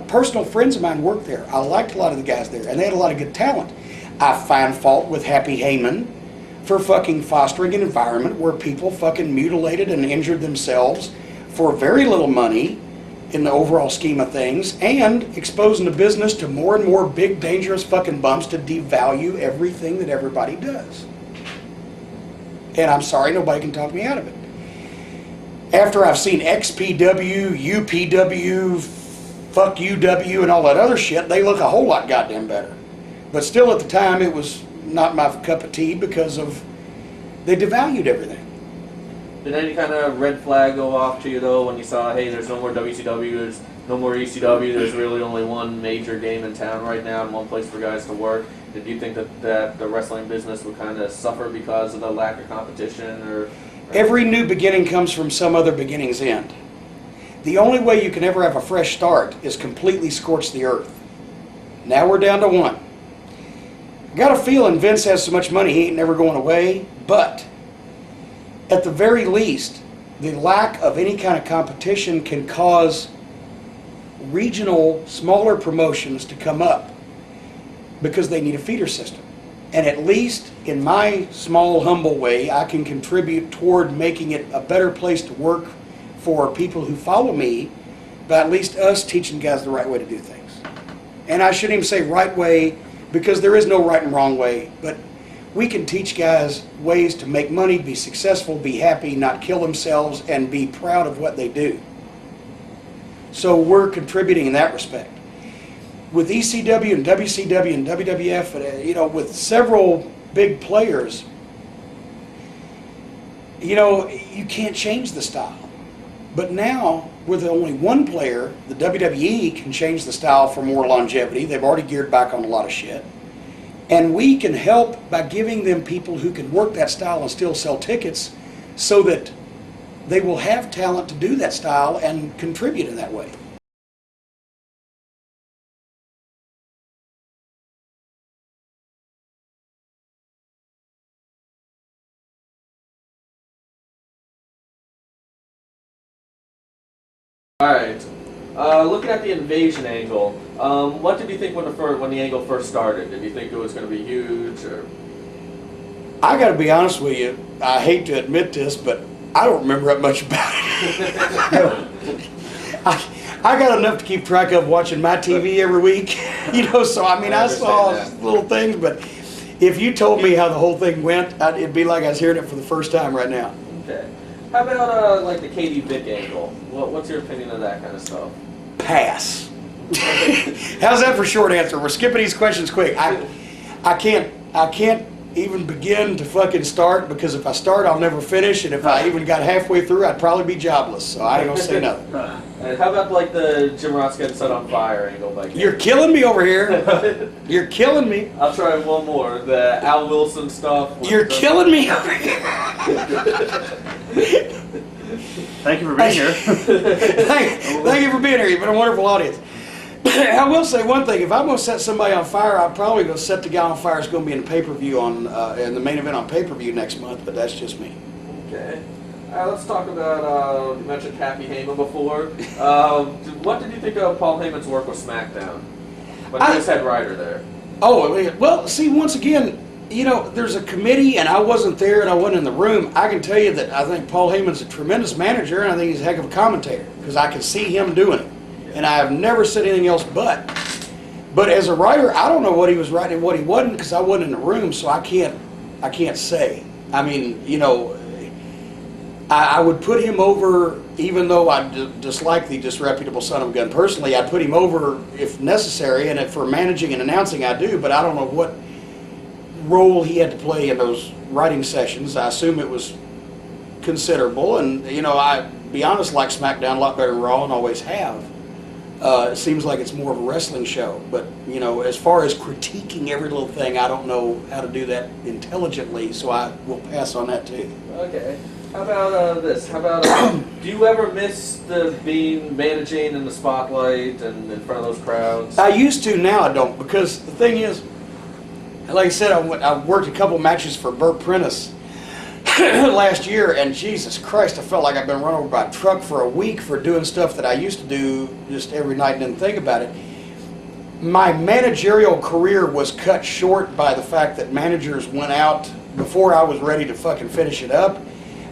Speaker 2: Personal friends of mine worked there. I liked a lot of the guys there, and they had a lot of good talent. I find fault with Happy Heyman for fucking fostering an environment where people fucking mutilated and injured themselves for very little money in the overall scheme of things, and exposing the business to more and more big, dangerous fucking bumps to devalue everything that everybody does. And I'm sorry, nobody can talk me out of it. After I've seen XPW, UPW, fuck UW, and all that other shit, they look a whole lot goddamn better. But still at the time, it was not my cup of tea because of, they devalued everything.
Speaker 1: Did any kind of red flag go off to you though when you saw, hey, there's no more WCW, there's no more ECW, there's really only one major game in town right now and one place for guys to work? Did you think that the wrestling business would kind of suffer because of the lack of competition? Or
Speaker 2: Every new beginning comes from some other beginning's end. The only way you can ever have a fresh start is completely scorch the earth. Now we're down to one. I got a feeling Vince has so much money he ain't never going away, but at the very least, the lack of any kind of competition can cause regional, smaller promotions to come up because they need a feeder system. And at least in my small, humble way, I can contribute toward making it a better place to work for people who follow me, but at least us teaching guys the right way to do things. And I shouldn't even say right way, because there is no right and wrong way, but we can teach guys ways to make money, be successful, be happy, not kill themselves, and be proud of what they do. So we're contributing in that respect. With ECW and WCW and WWF, with several big players, you can't change the style. But now, with only one player, the WWE can change the style for more longevity. They've already geared back on a lot of shit. And we can help by giving them people who can work that style and still sell tickets so that they will have talent to do that style and contribute in that way.
Speaker 1: Alright, looking at the invasion angle, what did you think when the angle first started? Did you think it was going to be huge? Or?
Speaker 2: I got to be honest with you, I hate to admit this, but I don't remember that much about it. I got enough to keep track of watching my TV every week, so I saw little things, but if you told me how the whole thing went, it'd be like I was hearing it for the first time right now.
Speaker 1: Okay. How about like the Katie Vick angle? What's your opinion of that kind of stuff?
Speaker 2: Pass. How's that for short answer? We're skipping these questions quick. I can't even begin to fucking start, because if I start, I'll never finish, and if I even got halfway through, I'd probably be jobless. So I ain't gonna say nothing.
Speaker 1: And how about like the Jim Ross getting set on fire angle by Katie?
Speaker 2: You're killing me over here. You're killing me.
Speaker 1: I'll try one more. The Al Wilson stuff.
Speaker 2: You're killing me over here.
Speaker 4: Thank you for being here.
Speaker 2: Thank you for being here. You've been a wonderful audience. I will say one thing. If I'm going to set somebody on fire, I'm probably going to set the guy on fire. It's going to be in the pay-per-view in the main event on pay-per-view next month, but that's just me.
Speaker 1: Okay. Let's talk about, you mentioned Happy Heyman before. What did you think of Paul Heyman's work with SmackDown? When he was head writer there.
Speaker 2: Oh, well, see, once again, there's a committee, and I wasn't there, and I wasn't in the room. I can tell you that I think Paul Heyman's a tremendous manager, and I think he's a heck of a commentator, because I can see him doing it. And I have never said anything else but. But as a writer, I don't know what he was writing and what he wasn't, because I wasn't in the room, so I can't say. I mean, I would put him over, even though I dislike the disreputable son of a gun personally, I'd put him over if necessary, and if for managing and announcing I do, but I don't know what role he had to play in those writing sessions. I assume it was considerable, and I, be honest, like SmackDown a lot better than Raw, and always have. It seems like it's more of a wrestling show, but as far as critiquing every little thing, I don't know how to do that intelligently, so I will pass on that too.
Speaker 1: Okay. How about this? How about do you ever miss the being managing in the spotlight and in front of those crowds?
Speaker 2: I used to, now I don't, because the thing is, like I said, I worked a couple matches for Burt Prentice last year, and Jesus Christ, I felt like I've been run over by a truck for a week for doing stuff that I used to do just every night and didn't think about it. My managerial career was cut short by the fact that managers went out before I was ready to fucking finish it up.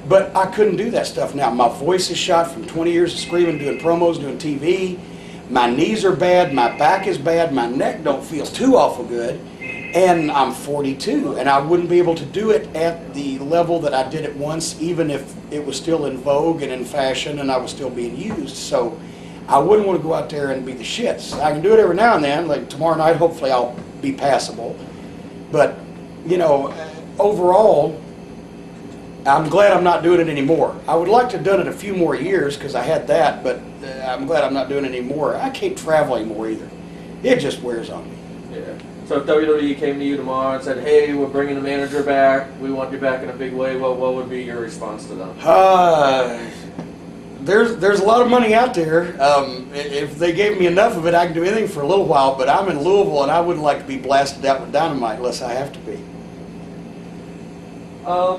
Speaker 2: But I couldn't do that stuff now. My voice is shot from 20 years of screaming, doing promos, doing TV. My knees are bad, my back is bad, my neck don't feel too awful good. And I'm 42, and I wouldn't be able to do it at the level that I did it once, even if it was still in vogue and in fashion and I was still being used. So I wouldn't want to go out there and be the shits. I can do it every now and then, like tomorrow night, hopefully I'll be passable. But, you know, overall, I'm glad I'm not doing it anymore. I would like to have done it a few more years because I had that, but I'm glad I'm not doing it anymore. I can't travel anymore either. It just wears on me.
Speaker 1: Yeah. So if WWE came to you tomorrow and said, "Hey, we're bringing the manager back. We want you back in a big way," what would be your response to them?
Speaker 2: There's a lot of money out there. If they gave me enough of it, I can do anything for a little while. But I'm in Louisville, and I wouldn't like to be blasted out with dynamite unless I have to be.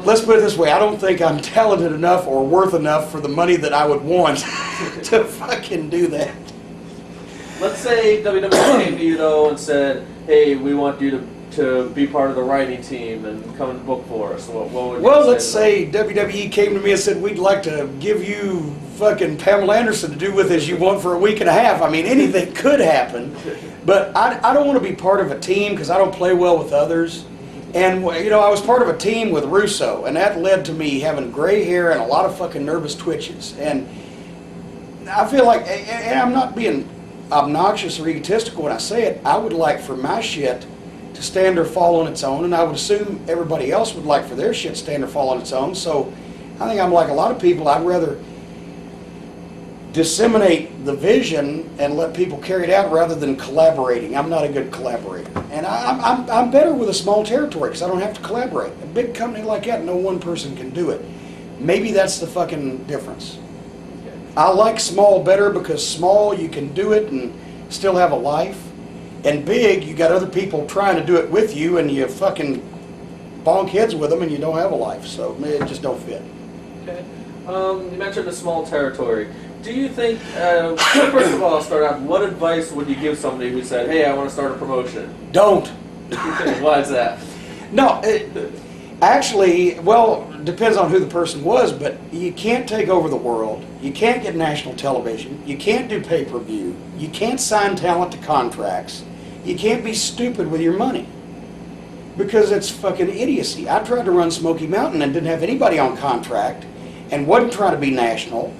Speaker 2: Let's put it this way, I don't think I'm talented enough or worth enough for the money that I would want to fucking do that.
Speaker 1: Let's say WWE came to you though and said, "Hey, we want you to be part of the writing team and come and book for us." What would you
Speaker 2: Well, let's say WWE came to me and said, "We'd like to give you fucking Pamela Anderson to do with as you want for a week and a half." I mean, anything could happen. But I don't want to be part of a team because I don't play well with others. And, you know, I was part of a team with Russo, and that led to me having gray hair and a lot of fucking nervous twitches. And I feel like, and I'm not being obnoxious or egotistical when I say it, I would like for my shit to stand or fall on its own, and I would assume everybody else would like for their shit to stand or fall on its own. So I think I'm like a lot of people. I'd rather disseminate the vision and let people carry it out rather than collaborating. I'm not a good collaborator. And I'm better with a small territory because I don't have to collaborate. A big company like that, no one person can do it. Maybe that's the fucking difference. I like small better because small you can do it and still have a life. And big, you got other people trying to do it with you and you fucking bonk heads with them and you don't have a life. So it just don't fit.
Speaker 1: Okay. You mentioned a small territory. Do you think, first of all, I'll start out, what advice would you give somebody who said, "Hey, I want to start a promotion"?
Speaker 2: Don't.
Speaker 1: Why is that?
Speaker 2: No, actually, well, depends on who the person was, but you can't take over the world. You can't get national television. You can't do pay-per-view. You can't sign talent to contracts. You can't be stupid with your money. Because it's fucking idiocy. I tried to run Smoky Mountain and didn't have anybody on contract and wasn't trying to be national.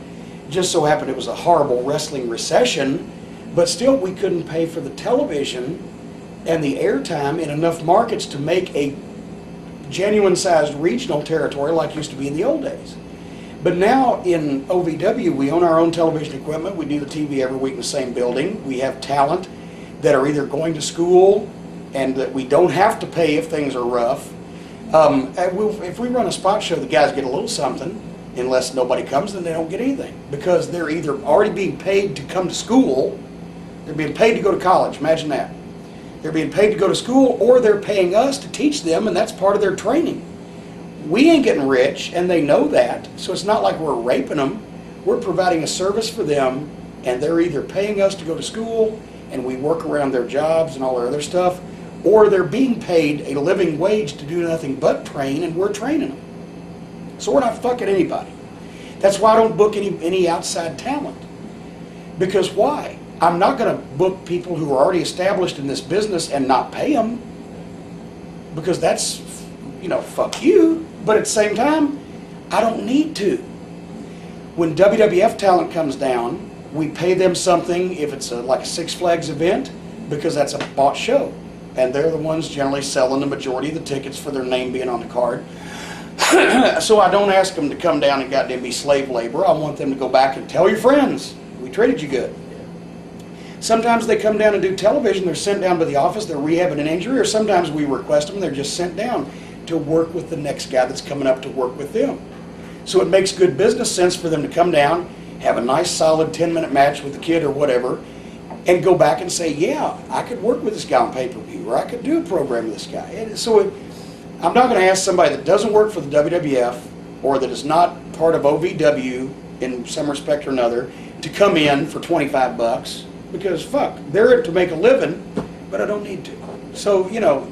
Speaker 2: Just so happened it was a horrible wrestling recession, but still we couldn't pay for the television and the airtime in enough markets to make a genuine sized regional territory like used to be in the old days. But now in OVW, we own our own television equipment. We do the TV every week in the same building. We have talent that are either going to school and that we don't have to pay if things are rough. If we run a spot show, the guys get a little something. Unless nobody comes, then they don't get anything. Because they're either already being paid to come to school, they're being paid to go to college, imagine that. They're being paid to go to school, or they're paying us to teach them, and that's part of their training. We ain't getting rich, and they know that, so it's not like we're raping them. We're providing a service for them, and they're either paying us to go to school, and we work around their jobs and all their other stuff, or they're being paid a living wage to do nothing but train, and we're training them. So we're not fucking anybody. That's why I don't book any outside talent. Because why? I'm not going to book people who are already established in this business and not pay them. Because that's, you know, fuck you. But at the same time, I don't need to. When WWF talent comes down, we pay them something if it's like a Six Flags event, because that's a bought show. And they're the ones generally selling the majority of the tickets for their name being on the card. So I don't ask them to come down and goddamn be slave labor. I want them to go back and tell your friends, we treated you good. Sometimes they come down and do television, they're sent down to the office, they're rehabbing an injury, or sometimes we request them, they're just sent down to work with the next guy that's coming up to work with them. So it makes good business sense for them to come down, have a nice solid 10-minute match with the kid or whatever, and go back and say, yeah, I could work with this guy on pay-per-view, or I could do a program with this guy. And so I'm not going to ask somebody that doesn't work for the WWF or that is not part of OVW in some respect or another to come in for $25 because fuck, they're to make a living, but I don't need to. So, you know,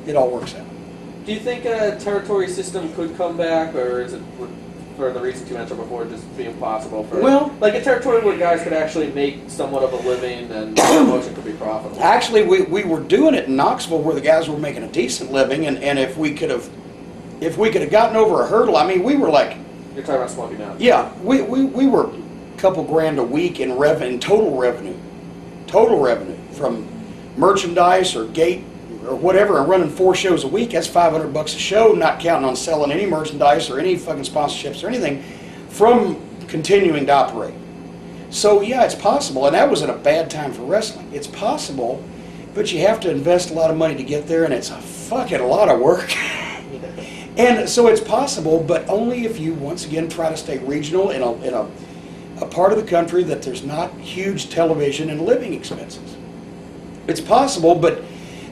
Speaker 2: it all works out.
Speaker 1: Do you think a territory system could come back, or is it, for the reasons you mentioned before, just be impossible for,
Speaker 2: well,
Speaker 1: like a territory where guys could actually make somewhat of a living and the promotion could be profitable?
Speaker 2: Actually, we were doing it in Knoxville where the guys were making a decent living, and if we could have gotten over a hurdle, I mean, we were like,
Speaker 1: You're talking about Smoky Mountain.
Speaker 2: yeah, we were a couple grand a week in total revenue from merchandise or gate or whatever, and running 4 shows a week. That's $500 a show, not counting on selling any merchandise or any fucking sponsorships or anything from continuing to operate. So yeah, it's possible, and that was at a bad time for wrestling. It's possible, but you have to invest a lot of money to get there, and it's a fucking lot of work. And so it's possible, but only if you once again try to stay regional in a part of the country that there's not huge television and living expenses. It's possible, but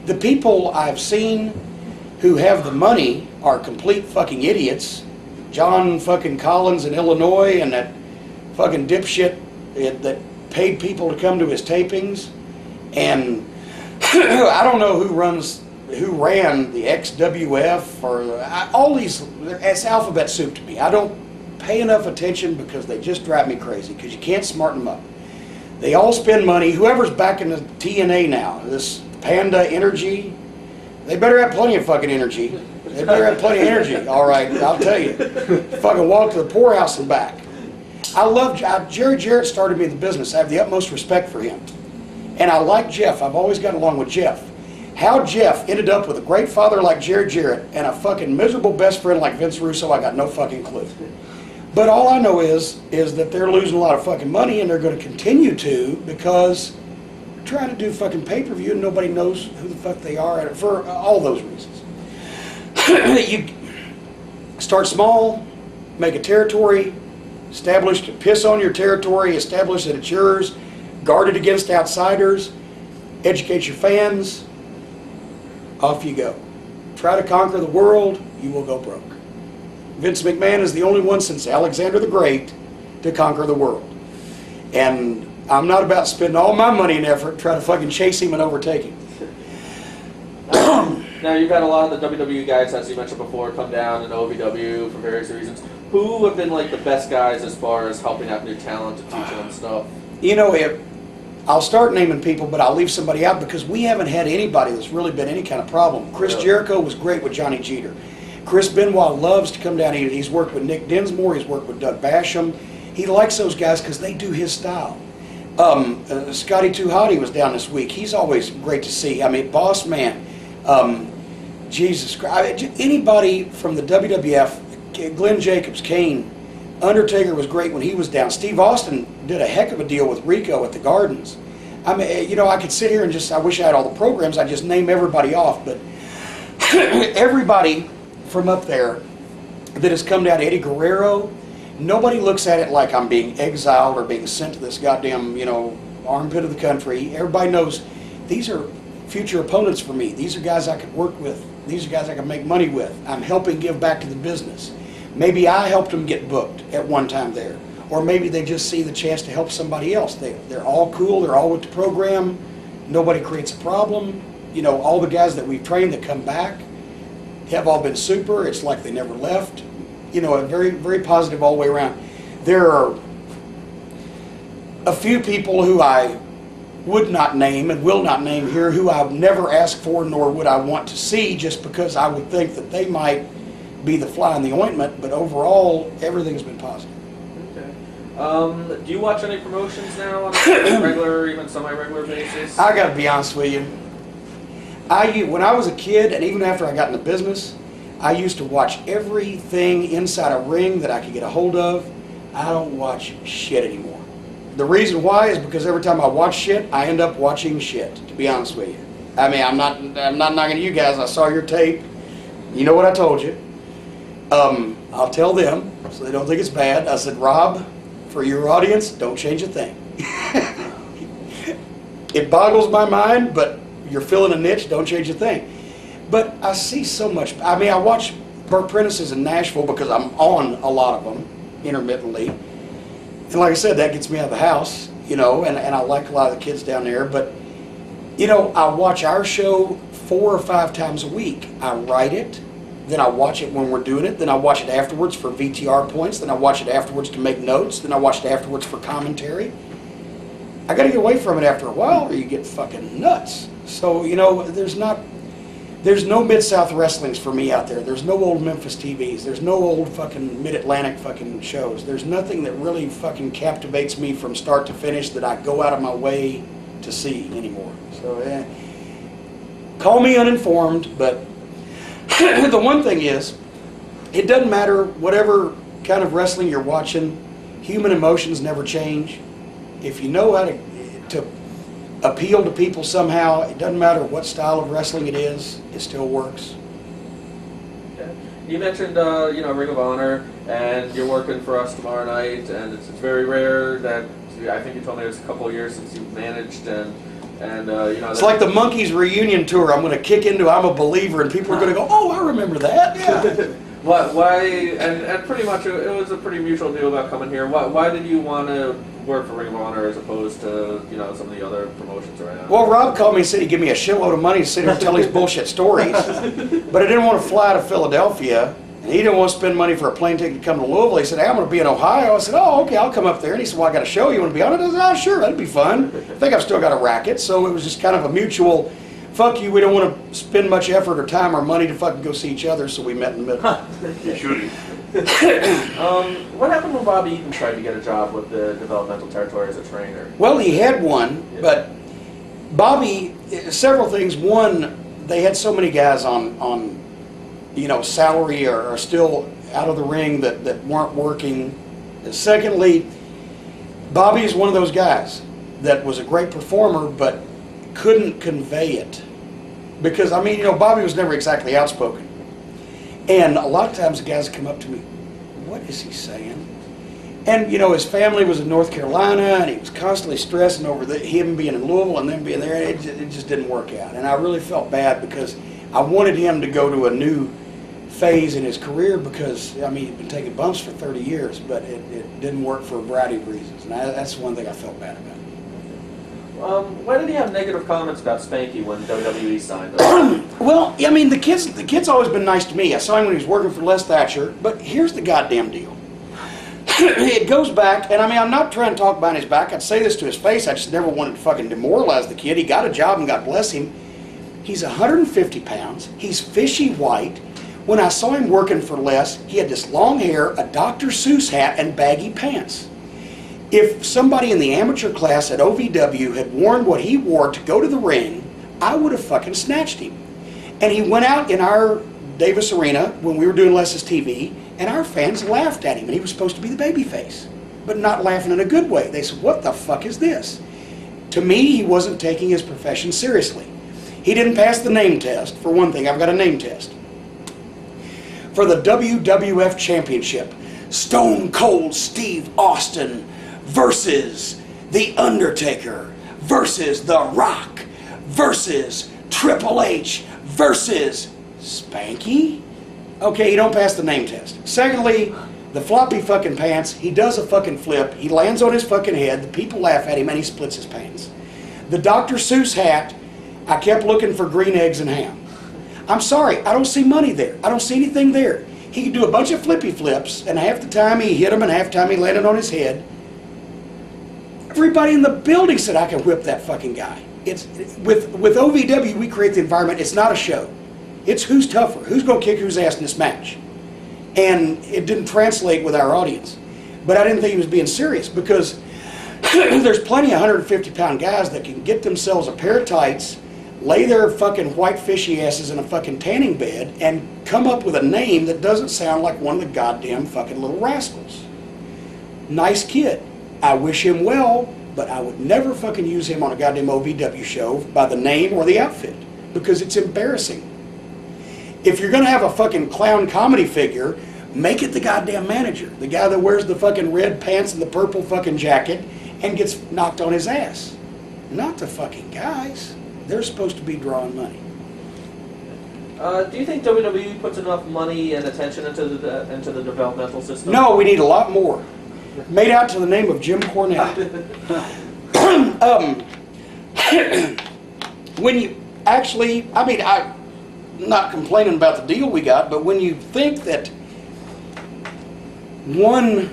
Speaker 2: the people I've seen who have the money are complete fucking idiots. John fucking Collins in Illinois and that fucking dipshit that paid people to come to his tapings. And I don't know who ran the XWF or all these, it's alphabet soup to me. I don't pay enough attention because they just drive me crazy because you can't smarten them up. They all spend money. Whoever's back in the TNA now, this Panda Energy, they better have plenty of fucking energy. They better have plenty of energy. All right, I'll tell you. Fucking walk to the poorhouse and back. I love Jerry Jarrett started me in the business. I have the utmost respect for him. And I like Jeff. I've always got along with Jeff. How Jeff ended up with a great father like Jerry Jarrett and a fucking miserable best friend like Vince Russo, I got no fucking clue. But all I know is that they're losing a lot of fucking money, and they're going to continue to because they're trying to do fucking pay-per-view and nobody knows who the fuck they are for all those reasons. You start small, make a territory, piss on your territory, establish that it's yours, guard it against outsiders, educate your fans, off you go. Try to conquer the world, you will go broke. Vince McMahon is the only one since Alexander the Great to conquer the world. And I'm not about spending all my money and effort trying to fucking chase him and overtake him.
Speaker 1: Now, you've had a lot of the WWE guys, as you mentioned before, come down in OVW for various reasons. Who have been like the best guys as far as helping out new talent to teach them stuff?
Speaker 2: You know, I'll start naming people, but I'll leave somebody out because we haven't had anybody that's really been any kind of problem. Chris Jericho was great with Johnny Jeter. Chris Benoit loves to come down. He's worked with Nick Dinsmore. He's worked with Doug Basham. He likes those guys because they do his style. Scotty Too Hotty was down this week. He's always great to see. I mean, Boss Man. Jesus Christ. Anybody from the WWF, Glenn Jacobs, Kane, Undertaker was great when he was down. Steve Austin did a heck of a deal with Rico at the Gardens. I mean, you know, I could sit here and I wish I had all the programs. I'd just name everybody off, but everybody from up there that has come down, Eddie Guerrero, nobody looks at it like I'm being exiled or being sent to this goddamn, armpit of the country. Everybody knows these are future opponents for me. These are guys I could work with. These are guys I can make money with. I'm helping give back to the business. Maybe I helped them get booked at one time there. Or maybe they just see the chance to help somebody else. They're all cool. They're all with the program. Nobody creates a problem. All the guys that we've trained that come back have all been super. It's like they never left. A very, very positive all the way around. There are a few people who I would not name and will not name here who I've never asked for nor would I want to see just because I would think that they might be the fly in the ointment, but overall, everything's been positive.
Speaker 1: Okay. Do you watch any promotions now on a regular or even semi-regular basis?
Speaker 2: I gotta be honest with you. When I was a kid, and even after I got in the business, I used to watch everything inside a ring that I could get a hold of. I don't watch shit anymore. The reason why is because every time I watch shit, I end up watching shit, to be honest with you. I mean, I'm not knocking you guys. I saw your tape. You know what I told you. I'll tell them so they don't think it's bad. I said, Rob, for your audience, don't change a thing. It boggles my mind, but you're filling a niche, don't change a thing. But I see so much. I mean, I watch Burt Prentice's in Nashville because I'm on a lot of them intermittently. And like I said, that gets me out of the house, and I like a lot of the kids down there. But, I watch our show 4 or 5 times a week. I write it, then I watch it when we're doing it, then I watch it afterwards for VTR points, then I watch it afterwards to make notes, then I watch it afterwards for commentary. I got to get away from it after a while or you get fucking nuts. So, there's no Mid-South wrestlings for me out there. There's no old Memphis TVs. There's no old fucking Mid-Atlantic fucking shows. There's nothing that really fucking captivates me from start to finish that I go out of my way to see anymore. So, call me uninformed, but the one thing is, it doesn't matter whatever kind of wrestling you're watching, human emotions never change. If you know how to appeal to people somehow, it doesn't matter what style of wrestling it is, it still works.
Speaker 1: Okay. You mentioned, Ring of Honor, and you're working for us tomorrow night, and it's very rare that, I think you told me it was a couple of years since you've managed, and
Speaker 2: It's like the Monkees reunion tour. I'm going to kick into I'm a Believer, and people are going to go, oh, I remember that. Yeah.
Speaker 1: Why, and pretty much it was a pretty mutual deal about coming here. Why did you want to work for Ring of Honor as opposed to, some of the other promotions around?
Speaker 2: Well, Rob called me and said he'd give me a shitload of money to sit here and tell these bullshit stories. But I didn't want to fly to Philadelphia, and he didn't want to spend money for a plane ticket to come to Louisville. He said, hey, I'm going to be in Ohio. I said, oh, okay, I'll come up there. And he said, well, I got a show. You want to be on it? I said, oh, sure, that'd be fun. I think I've still got a racket. So it was just kind of a mutual, fuck you, we don't want to spend much effort or time or money to fucking go see each other, so we met in the middle.
Speaker 4: You shouldn't.
Speaker 1: What happened when Bobby Eaton tried to get a job with the developmental territory as a trainer?
Speaker 2: Well, he had one, but Bobby, several things. One, they had so many guys on salary or still out of the ring that weren't working. Secondly, Bobby is one of those guys that was a great performer, but couldn't convey it. Because, Bobby was never exactly outspoken. And a lot of times the guys come up to me, what is he saying? And, his family was in North Carolina, and he was constantly stressing over him being in Louisville and them being there. It just didn't work out. And I really felt bad because I wanted him to go to a new phase in his career because, he'd been taking bumps for 30 years, but it didn't work for a variety of reasons. And that's one thing I felt bad about.
Speaker 1: Why did he have negative comments about Spanky when WWE signed him?
Speaker 2: Well, the kid's always been nice to me. I saw him when he was working for Les Thatcher, but here's the goddamn deal. It goes back, and I'm not trying to talk behind his back. I'd say this to his face. I just never wanted to fucking demoralize the kid. He got a job, and God bless him. He's 150 pounds. He's fishy white. When I saw him working for Les, he had this long hair, a Dr. Seuss hat, and baggy pants. If somebody in the amateur class at OVW had worn what he wore to go to the ring, I would have fucking snatched him. And he went out in our Davis Arena when we were doing Les's TV, and our fans laughed at him, and he was supposed to be the babyface, but not laughing in a good way. They said, what the fuck is this? To me, he wasn't taking his profession seriously. He didn't pass the name test. For one thing, I've got a name test. For the WWF Championship, Stone Cold Steve Austin versus The Undertaker versus The Rock versus Triple H versus Spanky? Okay, he don't pass the name test. Secondly, the floppy fucking pants, he does a fucking flip, he lands on his fucking head, the people laugh at him, and he splits his pants. The Dr. Seuss hat, I kept looking for green eggs and ham. I'm sorry, I don't see money there. I don't see anything there. He could do a bunch of flippy flips, and half the time he hit him, and half the time he landed on his head. Everybody in the building said I can whip that fucking guy. With OVW, we create the environment. It's not a show. It's who's tougher, who's going to kick whose ass in this match. And it didn't translate with our audience. But I didn't think he was being serious because there's plenty of 150-pound guys that can get themselves a pair of tights, lay their fucking white fishy asses in a fucking tanning bed, and come up with a name that doesn't sound like one of the goddamn fucking little rascals. Nice kid. I wish him well, but I would never fucking use him on a goddamn OVW show by the name or the outfit because it's embarrassing. If you're going to have a fucking clown comedy figure Make it the goddamn manager, the guy that wears the fucking red pants and the purple fucking jacket and gets knocked on his ass. Not the fucking guys. They're supposed to be drawing money.
Speaker 1: Do you think WWE puts enough money and attention into the developmental system?
Speaker 2: No, we need a lot more. Made out to the name of Jim Cornette. When you actually, I mean, I'm not complaining about the deal we got, but when you think that one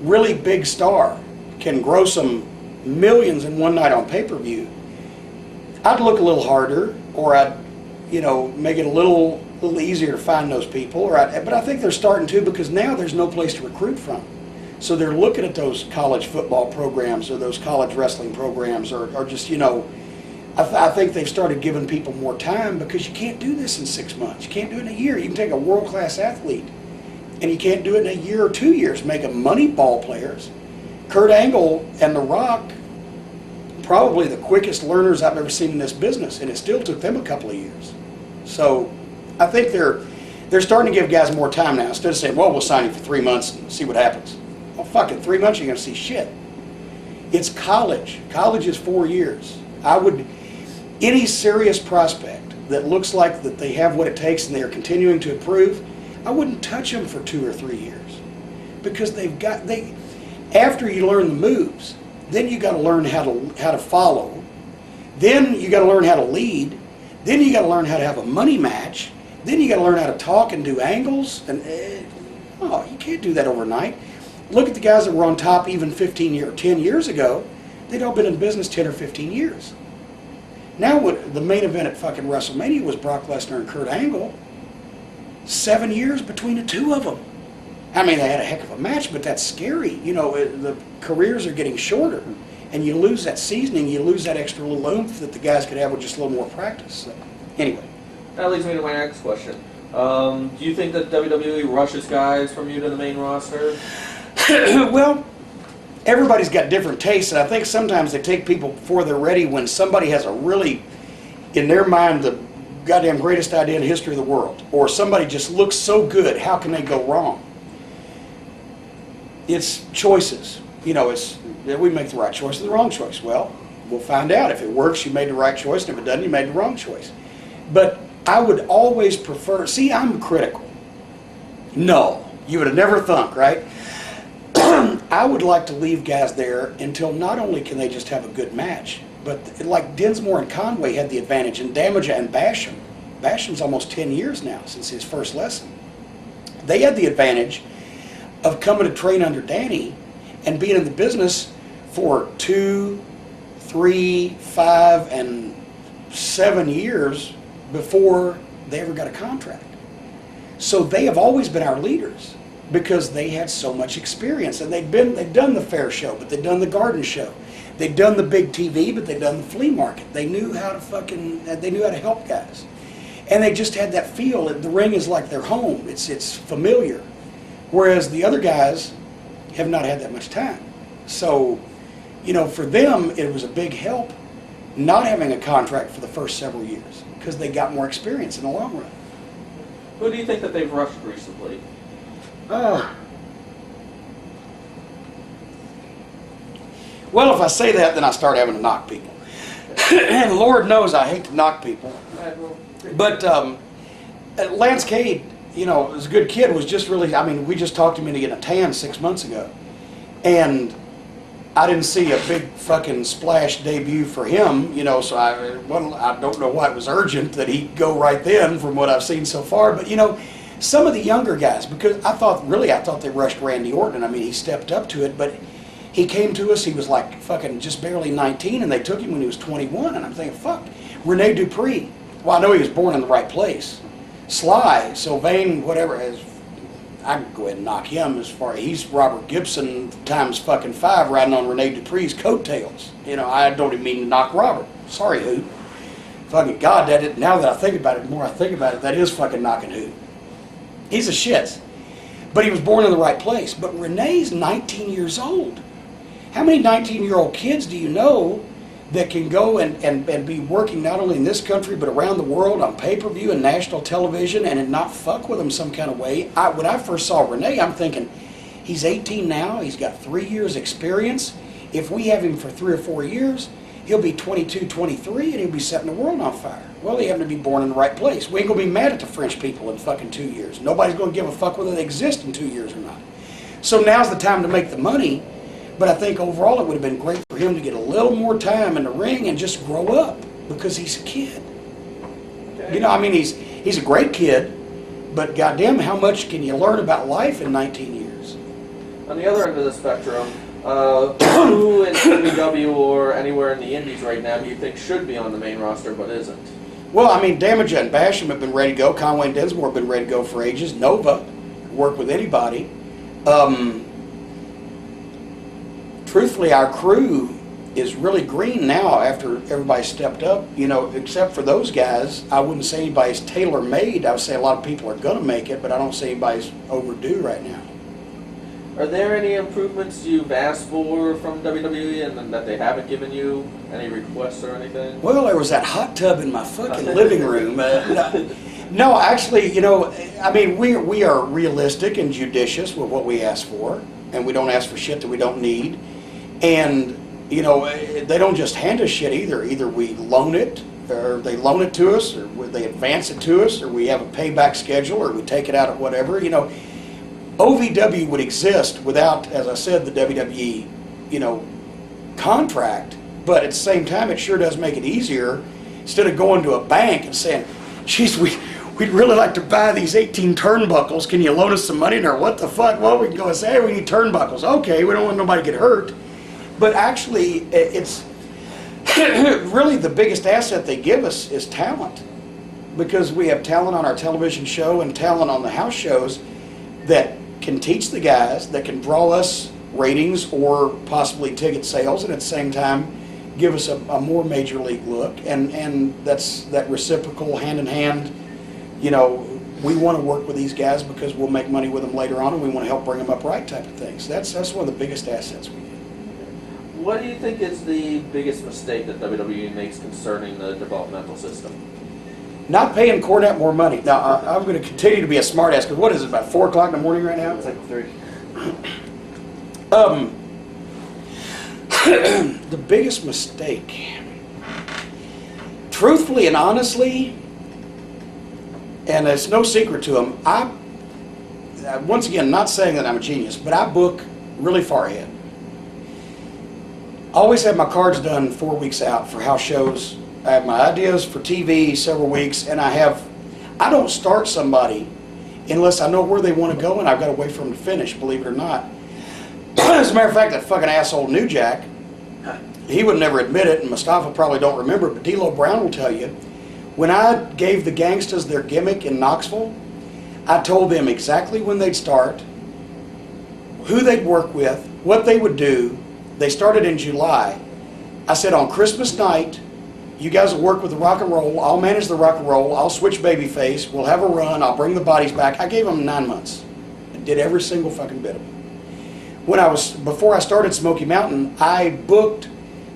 Speaker 2: really big star can gross them millions in one night on pay-per-view, I'd look a little harder, or I'd, make it a little easier to find those people. But I think they're starting to, because now there's no place to recruit from. So they're looking at those college football programs or those college wrestling programs, or just, I think they've started giving people more time, because you can't do this in 6 months. You can't do it in a year. You can take a world-class athlete, and you can't do it in a year or 2 years. Make them money ball players. Kurt Angle and The Rock, probably the quickest learners I've ever seen in this business, and it still took them a couple of years. So I think they're starting to give guys more time now, instead of saying, well, we'll sign you for 3 months and see what happens. Well, fuck it, 3 months you're going to see shit. It's college. College is 4 years. Any serious prospect that looks like that they have what it takes and they are continuing to improve, I wouldn't touch them for 2 or 3 years, because after you learn the moves, then you got to learn how to follow, then you got to learn how to lead, then you got to learn how to have a money match, then you got to learn how to talk and do angles, and you can't do that overnight. Look at the guys that were on top even 10 years ago. They'd all been in business 10 or 15 years. Now the main event at fucking WrestleMania was Brock Lesnar and Kurt Angle. 7 years between the two of them. I mean, they had a heck of a match, but that's scary. The careers are getting shorter, and you lose that seasoning, you lose that extra little oomph that the guys could have with just a little more practice. So, anyway.
Speaker 1: That leads me to my next question. Do you think that WWE rushes guys from you to the main roster?
Speaker 2: Well, everybody's got different tastes, and I think sometimes they take people before they're ready when somebody has a really, in their mind, the goddamn greatest idea in the history of the world, or somebody just looks so good, how can they go wrong? It's choices. We make the right choice or the wrong choice. Well, we'll find out. If it works, you made the right choice, and if it doesn't, you made the wrong choice. But I would always prefer, I'm critical. No, you would have never thunk, right? I would like to leave guys there until not only can they just have a good match, but like Dinsmore and Conway had the advantage, and Damaja and Basham. Basham's almost 10 years now since his first lesson. They had the advantage of coming to train under Danny and being in the business for 2, 3, 5, and 7 years before they ever got a contract. So they have always been our leaders, because they had so much experience, and they've done the fair show, but they've done the garden show, they've done the big TV, but they've done the flea market. They knew how to help guys, and they just had that feel. The ring is like their home. It's familiar, whereas the other guys have not had that much time. So, for them it was a big help not having a contract for the first several years, because they got more experience in the long run.
Speaker 1: Who do you think that they've rushed recently?
Speaker 2: Well, if I say that, then I start having to knock people. And Lord knows I hate to knock people. But Lance Cade, was a good kid, was just really, we just talked him into getting a tan 6 months ago. And I didn't see a big fucking splash debut for him, so I don't know why it was urgent that he'd go right then from what I've seen so far. But, some of the younger guys, because I thought they rushed Randy Orton. He stepped up to it, but he came to us, he was like fucking just barely 19, and they took him when he was 21, and I'm thinking, fuck. Rene Dupree, well, I know he was born in the right place. Sly, Sylvain, whatever, I can go ahead and knock him as far, he's Robert Gibson times fucking 5 riding on Rene Dupree's coattails. I don't even mean to knock Robert. Sorry, Hoot. Fucking God, now that I think about it, the more I think about it, that is fucking knocking Hoot. He's a shit. But he was born in the right place. But Renee's 19 years old. How many 19-year-old kids do you know that can go and be working not only in this country but around the world on pay-per-view and national television and not fuck with them some kind of way. When I first saw Renee, I'm thinking, he's 18 now, he's got 3 years experience. If we have him for 3 or 4 years, he'll be 22, 23, and he'll be setting the world on fire. Well, he happened to be born in the right place. We ain't gonna be mad at the French people in fucking 2 years. Nobody's gonna give a fuck whether they exist in 2 years or not. So now's the time to make the money. But I think overall it would have been great for him to get a little more time in the ring and just grow up, because he's a kid.
Speaker 1: Okay.
Speaker 2: You know, I mean, he's a great kid, but goddamn, how much can you learn about life in 19 years?
Speaker 1: On the other end of the spectrum, who in WWE or anywhere in the Indies right now do you think should be on the main roster but isn't?
Speaker 2: Well, I mean, Damaja and Basham have been ready to go. Conway and Dinsmore have been ready to go for ages. Nova, work with anybody. Truthfully, our crew is really green now after everybody stepped up. You know, except for those guys, I wouldn't say anybody's tailor-made. I would say a lot of people are going to make it, but I don't say anybody's overdue right now.
Speaker 1: Are there any improvements you've asked for from WWE and that they haven't given you? Any requests or anything?
Speaker 2: Well, there was that hot tub in my fucking living room. No, actually, you know, I mean, we are realistic and judicious with what we ask for, and we don't ask for shit that we don't need. And, you know, they don't just hand us shit either. Either we loan it, or they loan it to us, or they advance it to us, or we have a payback schedule, or we take it out of whatever. You know, OVW would exist without, as I said, the WWE, you know, contract. But at the same time, it sure does make it easier. Instead of going to a bank and saying, geez, we'd really like to buy these 18 turnbuckles. Can you loan us some money? Or what the fuck? Well, we can go and say, hey, we need turnbuckles. Okay, we don't want nobody to get hurt. But actually, it's really the biggest asset they give us is talent. Because we have talent on our television show and talent on the house shows that can teach the guys, that can draw us ratings or possibly ticket sales, and at the same time give us a more major league look. And that's that reciprocal, hand in hand. You know, we want to work with these guys because we'll make money with them later on, and we want to help bring them up right type of things. That's one of the biggest assets we get.
Speaker 1: What do you think is the biggest mistake that WWE makes concerning the developmental system?
Speaker 2: Not paying Cornette more money. Now, I'm going to continue to be a smartass, because what is it, about 4 o'clock in the morning right now?
Speaker 1: It's like 3.
Speaker 2: The biggest mistake, truthfully and honestly, and it's no secret to them, once again, not saying that I'm a genius, but I book really far ahead. I always have my cards done 4 weeks out for house shows. I have my ideas for TV several weeks, and I don't start somebody unless I know where they want to go, and I've got to wait for them to finish, believe it or not. As a matter of fact, that fucking asshole New Jack, he would never admit it, and Mustafa probably don't remember, but D'Lo Brown will tell you, when I gave the Gangstas their gimmick in Knoxville, I told them exactly when they'd start, who they'd work with, what they would do. They started in July. I said on Christmas night, you guys will work with the rock and roll, I'll manage the rock and roll, I'll switch babyface, we'll have a run, I'll bring the bodies back. I gave them 9 months. I did every single fucking bit of it. Before I started Smoky Mountain, I booked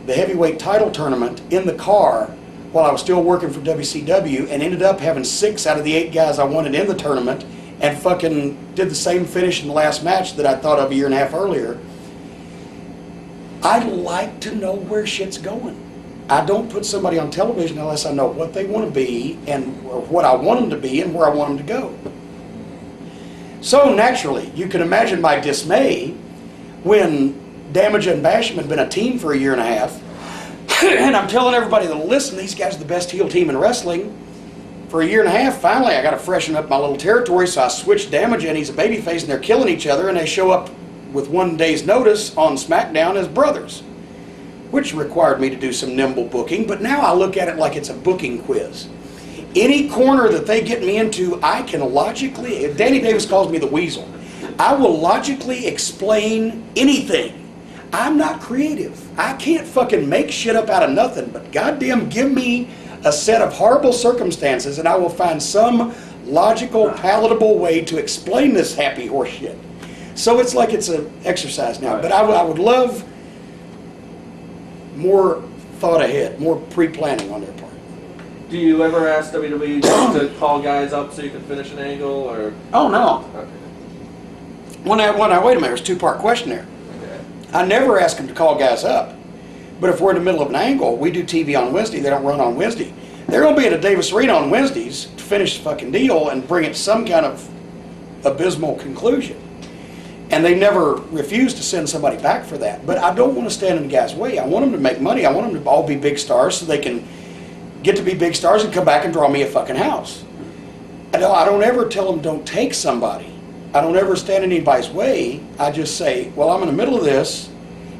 Speaker 2: the heavyweight title tournament in the car while I was still working for WCW, and ended up having 6 out of the 8 guys I wanted in the tournament, and fucking did the same finish in the last match that I thought of a year and a half earlier. I like to know where shit's going. I don't put somebody on television unless I know what they want to be and what I want them to be and where I want them to go. So naturally, you can imagine my dismay when Damaja and Basham had been a team for a year and a half, and I'm telling everybody that'll listen, these guys are the best heel team in wrestling. For a year and a half, finally, I got to freshen up my little territory, so I switched Damaja, and he's a babyface, and they're killing each other, and they show up with 1 day's notice on SmackDown as brothers, which required me to do some nimble booking, but now I look at it like it's a booking quiz. Any corner that they get me into, I can logically, Danny Davis calls me the weasel, I will logically explain anything. I'm not creative. I can't fucking make shit up out of nothing, but goddamn give me a set of horrible circumstances and I will find some logical, palatable way to explain this happy horse shit. So it's like it's an exercise now, but I would love more thought ahead, more pre-planning on their part.
Speaker 1: Do you ever ask WWE to call guys up so you can finish an angle, or?
Speaker 2: Oh no.
Speaker 1: Okay.
Speaker 2: Wait a minute, there's a two-part question there.
Speaker 1: Okay.
Speaker 2: I never ask them to call guys up. But if we're in the middle of an angle, we do TV on Wednesday, they don't run on Wednesday. They're going to be at a Davis Arena on Wednesdays to finish the fucking deal and bring it to some kind of abysmal conclusion. And they never refuse to send somebody back for that. But I don't want to stand in the guy's way. I want them to make money. I want them to all be big stars so they can get to be big stars and come back and draw me a fucking house. I don't ever tell them don't take somebody. I don't ever stand in anybody's way. I just say, well, I'm in the middle of this.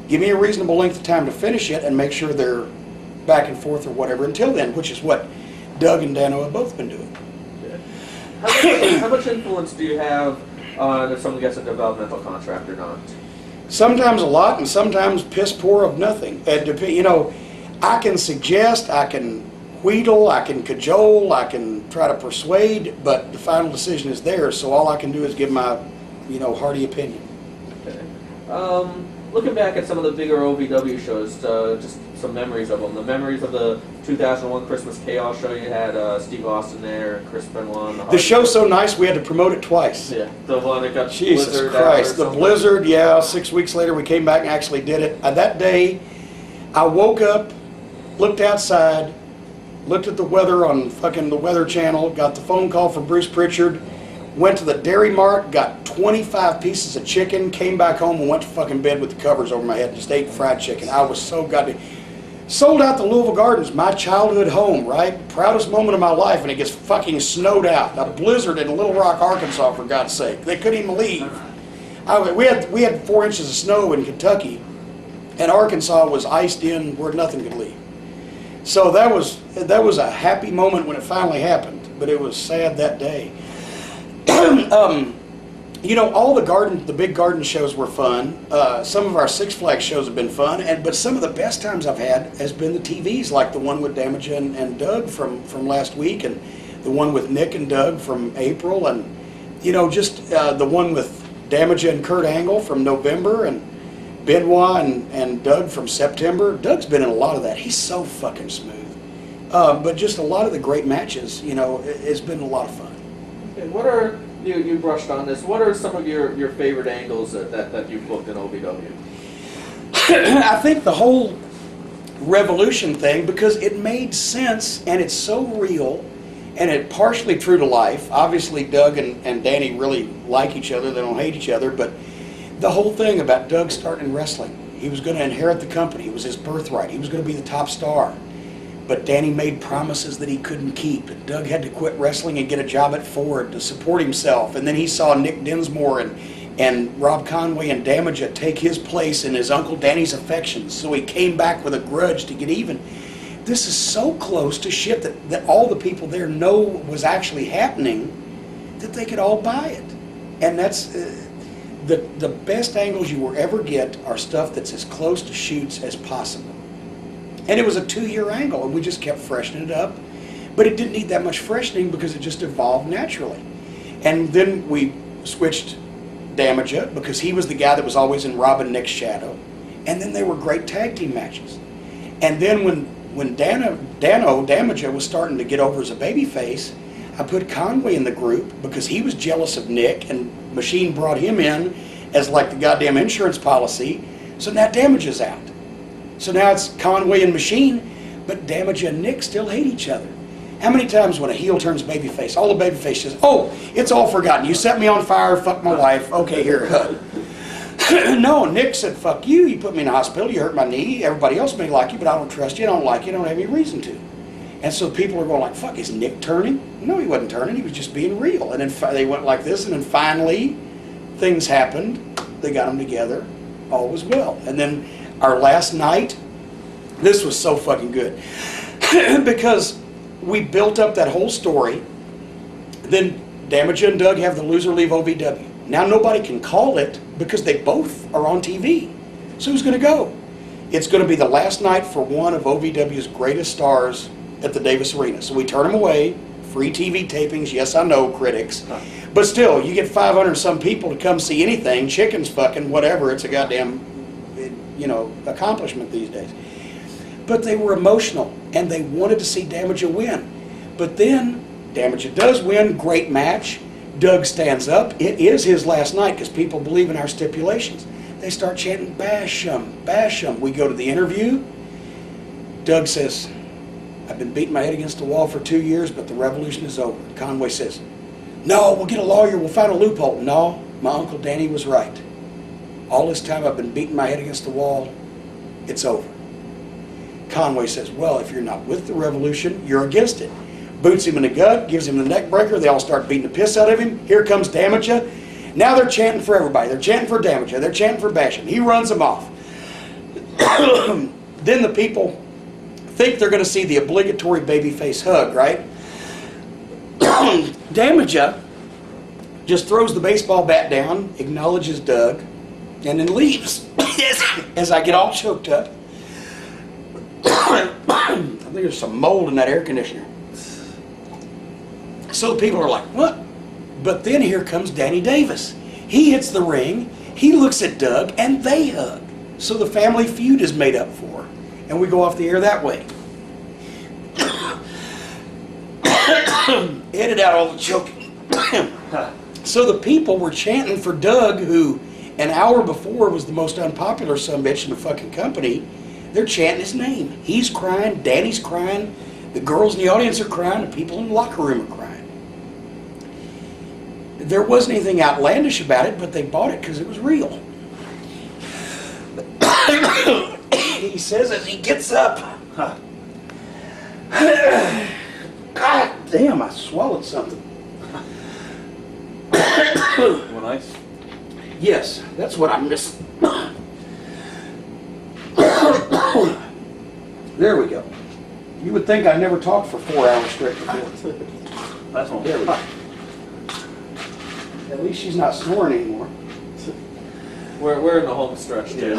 Speaker 2: Give me a reasonable length of time to finish it and make sure they're back and forth or whatever until then, which is what Doug and Dano have both been doing.
Speaker 1: Yeah. How much influence do you have on if someone gets a developmental contract or not?
Speaker 2: Sometimes a lot and sometimes piss poor of nothing. You know, I can suggest, I can wheedle, I can cajole, I can try to persuade, but the final decision is theirs, so all I can do is give my, hearty opinion.
Speaker 1: Okay. Looking back at some of the bigger OVW shows, just some memories of them. The memories of the 2001 Christmas Chaos show. You had Steve Austin there, Chris Benoit.
Speaker 2: The show's so nice we had to promote it twice.
Speaker 1: Yeah, the one that got
Speaker 2: Jesus
Speaker 1: Blizzard
Speaker 2: Christ, the Blizzard, yeah, 6 weeks later we came back and actually did it. That day, I woke up, looked outside, looked at the weather on fucking the Weather Channel, got the phone call from Bruce Pritchard, went to the Dairy Mart, got 25 pieces of chicken, came back home and went to fucking bed with the covers over my head, just ate fried chicken. I was so goddamn... Sold out the Louisville Gardens, my childhood home, right? Proudest moment of my life, and it gets fucking snowed out. A blizzard in Little Rock, Arkansas, for God's sake. They couldn't even leave. We had 4 inches of snow in Kentucky, and Arkansas was iced in where nothing could leave. So that was a happy moment when it finally happened, but it was sad that day. All the big garden shows were fun. Some of our Six Flags shows have been fun, but some of the best times I've had has been the TVs, like the one with Damage and Doug from last week, and the one with Nick and Doug from April, and the one with Damage and Kurt Angle from November, and Benoit and Doug from September. Doug's been in a lot of that. He's so fucking smooth. But just a lot of the great matches, it's been a lot of fun.
Speaker 1: Okay, what are... You brushed on this. What are some of your favorite angles that you've booked in OVW?
Speaker 2: I think the whole Revolution thing, because it made sense and it's so real and it partially true to life. Obviously, Doug and Danny really like each other. They don't hate each other. But the whole thing about Doug starting in wrestling, he was going to inherit the company. It was his birthright. He was going to be the top star. But Danny made promises that he couldn't keep. And Doug had to quit wrestling and get a job at Ford to support himself. And then he saw Nick Dinsmore and Rob Conway and Damage take his place in his Uncle Danny's affections. So he came back with a grudge to get even. This is so close to shit that all the people there know was actually happening that they could all buy it. And that's the best angles you will ever get are stuff that's as close to shoots as possible. And it was a 2-year angle, and we just kept freshening it up. But it didn't need that much freshening because it just evolved naturally. And then we switched Damage because he was the guy that was always in Rob and Nick's shadow. And then they were great tag team matches. And then when Dano Damage was starting to get over as a babyface, I put Conway in the group because he was jealous of Nick, and Machine brought him in as like the goddamn insurance policy. So now Damage is out. So now it's Conway and Machine, but Damage and Nick still hate each other. How many times when a heel turns babyface, all the babyface says, "Oh, it's all forgotten. You set me on fire, fuck my wife. Okay, here." No, Nick said, "Fuck you. You put me in the hospital. You hurt my knee. Everybody else may like you, but I don't trust you. I don't like you. I don't have any reason to." And so people are going like, "Fuck, is Nick turning?" No, he wasn't turning. He was just being real. And then they went like this, and then finally things happened. They got them together. All was well. And then our last night, this was so fucking good because we built up that whole story. Then Damage and Doug have the loser leave OVW. Now nobody can call it because they both are on TV. So who's going to go? It's going to be the last night for one of OVW's greatest stars at the Davis Arena. So we turn them away. Free TV tapings. Yes, I know, critics. But still, you get 500 some people to come see anything. Chickens fucking whatever. It's a goddamn accomplishment these days. but they were emotional, and they wanted to see Damaja win. But then, Damaja does win, great match. Doug stands up. It is his last night because people believe in our stipulations. They start chanting, bash him, bash him. We go to the interview. Doug says, I've been beating my head against the wall for 2 years, but the revolution is over. Conway says, no, we'll get a lawyer, we'll find a loophole. No, my Uncle Danny was right. All this time I've been beating my head against the wall, it's over. Conway says, well, if you're not with the revolution, you're against it. Boots him in the gut, gives him the neck breaker. They all start beating the piss out of him. Here comes Damaja. Now they're chanting for everybody. They're chanting for Damaja. They're chanting for Basham. He runs them off. Then the people think they're going to see the obligatory babyface hug, right? Damaja just throws the baseball bat down, acknowledges Doug, and then leaves. As I get all choked up. I think there's some mold in that air conditioner. So the people are like, what? But then here comes Danny Davis. He hits the ring, he looks at Doug, and they hug. So the family feud is made up for. And we go off the air that way. Edit out all the choking. So the people were chanting for Doug, who an hour before was the most unpopular sumbitch in the fucking company. They're chanting his name. He's crying, Danny's crying, the girls in the audience are crying, the people in the locker room are crying. There wasn't anything outlandish about it, but they bought it because it was real. He says as he gets up, God damn, I swallowed something.
Speaker 4: Want ice?
Speaker 2: Yes, that's what I missed. There we go. You would think I never talked for 4 hours straight before.
Speaker 4: That's one.
Speaker 2: There we go. At least she's not snoring anymore.
Speaker 1: We're in the home stretch, too.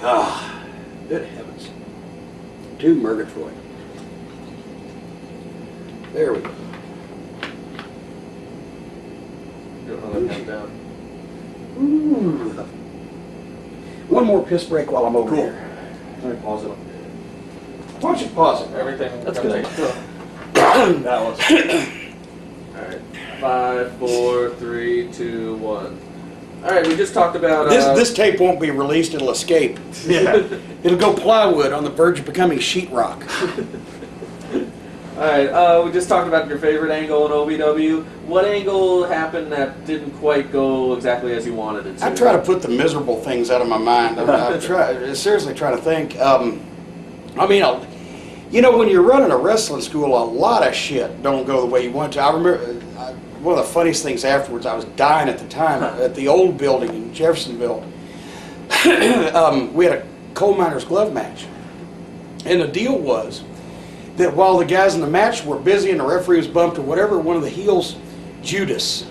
Speaker 2: Ah, good heavens. To Murgatroyd. There we go.
Speaker 1: Get another count down.
Speaker 2: Ooh. One more piss break while I'm over
Speaker 1: Cool.
Speaker 2: here.
Speaker 1: Let me pause it.
Speaker 2: Why don't you pause it?
Speaker 1: Everything.
Speaker 4: That's
Speaker 1: comes
Speaker 4: good.
Speaker 1: in.
Speaker 4: That was.
Speaker 1: Alright. 5, 4, 3, 2, 1. Alright, we just talked about...
Speaker 2: This tape won't be released, it'll escape.
Speaker 4: Yeah.
Speaker 2: It'll go plywood on the verge of becoming sheetrock.
Speaker 1: Alright, we just talked about your favorite angle in OVW. What angle happened that didn't quite go exactly as you wanted it to?
Speaker 2: I try to put the miserable things out of my mind. I seriously try to think. You know, when you're running a wrestling school, a lot of shit don't go the way you want to. I remember one of the funniest things afterwards, I was dying at the time, at the old building in Jeffersonville. We had a coal miner's glove match. And the deal was that while the guys in the match were busy and the referee was bumped or whatever, one of the heels, Judas,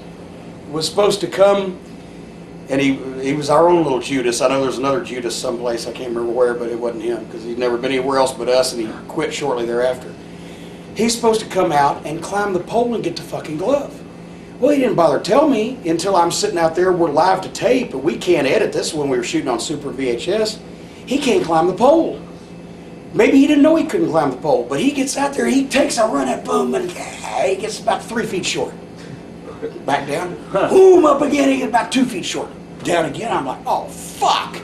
Speaker 2: was supposed to come, and he was our own little Judas. I know there's another Judas someplace, I can't remember where, but it wasn't him, because he'd never been anywhere else but us, and he quit shortly thereafter. He's supposed to come out and climb the pole and get the fucking glove. Well, he didn't bother tell me until I'm sitting out there, we're live to tape, but we can't edit this when we were shooting on Super VHS. He can't climb the pole. Maybe he didn't know he couldn't climb the pole, but he gets out there, he takes a run at boom, and he gets about 3 feet short. Back down, boom, up again, he gets about 2 feet short. Down again, I'm like, oh, fuck.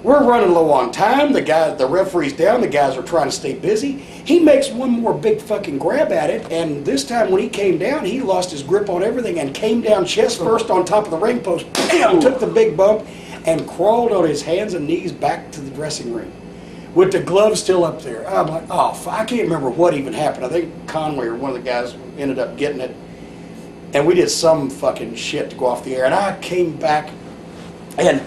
Speaker 2: We're running low on time, the referee's down, the guys are trying to stay busy. He makes one more big fucking grab at it, and this time when he came down, he lost his grip on everything and came down chest first on top of the ring post, bam, took the big bump, and crawled on his hands and knees back to the dressing room, with the glove still up there. I'm like, oh, I can't remember what even happened. I think Conway or one of the guys ended up getting it. And we did some fucking shit to go off the air. And I came back and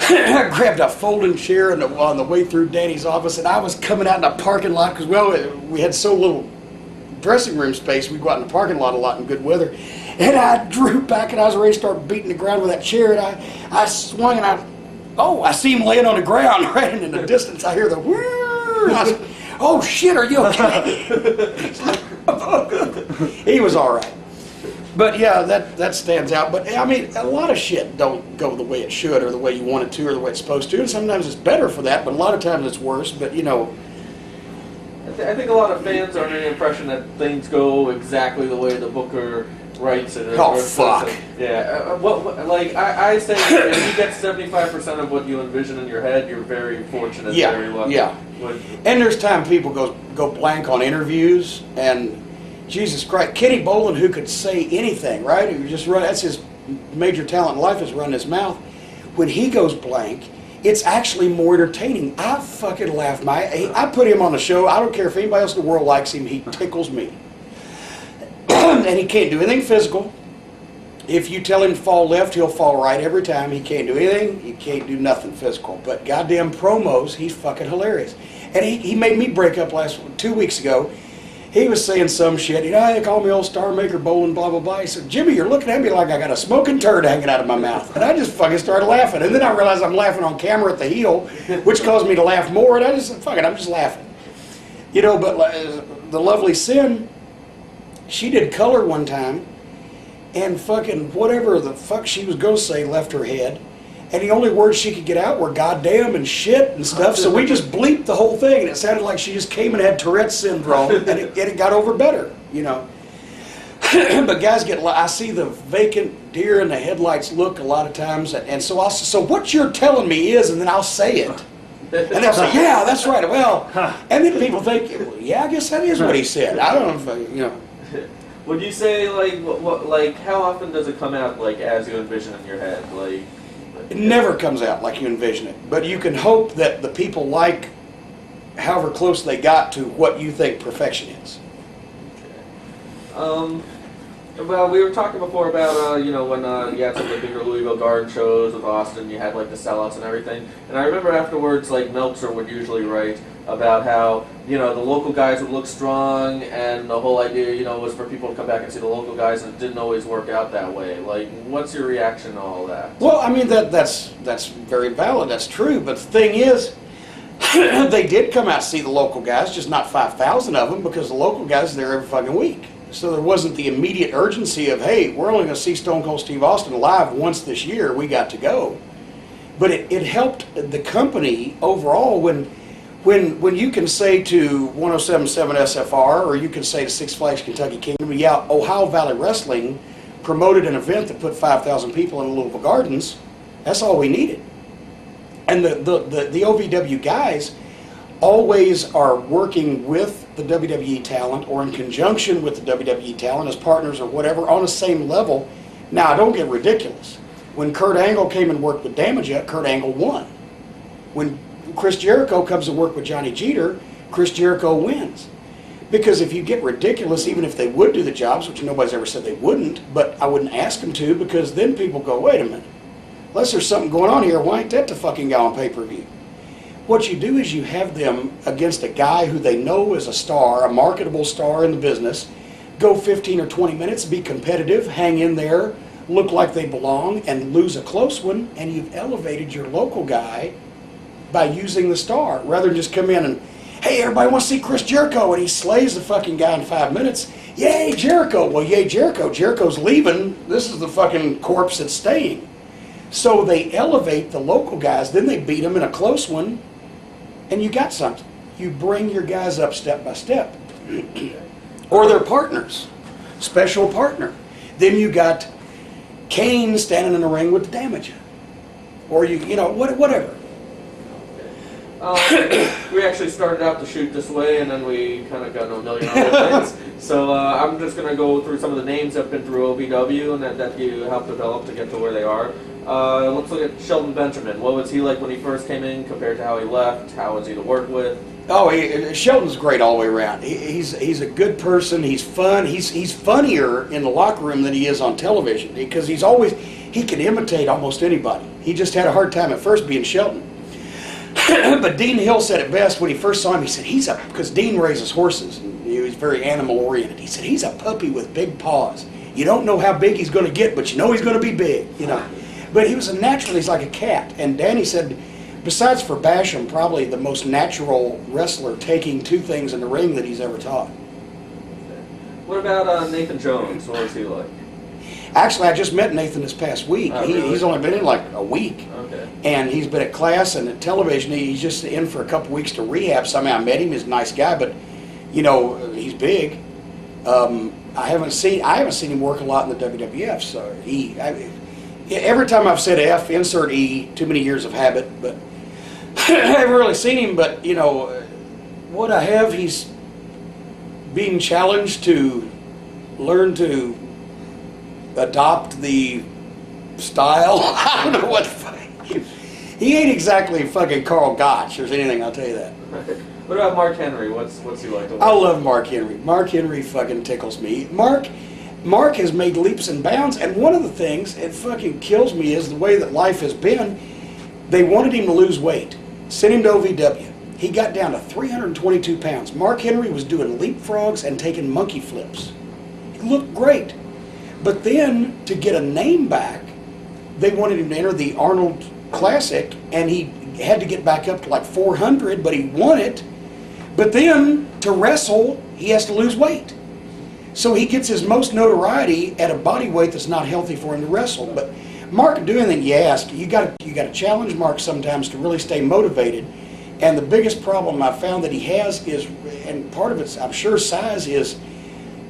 Speaker 2: I grabbed a folding chair on the way through Danny's office, and I was coming out in the parking lot because, well, we had so little dressing room space. We'd go out in the parking lot a lot in good weather. And I drew back and I was ready to start beating the ground with that chair. And I swung and I see him laying on the ground, right? And in the distance, I hear the whirr. I was, oh shit, are you okay? He was all right. But yeah, that stands out. But I mean, a lot of shit don't go the way it should, or the way you want it to, or the way it's supposed to. And sometimes it's better for that, but a lot of times it's worse. But you know,
Speaker 1: I think a lot of fans are under the impression that things go exactly the way the booker writes it.
Speaker 2: Oh, fuck.
Speaker 1: Yeah. Like I say, if you get 75% of what you envision in your head, you're very fortunate.
Speaker 2: Yeah,
Speaker 1: very lucky.
Speaker 2: yeah. And there's time people go blank on interviews, and Jesus Christ, Kenny Bolin, who could say anything, right? Who just that's his major talent in life, is running his mouth. When he goes blank, it's actually more entertaining. I fucking laugh. I put him on the show. I don't care if anybody else in the world likes him. He tickles me. And he can't do anything physical. If you tell him to fall left, he'll fall right every time. He can't do anything. He can't do nothing physical. But goddamn promos, he's fucking hilarious. And he made me break up 2 weeks ago. He was saying some shit. You know, they call me old Star Maker Bowling, blah, blah, blah. He said, Jimmy, you're looking at me like I got a smoking turd hanging out of my mouth. And I just fucking started laughing. And then I realized I'm laughing on camera at the heel, which caused me to laugh more. And I just, fuck it, I'm just laughing. You know, but the lovely Sin, she did color one time, and fucking whatever the fuck she was going to say left her head. And the only words she could get out were goddamn and shit and stuff. So we just bleeped the whole thing, and it sounded like she just came and had Tourette's syndrome, and it got over better, you know. But guys I see the vacant deer in the headlights look a lot of times, and so what you're telling me is, and then I'll say it. And they'll say, yeah, that's right. Well, and then people think, well, yeah, I guess that is what he said. I don't know if, you know.
Speaker 1: Would you say, like, how often does it come out, like, as you envision in your head? Like,
Speaker 2: it never comes out like you envision it. But you can hope that the people like however close they got to what you think perfection is.
Speaker 1: Well, we were talking before about, you know, when you had some of the bigger Louisville Garden shows with Austin, you had, like, the sellouts and everything. And I remember afterwards, like, Meltzer would usually write about how, you know, the local guys would look strong, and the whole idea, you know, was for people to come back and see the local guys, and it didn't always work out that way. Like, what's your reaction to all that?
Speaker 2: Well, I mean, that's very valid. That's true. But the thing is, they did come out to see the local guys, just not 5,000 of them, because the local guys are there every fucking week. So there wasn't the immediate urgency of, hey, we're only going to see Stone Cold Steve Austin live once this year. We got to go. But it helped the company overall when you can say to 107.7 SFR, or you can say to Six Flags Kentucky Kingdom, yeah, Ohio Valley Wrestling promoted an event that put 5,000 people in Louisville Gardens. That's all we needed. And the OVW guys always are working with the WWE talent or in conjunction with the WWE talent as partners or whatever on the same level. Now, don't get ridiculous. When Kurt Angle came and worked with Damage, Kurt Angle won. When Chris Jericho comes to work with Johnny Jeter, Chris Jericho wins. Because if you get ridiculous, even if they would do the jobs, which nobody's ever said they wouldn't, but I wouldn't ask them to, because then people go, wait a minute, unless there's something going on here, why ain't that the fucking guy on pay-per-view? What you do is you have them against a guy who they know is a star, a marketable star in the business, go 15 or 20 minutes, be competitive, hang in there, look like they belong, and lose a close one, and you've elevated your local guy by using the star, rather than just come in and, hey, everybody wants to see Chris Jericho, and he slays the fucking guy in 5 minutes. Yay, Jericho. Well, yay, Jericho. Jericho's leaving. This is the fucking corpse that's staying. So they elevate the local guys, then they beat them in a close one, and you got something. You bring your guys up step by step. Or their partners. Special partner. Then you got Kane standing in the ring with the Damage. Or you know, whatever.
Speaker 1: We actually started out the shoot this way, and then we kind of got into a million other things. So I'm just going to go through some of the names that have been through OVW and that you helped develop to get to where they are. Let's look at Shelton Benjamin. What was he like when he first came in compared to how he left? How was he to work with?
Speaker 2: Oh, Shelton's great all the way around. He's a good person. He's fun. He's funnier in the locker room than he is on television, because he can imitate almost anybody. He just had a hard time at first being Shelton. But Dean Hill said it best when he first saw him. He said, because Dean raises horses, and he was very animal oriented. He said, he's a puppy with big paws. You don't know how big he's going to get, but you know he's going to be big, you know. But he was he's like a cat. And Danny said, besides for Basham, probably the most natural wrestler taking two things in the ring that he's ever taught.
Speaker 1: What about Nathan Jones? What was he like?
Speaker 2: Actually, I just met Nathan this past week.
Speaker 1: Oh, really?
Speaker 2: He's only been in like a week.
Speaker 1: Okay.
Speaker 2: And he's been at class and at television. He's just in for a couple weeks to rehab. Somehow I met him. He's a nice guy, but you know, he's big. I haven't seen him work a lot in the WWF. So every time I've said F, insert E. Too many years of habit, but I haven't really seen him. But you know, what I have, he's being challenged to learn to adopt the style. I don't know what the fuck. He ain't exactly fucking Carl Gotch or anything, I'll tell you that.
Speaker 1: What about Mark Henry? What's he like?
Speaker 2: I love Mark Henry. Mark Henry fucking tickles me. Mark has made leaps and bounds, and one of the things it fucking kills me is the way that life has been. They wanted him to lose weight, sent him to OVW. He got down to 322 pounds. Mark Henry was doing leapfrogs and taking monkey flips. He looked great. But then, to get a name back, they wanted him to enter the Arnold Classic, and he had to get back up to like 400, but he won it. But then, to wrestle, he has to lose weight. So he gets his most notoriety at a body weight that's not healthy for him to wrestle. But Mark can do anything you ask. You got to challenge Mark sometimes to really stay motivated. And the biggest problem I found that he has is, and part of it's, I'm sure, size is,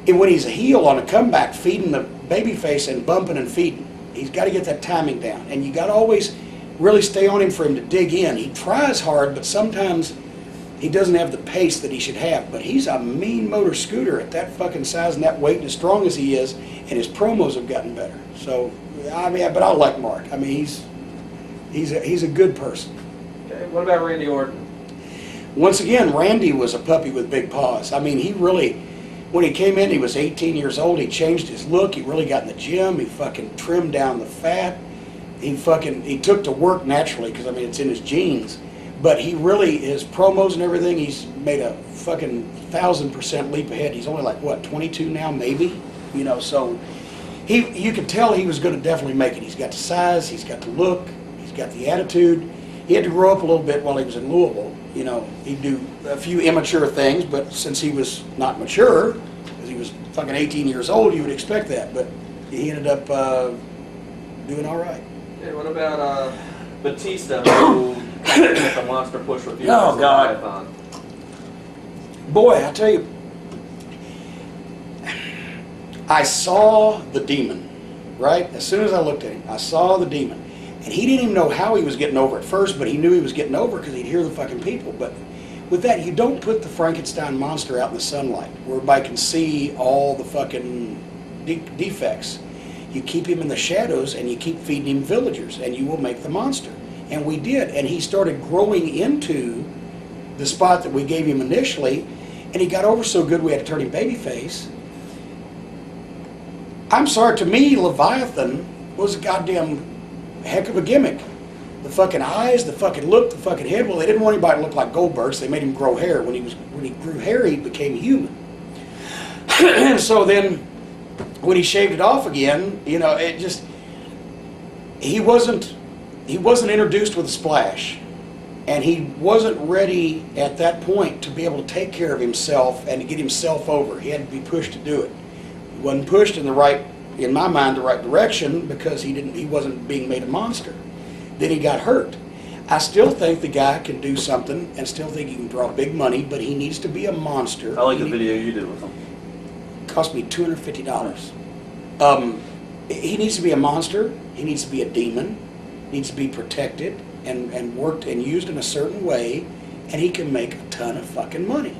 Speaker 2: when he's a heel on a comeback, feeding the babyface and bumping and feeding. He's got to get that timing down. And you got to always really stay on him for him to dig in. He tries hard, but sometimes he doesn't have the pace that he should have. But he's a mean motor scooter at that fucking size and that weight, and as strong as he is, and his promos have gotten better. So, I mean, but I like Mark. I mean, he's a good person.
Speaker 1: Okay. What about Randy Orton?
Speaker 2: Once again, Randy was a puppy with big paws. I mean, he really, when he came in, he was 18 years old. He changed his look. He really got in the gym. He fucking trimmed down the fat. He took to work naturally because, I mean, it's in his genes. But he really, his promos and everything, he's made a fucking 1,000% leap ahead. He's only like, what, 22 now, maybe? You know, so you could tell he was going to definitely make it. He's got the size, he's got the look, he's got the attitude. He had to grow up a little bit while he was in Louisville. You know, he'd do a few immature things, but since he was not mature, because he was fucking 18 years old, you would expect that. But he ended up doing all right.
Speaker 1: Yeah, what about Batista, who kind of took a monster push with you?
Speaker 2: Oh,
Speaker 1: as a
Speaker 2: God.
Speaker 1: marathon?
Speaker 2: Boy, I tell you, I saw the demon, right? As soon as I looked at him, I saw the demon. And he didn't even know how he was getting over at first, but he knew he was getting over because he'd hear the fucking people. But with that, you don't put the Frankenstein monster out in the sunlight where everybody can see all the fucking defects. You keep him in the shadows and you keep feeding him villagers and you will make the monster. And we did. And he started growing into the spot that we gave him initially, and he got over so good we had to turn him babyface. I'm sorry, to me, Leviathan was a goddamn heck of a gimmick. The fucking eyes, the fucking look, the fucking head. Well, they didn't want anybody to look like Goldberg, so they made him grow hair. When he grew hair, he became human. And so then, when he shaved it off again, you know, it just, he wasn't introduced with a splash, and he wasn't ready at that point to be able to take care of himself and to get himself over. He had to be pushed to do it. He wasn't pushed in my mind, the right direction because he wasn't being made a monster. Then he got hurt. I still think the guy can do something and still think he can draw big money, but he needs to be a monster.
Speaker 4: I like the video you did with him.
Speaker 2: Cost me $250. He needs to be a monster. He needs to be a demon. Needs to be protected and worked and used in a certain way, and he can make a ton of fucking money.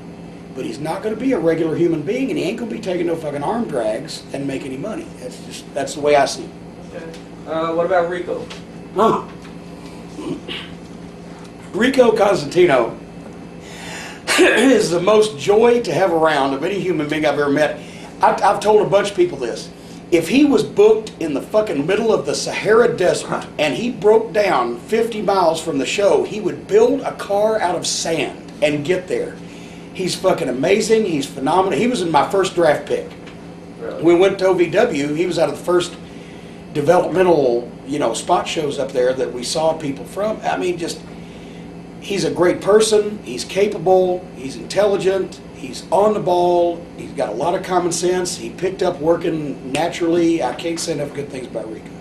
Speaker 2: But he's not going to be a regular human being, and he ain't going to be taking no fucking arm drags and make any money. That's the way I see it.
Speaker 1: Okay. What about Rico?
Speaker 2: Rico Constantino is the most joy to have around of any human being I've ever met. I've told a bunch of people this. If he was booked in the fucking middle of the Sahara Desert and he broke down 50 miles from the show, he would build a car out of sand and get there. He's fucking amazing. He's phenomenal. He was in my first draft pick.
Speaker 1: Really?
Speaker 2: We went to OVW. He was out of the first developmental, spot shows up there that we saw people from. I mean, he's a great person. He's capable. He's intelligent. He's on the ball. He's got a lot of common sense. He picked up working naturally. I can't say enough good things about Rico.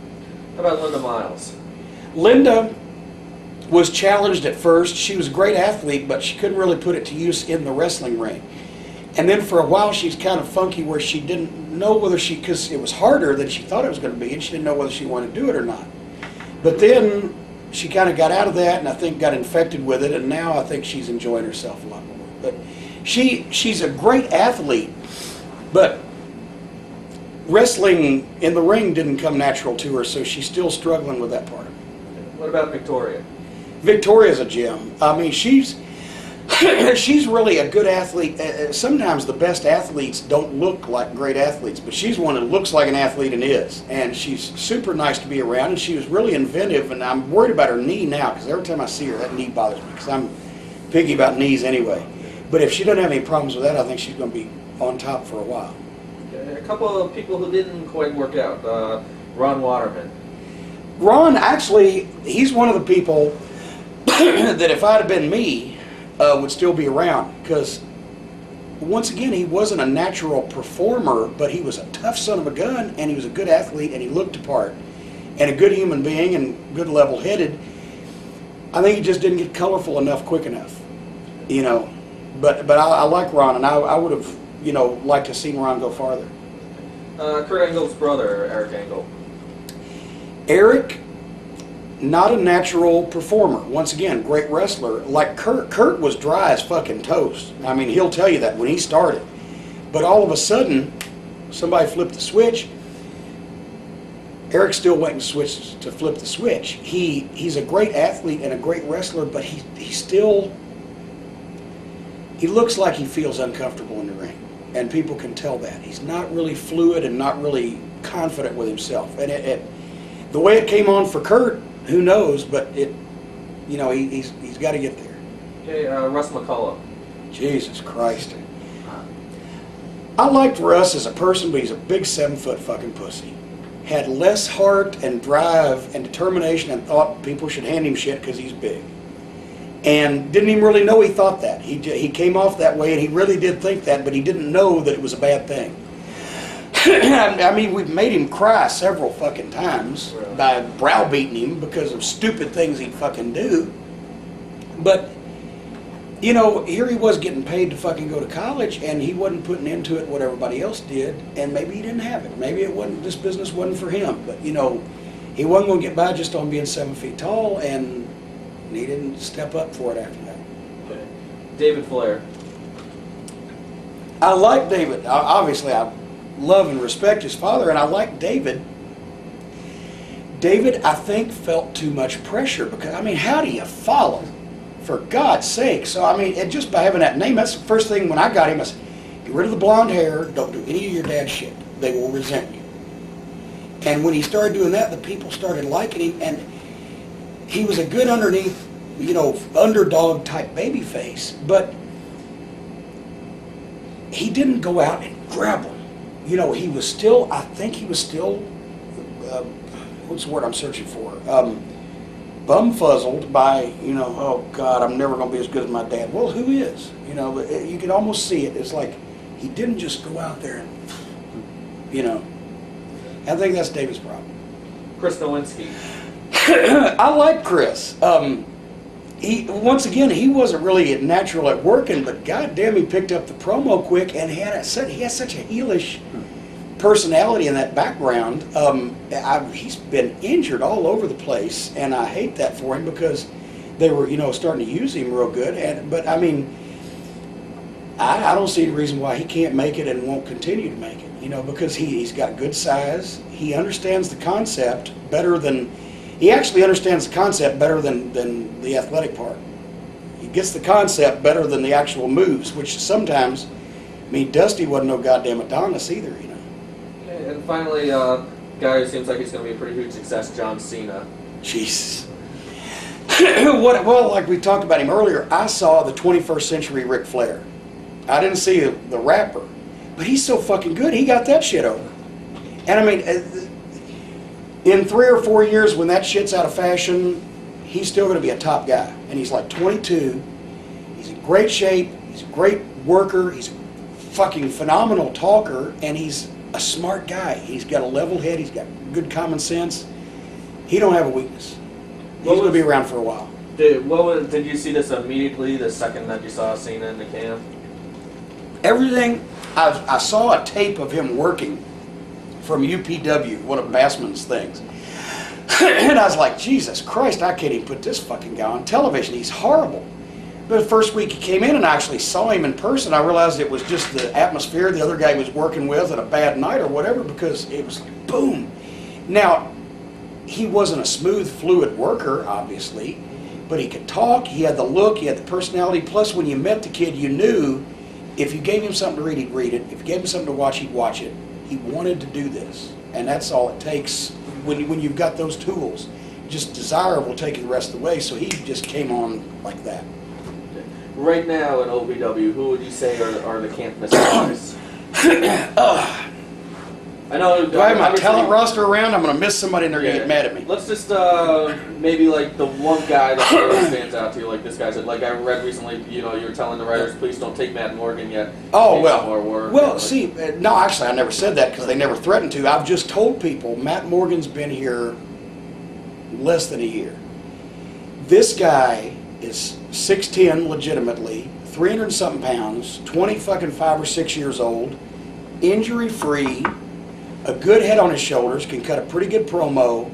Speaker 1: How about Linda Miles?
Speaker 2: Linda was challenged at first. She was a great athlete, but she couldn't really put it to use in the wrestling ring. And then for a while, she's kind of funky where she didn't know whether because it was harder than she thought it was going to be, and she didn't know whether she wanted to do it or not. But then she kind of got out of that, and I think got infected with it, and now I think she's enjoying herself a lot more. But she's a great athlete, but wrestling in the ring didn't come natural to her, so she's still struggling with that part.
Speaker 1: What about Victoria?
Speaker 2: Victoria's a gem. I mean, she's really a good athlete. Sometimes the best athletes don't look like great athletes, but she's one that looks like an athlete and is. And she's super nice to be around, and she was really inventive, and I'm worried about her knee now, because every time I see her, that knee bothers me, because I'm picky about knees anyway. But if she doesn't have any problems with that, I think she's going to be on top for a while.
Speaker 1: Okay, a couple of people who didn't quite work out. Ron Waterman.
Speaker 2: Ron, actually, he's one of the people that if I'd have been me, would still be around, because once again, he wasn't a natural performer, but he was a tough son of a gun, and he was a good athlete, and he looked the part, and a good human being, and good level-headed. I think he just didn't get colorful enough quick enough, you know. But I like Ron, and I would have, you know, liked to have seen Ron go farther.
Speaker 1: Kurt Angle's brother, Eric Angle.
Speaker 2: Eric, not a natural performer. Once again, great wrestler. Like Kurt. Kurt was dry as fucking toast. I mean, he'll tell you that when he started. But all of a sudden, somebody flipped the switch. Eric's still waiting to flip the switch. He's a great athlete and a great wrestler, but he still, he looks like he feels uncomfortable in the ring. And people can tell that. He's not really fluid and not really confident with himself. And the way it came on for Kurt, who knows, but he's got to get there.
Speaker 1: Okay, Russ McCullough.
Speaker 2: Jesus Christ. I liked Russ as a person, but he's a big 7-foot fucking pussy. Had less heart and drive and determination and thought people should hand him shit because he's big. And didn't even really know he thought that. He came off that way, and he really did think that, but he didn't know that it was a bad thing. I mean, we've made him cry several fucking times by browbeating him because of stupid things he'd fucking do. But, you know, here he was getting paid to fucking go to college, and he wasn't putting into it what everybody else did, and maybe he didn't have it. Maybe this business wasn't for him. But, you know, he wasn't going to get by just on being 7 feet tall, and he didn't step up for it after that.
Speaker 1: Okay. David Flair.
Speaker 2: I like David. Obviously, I love and respect his father, and I like David. David, I think, felt too much pressure because, I mean, how do you follow? For God's sake. So, I mean, just by having that name, that's the first thing when I got him. I said, get rid of the blonde hair. Don't do any of your dad's shit. They will resent you. And when he started doing that, the people started liking him, and he was a good underneath, you know, underdog type baby face, but he didn't go out and grab them. You know, he was still, I think he was still, what's the word I'm searching for? Bumfuzzled by, you know, oh God, I'm never going to be as good as my dad. Well, who is? You know, you can almost see it. It's like he didn't just go out there and, you know. I think that's David's problem.
Speaker 1: Chris Nowinski.
Speaker 2: I like Chris. Once again, he wasn't really natural at working, but goddamn, he picked up the promo quick, and he has such a heelish personality in that background. He's been injured all over the place, and I hate that for him because they were, you know, starting to use him real good. But I mean, I don't see any reason why he can't make it and won't continue to make it. You know, because he's got good size. He understands the concept better than. He actually understands the concept better than the athletic part. He gets the concept better than the actual moves, which sometimes, I mean, Dusty wasn't no goddamn Adonis either, you know.
Speaker 1: Okay, and finally, guy who seems like he's going to be a pretty huge success, John Cena.
Speaker 2: Jesus. Well, like we talked about him earlier, I saw the 21st century Ric Flair. I didn't see the rapper, but he's so fucking good. He got that shit over. And I mean, in 3 or 4 years, when that shit's out of fashion, he's still going to be a top guy. And he's like 22. He's in great shape. He's He's a great worker. He's a fucking phenomenal talker, and he's a smart guy. He's got a level head. He's got good common sense. He don't have a weakness. He's going to be around for a while.
Speaker 1: Did you see this immediately the second that you saw Cena in the camp?
Speaker 2: Everything, I saw a tape of him working from UPW, one of Bassman's things. And I was like, Jesus Christ, I can't even put this fucking guy on television. He's horrible. But the first week he came in and I actually saw him in person, I realized it was just the atmosphere the other guy was working with at a bad night or whatever, because it was like, boom. Now, he wasn't a smooth, fluid worker, obviously, but he could talk, he had the look, he had the personality. Plus, when you met the kid, you knew if you gave him something to read, he'd read it. If you gave him something to watch, he'd watch it. He wanted to do this. And that's all it takes when you've got those tools. Just desire will take you the rest of the way, so he just came on like that.
Speaker 1: Right now in OVW, who would you say are the can't miss guys? I know.
Speaker 2: Do I have my talent roster around? I'm going to miss somebody and they're going to get mad at me.
Speaker 1: Let's just maybe like the one guy that really stands out to you, like this guy said. Like I read recently, you were telling the writers, please don't take Matt Morgan yet.
Speaker 2: Oh, well.
Speaker 1: More work.
Speaker 2: Well, see, no, actually, I never said that because they never threatened to. I've just told people Matt Morgan's been here less than a year. This guy is 6'10", legitimately, 300-something pounds, 5 or 6 years old, injury-free, a good head on his shoulders, can cut a pretty good promo.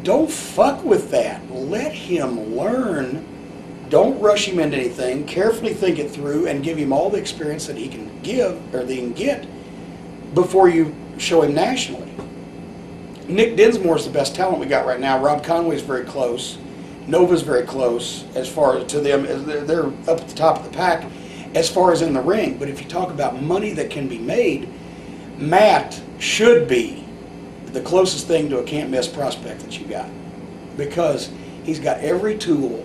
Speaker 2: Don't fuck with that. Let him learn. Don't rush him into anything. Carefully think it through and give him all the experience that he can give or that he can get before you show him nationally. Nick Dinsmore's the best talent we got right now. Rob Conway's very close. Nova's very close as far as to them. They're up at the top of the pack as far as in the ring. But if you talk about money that can be made, Matt should be the closest thing to a can't-miss prospect that you got, because he's got every tool,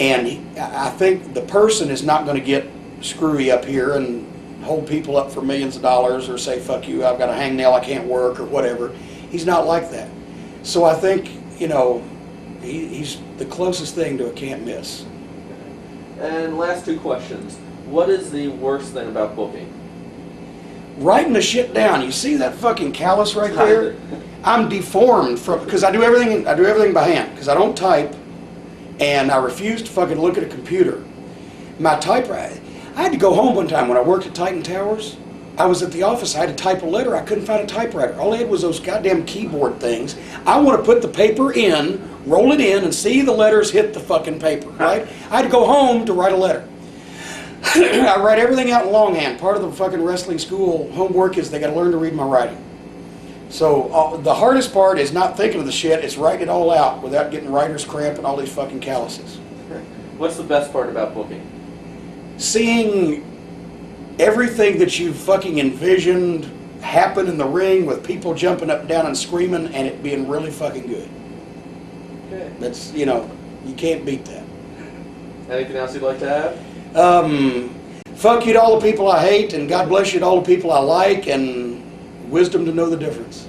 Speaker 2: and I think the person is not going to get screwy up here and hold people up for millions of dollars or say, fuck you, I've got a hangnail, I can't work, or whatever. He's not like that. So I think, he's the closest thing to a can't-miss.
Speaker 1: And last two questions. What is the worst thing about booking?
Speaker 2: Writing the shit down. You see that fucking callus right there? I'm deformed because I do everything by hand, because I don't type, and I refuse to fucking look at a computer. My typewriter, I had to go home one time when I worked at Titan Towers. I was at the office, I had to type a letter, I couldn't find a typewriter. All I had was those goddamn keyboard things. I want to put the paper in, roll it in, and see the letters hit the fucking paper, right? I had to go home to write a letter. I write everything out in longhand. Part of the fucking wrestling school homework is they got to learn to read my writing. So the hardest part is not thinking of the shit, it's writing it all out without getting writer's cramp and all these fucking calluses.
Speaker 1: What's the best part about booking?
Speaker 2: Seeing everything that you fucking envisioned happen in the ring with people jumping up and down and screaming and it being really fucking good.
Speaker 1: Okay.
Speaker 2: That's, you can't beat that.
Speaker 1: Anything else you'd like to add?
Speaker 2: Fuck you to all the people I hate, and God bless you to all the people I like, and wisdom to know the difference.